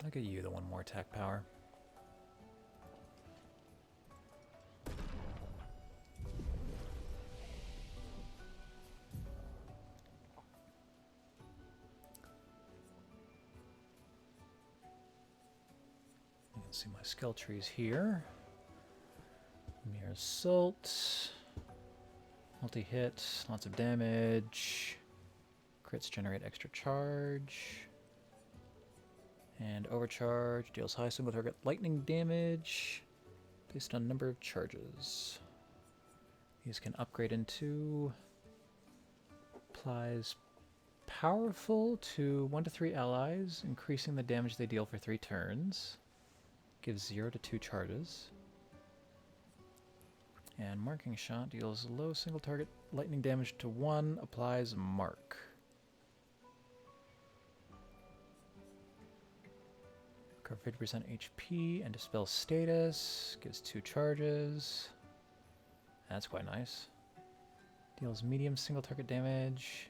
I'll get you the one more attack power. You can see my skill trees here. Mere assault. Multi-hit, lots of damage. Crits generate extra charge. And overcharge deals high single target lightning damage based on number of charges. These can upgrade into applies powerful to 1 to 3 allies, increasing the damage they deal for 3 turns. Gives 0 to 2 charges. And marking shot deals low single target lightning damage to 1, applies mark. Recover 50% HP and dispel status. Gives 2 charges. That's quite nice. Deals medium single target damage.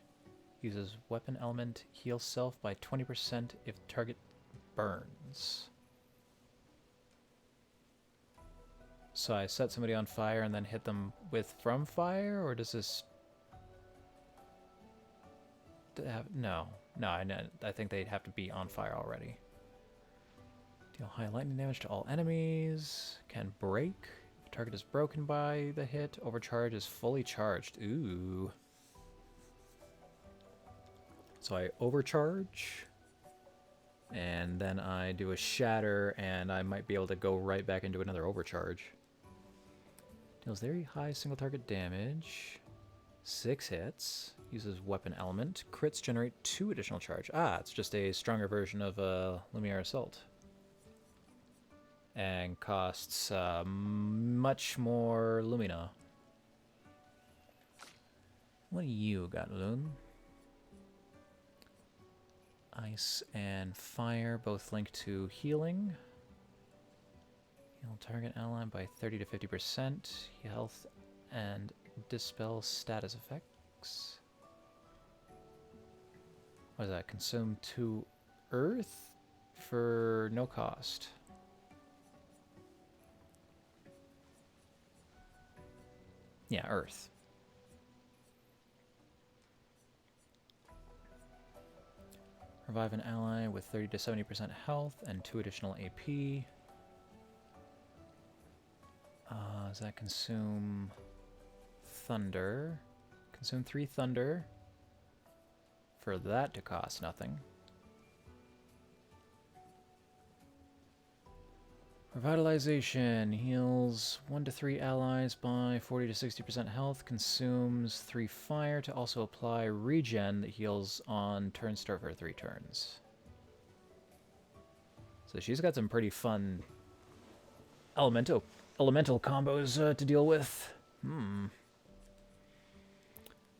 Uses weapon element. Heals self by 20% if target burns. So I set somebody on fire and then hit them with from fire, or does this have, no, I think they'd have to be on fire already. Deal high lightning damage to all enemies. Can break. If the target is broken by the hit, overcharge is fully charged. Ooh. So I overcharge, and then I do a shatter, and I might be able to go right back into another overcharge. Deals very high single target damage. 6 hits. Uses weapon element. Crits generate 2 additional charge. Ah, it's just a stronger version of Lumiere Assault. And costs much more Lumina. What do you got, Loon? Ice and fire, both linked to healing. Heal target ally by 30 to 50%. Health and dispel status effects. What is that? Consume 2 earth for no cost. Yeah, earth. Revive an ally with 30 to 70% health and 2 additional AP. Does that consume thunder? Consume 3 thunder for that to cost nothing. Revitalization heals 1 to 3 allies by 40 to 60% health, consumes 3 fire to also apply regen that heals on turn start for 3 turns. So she's got some pretty fun elemental combos to deal with.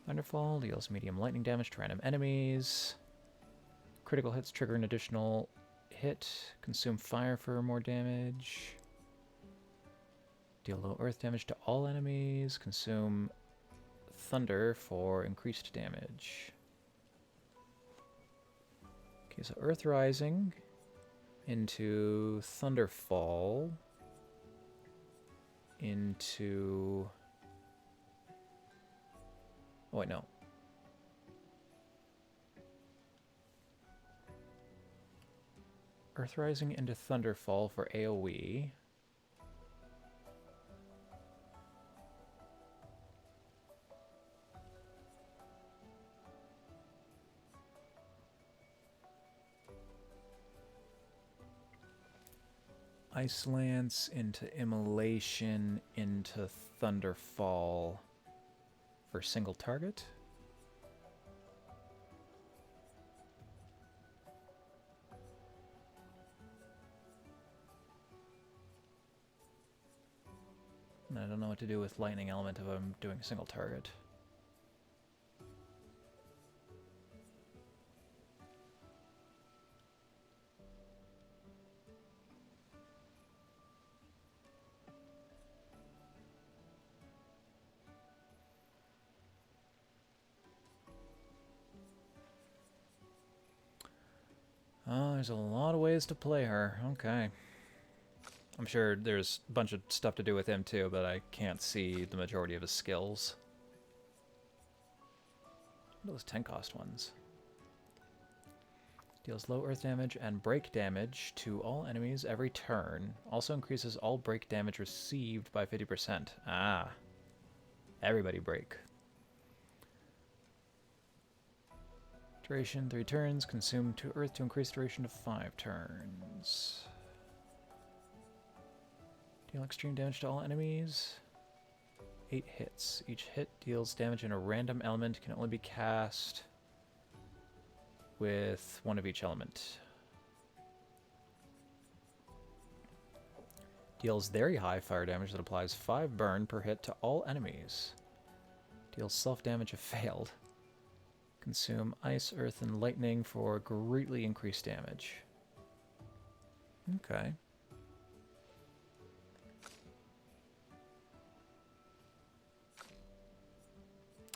Thunderfall deals medium lightning damage to random enemies. Critical hits trigger an additional hit. Consume fire for more damage. Deal low earth damage to all enemies. Consume thunder for increased damage. Okay, so Earth Rising into Thunderfall into... Oh, wait, no. Earth Rising into Thunderfall for AoE. Ice Lance into Immolation into Thunderfall for single target. And I don't know what to do with Lightning Element if I'm doing a single target. there's a lot of ways to play her. Okay. I'm sure there's a bunch of stuff to do with him too, but I can't see the majority of his skills. What are those 10 cost ones? Deals low earth damage and break damage to all enemies every turn. Also increases all break damage received by 50%. Ah. Everybody break. Duration 3 turns. Consume 2 earth to increase duration to 5 turns. Deal extreme damage to all enemies. 8 hits. Each hit deals damage in a random element. Can only be cast with one of each element. Deals very high fire damage that applies 5 burn per hit to all enemies. Deals self-damage if failed. Consume ice, earth, and lightning for greatly increased damage. Okay.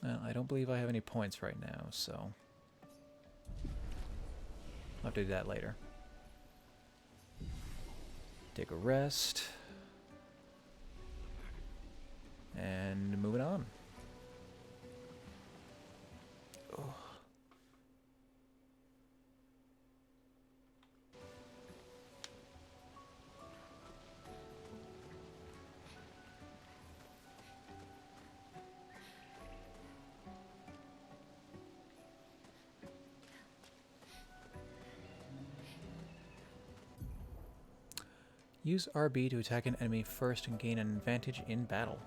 Well, I don't believe I have any points right now, so I'll have to do that later. Take a rest. And moving on. Oh. Use RB to attack an enemy first and gain an advantage in battle.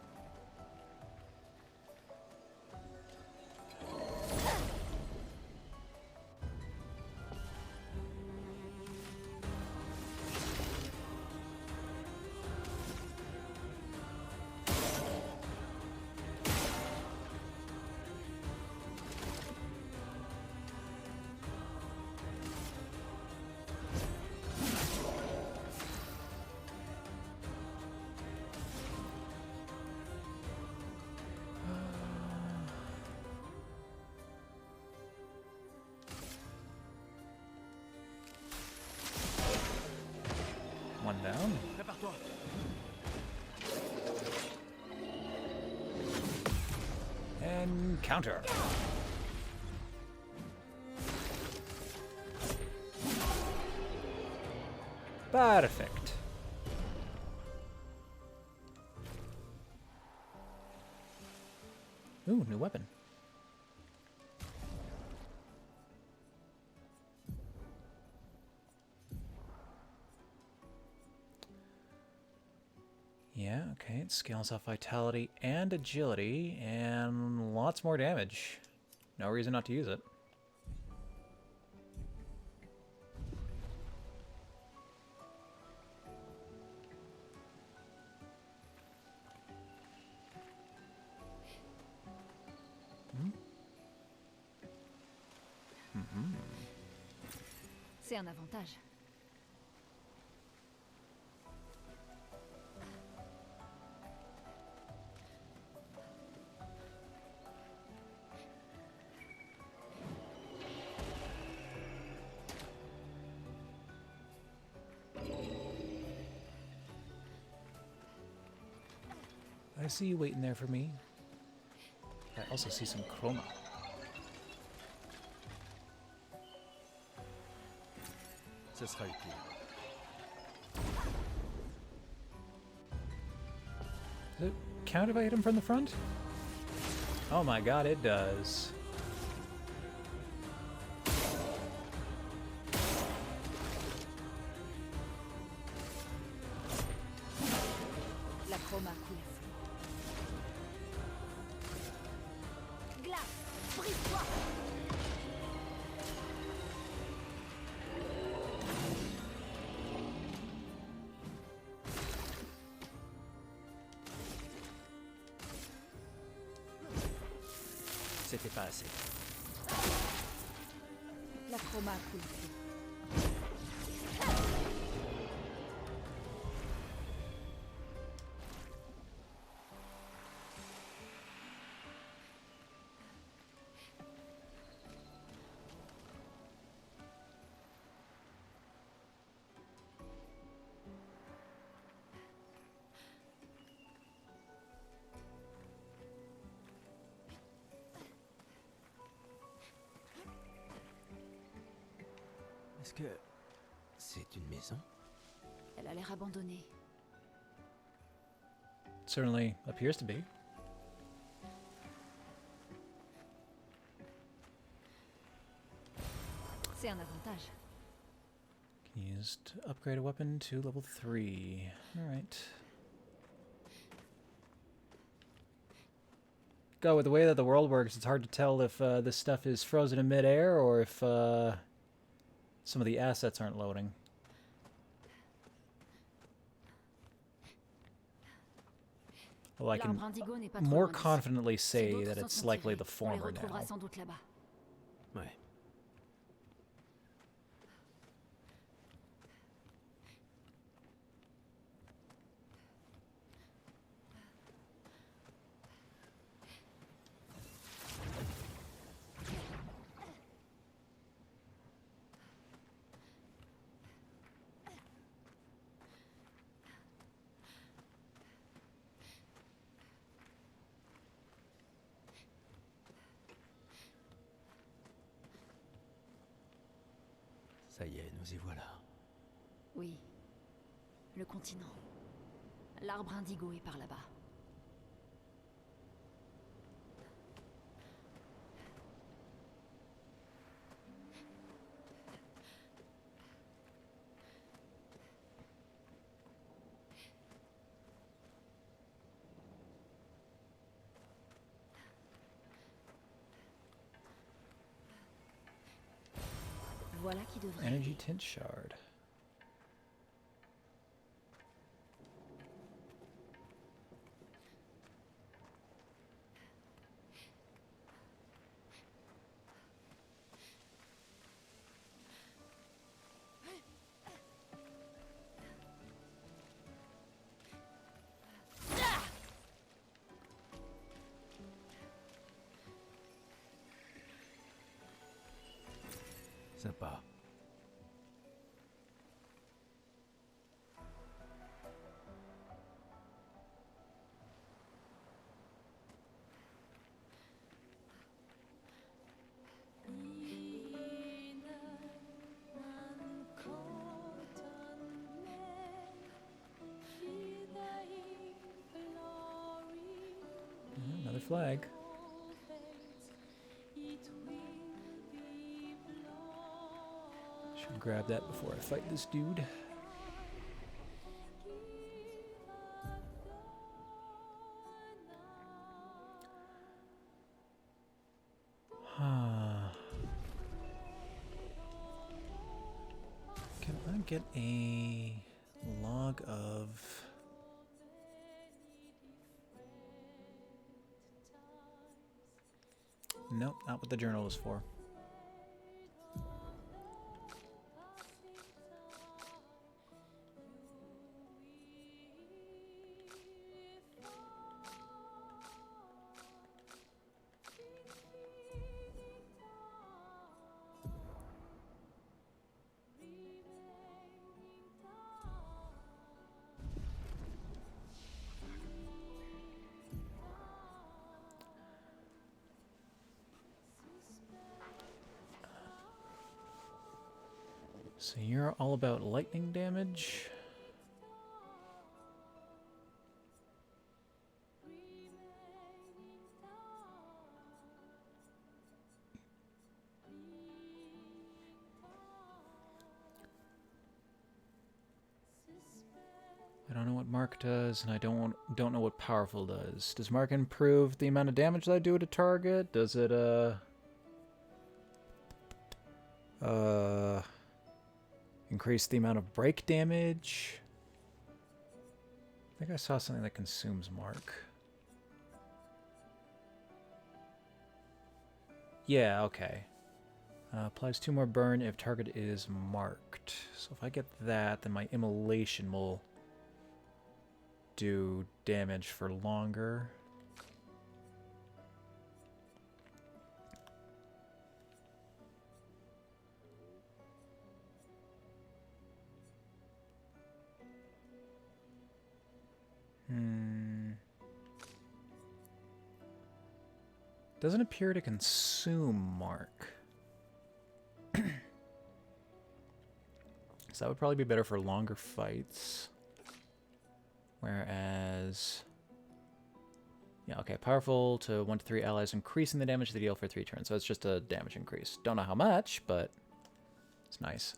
One down.
Prépare-toi.
And counter. Perfect. Ooh, new weapon. Yeah, okay, it scales off vitality and agility, and lots more damage. No reason not to use it.
C'est un avantage.
I see you waiting there for me. I also see some chroma.
Ce sera utile.
Does it count if I hit him from the front? Oh my god, it does.
La chroma coule à flot.
Glace, brise-toi!
C'était pas assez.
La chroma coule à flot.
Est-ce que c'est une maison?
Elle a l'air abandonnée.
Certainly appears to be.
C'est un avantage.
Can use to upgrade a weapon to level 3. Alright. Go with the way that the world works, it's hard to tell if this stuff is frozen in midair or if some of the assets aren't loading. Well, I can more confidently say that it's likely the former now.
Ouais. Ça y est, nous y voilà.
Oui. Le continent. L'arbre indigo est par là-bas. Voilà qui devrait...
Energy tint shard.
Sympa.
Another flag. Should grab that before I fight this dude. Can I get a log of... Nope, not what the journal is for. So you're all about lightning damage? I don't know what Mark does, and I don't know what Powerful does. Does Mark improve the amount of damage that I do at a target? Does it, increase the amount of break damage? I think I saw something that consumes Mark. Yeah, okay. Applies 2 more burn if target is marked. So if I get that, then my immolation will do damage for longer. Doesn't appear to consume Mark. That would probably be better for longer fights. Whereas... Yeah, okay. Powerful to 1 to 3 allies, increasing the damage they deal for 3 turns. So it's just a damage increase. Don't know how much, but it's nice.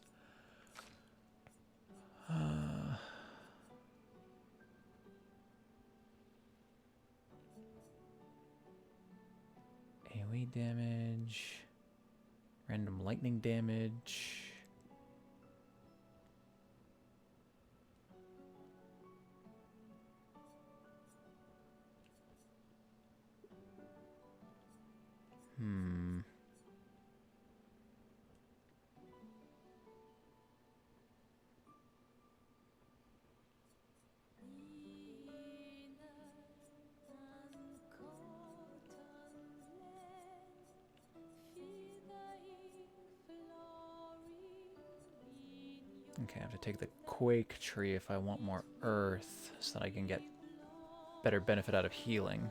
AoE damage. Random lightning damage. Okay, I have to take the Quake tree if I want more earth, so that I can get better benefit out of healing.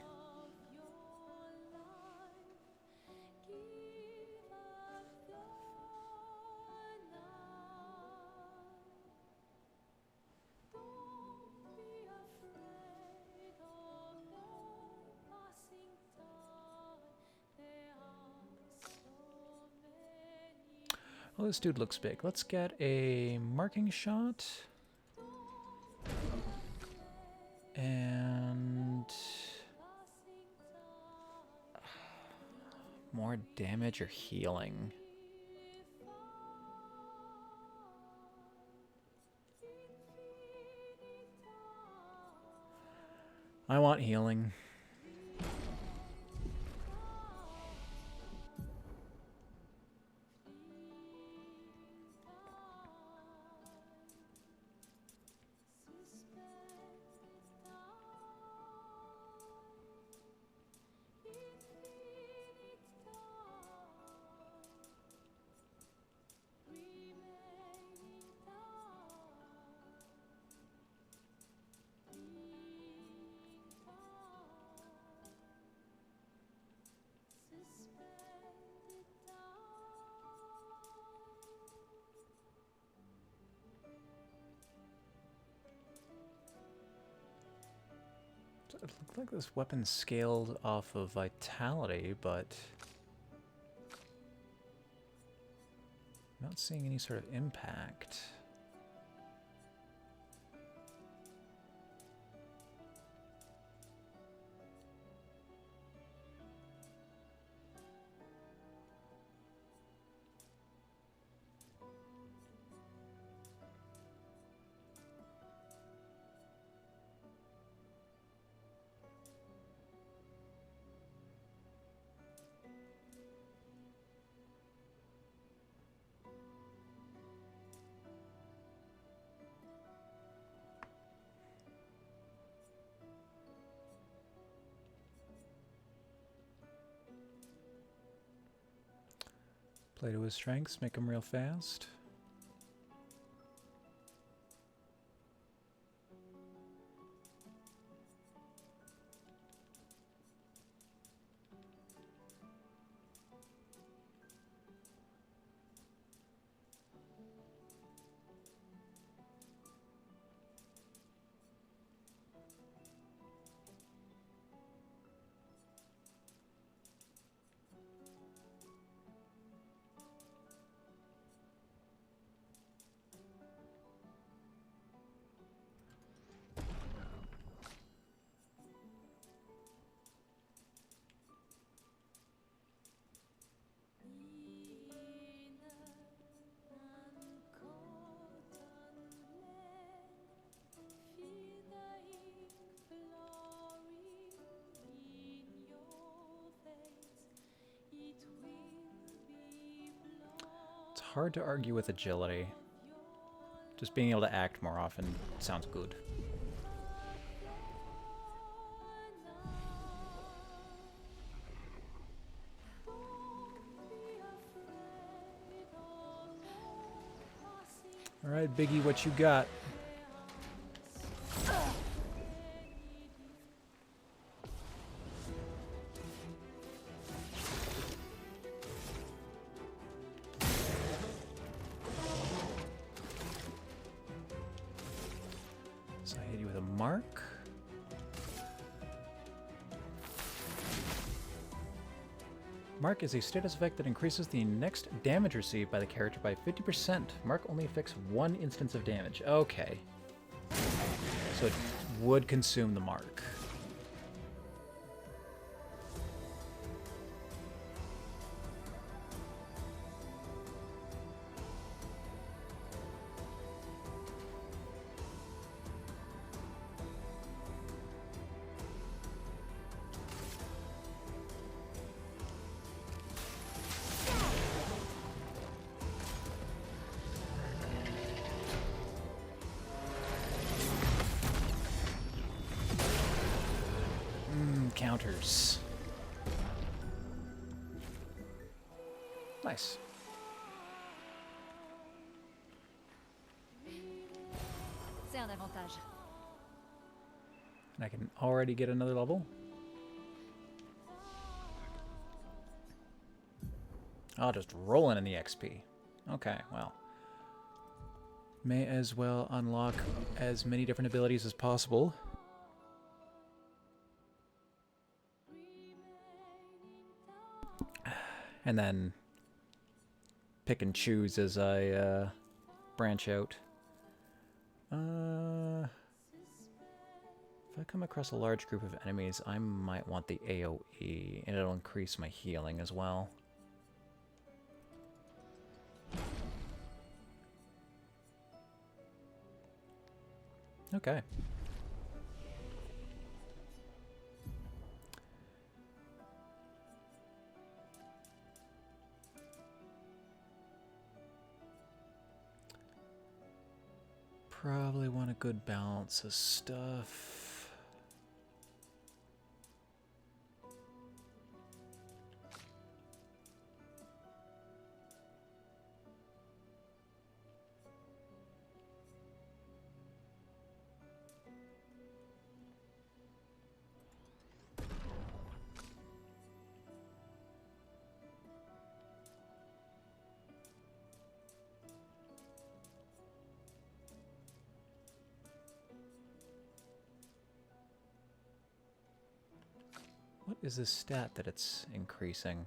Well, this dude looks big. Let's get a marking shot. And... more damage or healing? I want healing. It looked like this weapon scaled off of vitality, but I'm not seeing any sort of impact. Play to his strengths, make him real fast. It's hard to argue with agility. Just being able to act more often sounds good. All right, Biggie, what you got? mark. Mark is a status effect that increases the next damage received by the character by 50%. Mark only affects one instance of damage. Okay. So it would consume the mark. Counters. Nice.
C'est un avantage.
And I can already get another level. Oh, just rolling in the XP. Okay, well. May as well unlock as many different abilities as possible. And then pick and choose as I branch out. If I come across a large group of enemies, I might want the AoE, and it'll increase my healing as well. Okay. Probably want a good balance of stuff. What is the stat that it's increasing?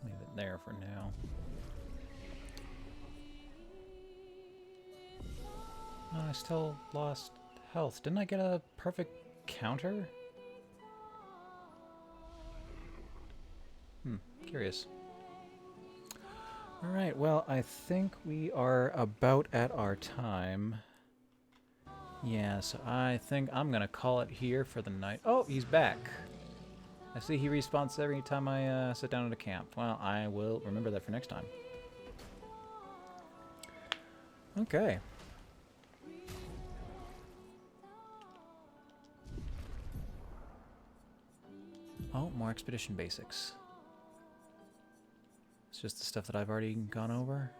Leave it there for now. Oh, I still lost health. Didn't I get a perfect counter? Curious. Alright, well, I think we are about at our time. Yeah, so I think I'm gonna call it here for the night. Oh, he's back. I see he respawns every time I sit down at a camp. Well, I will remember that for next time. Okay. Oh, more expedition basics. It's just the stuff that I've already gone over.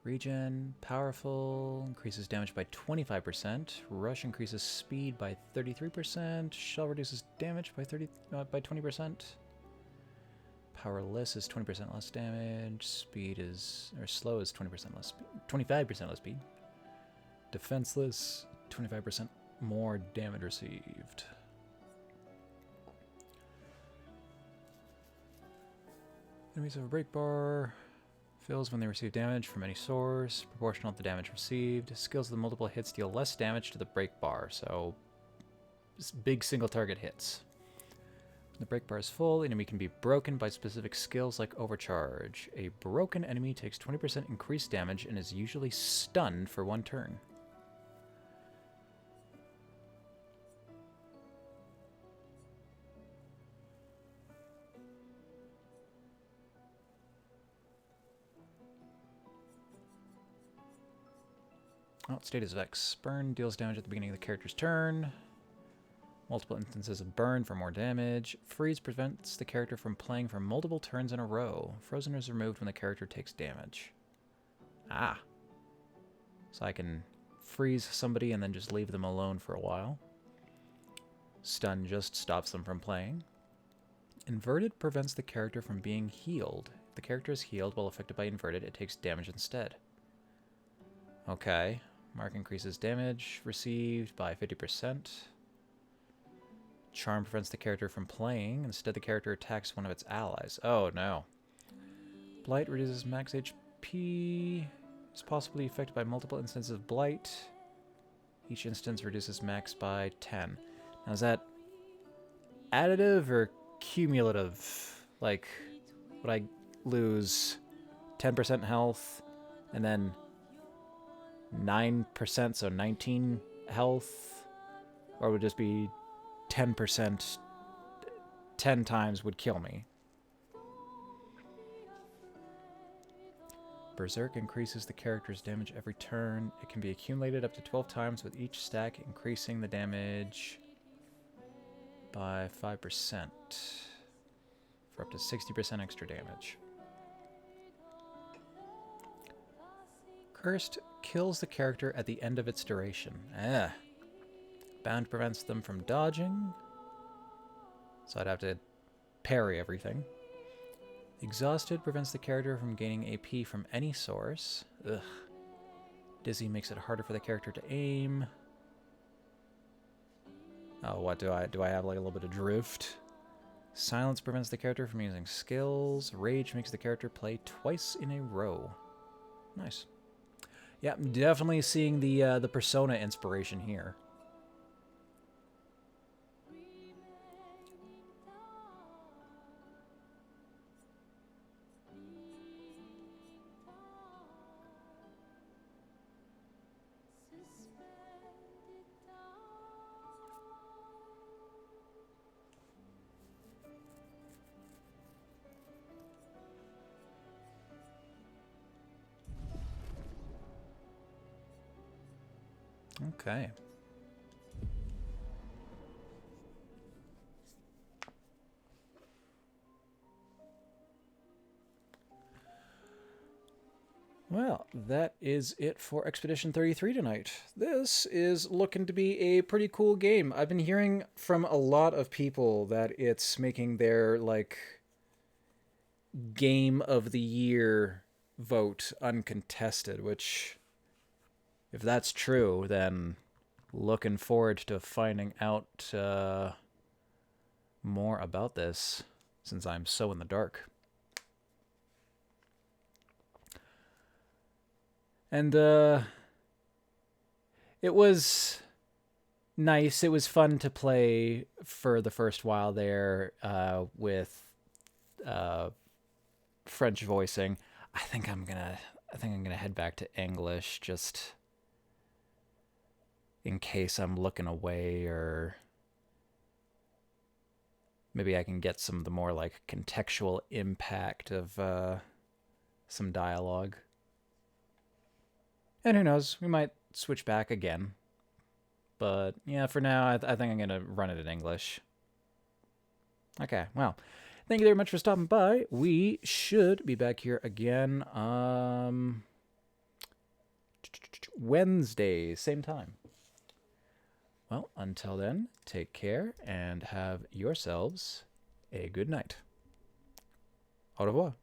Regen, powerful, increases damage by 25%. Rush increases speed by 33%. Shell reduces damage by 20%. Powerless is 20% less damage. Speed is, or slow is 20% less, 25% less speed. Defenseless, 25% more damage received. Enemies have a break bar. Fills when they receive damage from any source, proportional to the damage received. Skills with multiple hits deal less damage to the break bar, so big single target hits. When the break bar is full, the enemy can be broken by specific skills like overcharge. A broken enemy takes 20% increased damage and is usually stunned for 1 turn. Oh, status Vex. Burn deals damage at the beginning of the character's turn. Multiple instances of burn for more damage. Freeze prevents the character from playing for multiple turns in a row. Frozen is removed when the character takes damage. Ah. So I can freeze somebody and then just leave them alone for a while. Stun just stops them from playing. Inverted prevents the character from being healed. If the character is healed while affected by inverted, it takes damage instead. Okay. Mark increases damage received by 50%. Charm prevents the character from playing. Instead, the character attacks one of its allies. Oh, no. Blight reduces max HP. Is possibly affected by multiple instances of Blight. Each instance reduces max by 10. Now, is that additive or cumulative? Like, would I lose 10% health and then 9%, so 19 health? Or would it just be 10%, 10 times would kill me? Berserk increases the character's damage every turn. It can be accumulated up to 12 times, with each stack increasing the damage by 5% for up to 60% extra damage. Cursed kills the character at the end of its duration. Bound prevents them from dodging, so I'd have to parry everything. Exhausted prevents the character from gaining AP from any source. Ugh. Dizzy makes it harder for the character to aim. Oh, what do I have, like a little bit of drift? Silence prevents the character from using skills. Rage makes the character play twice in a row. Nice. Yeah, I'm definitely seeing the Persona inspiration here. Okay. Well, that is it for Expedition 33 tonight. This is looking to be a pretty cool game. I've been hearing from a lot of people that it's making their, like, Game of the Year vote uncontested, which, if that's true, then looking forward to finding out more about this, since I'm so in the dark. And it was nice. It was fun to play for the first while there with French voicing. I think I'm gonna head back to English, just in case I'm looking away, or maybe I can get some of the more, like, contextual impact of some dialogue. And who knows, we might switch back again. But yeah, for now, I think I'm going to run it in English. Okay, well, thank you very much for stopping by. We should be back here again Wednesday, same time. Well, until then, take care and have yourselves a good night. Au revoir.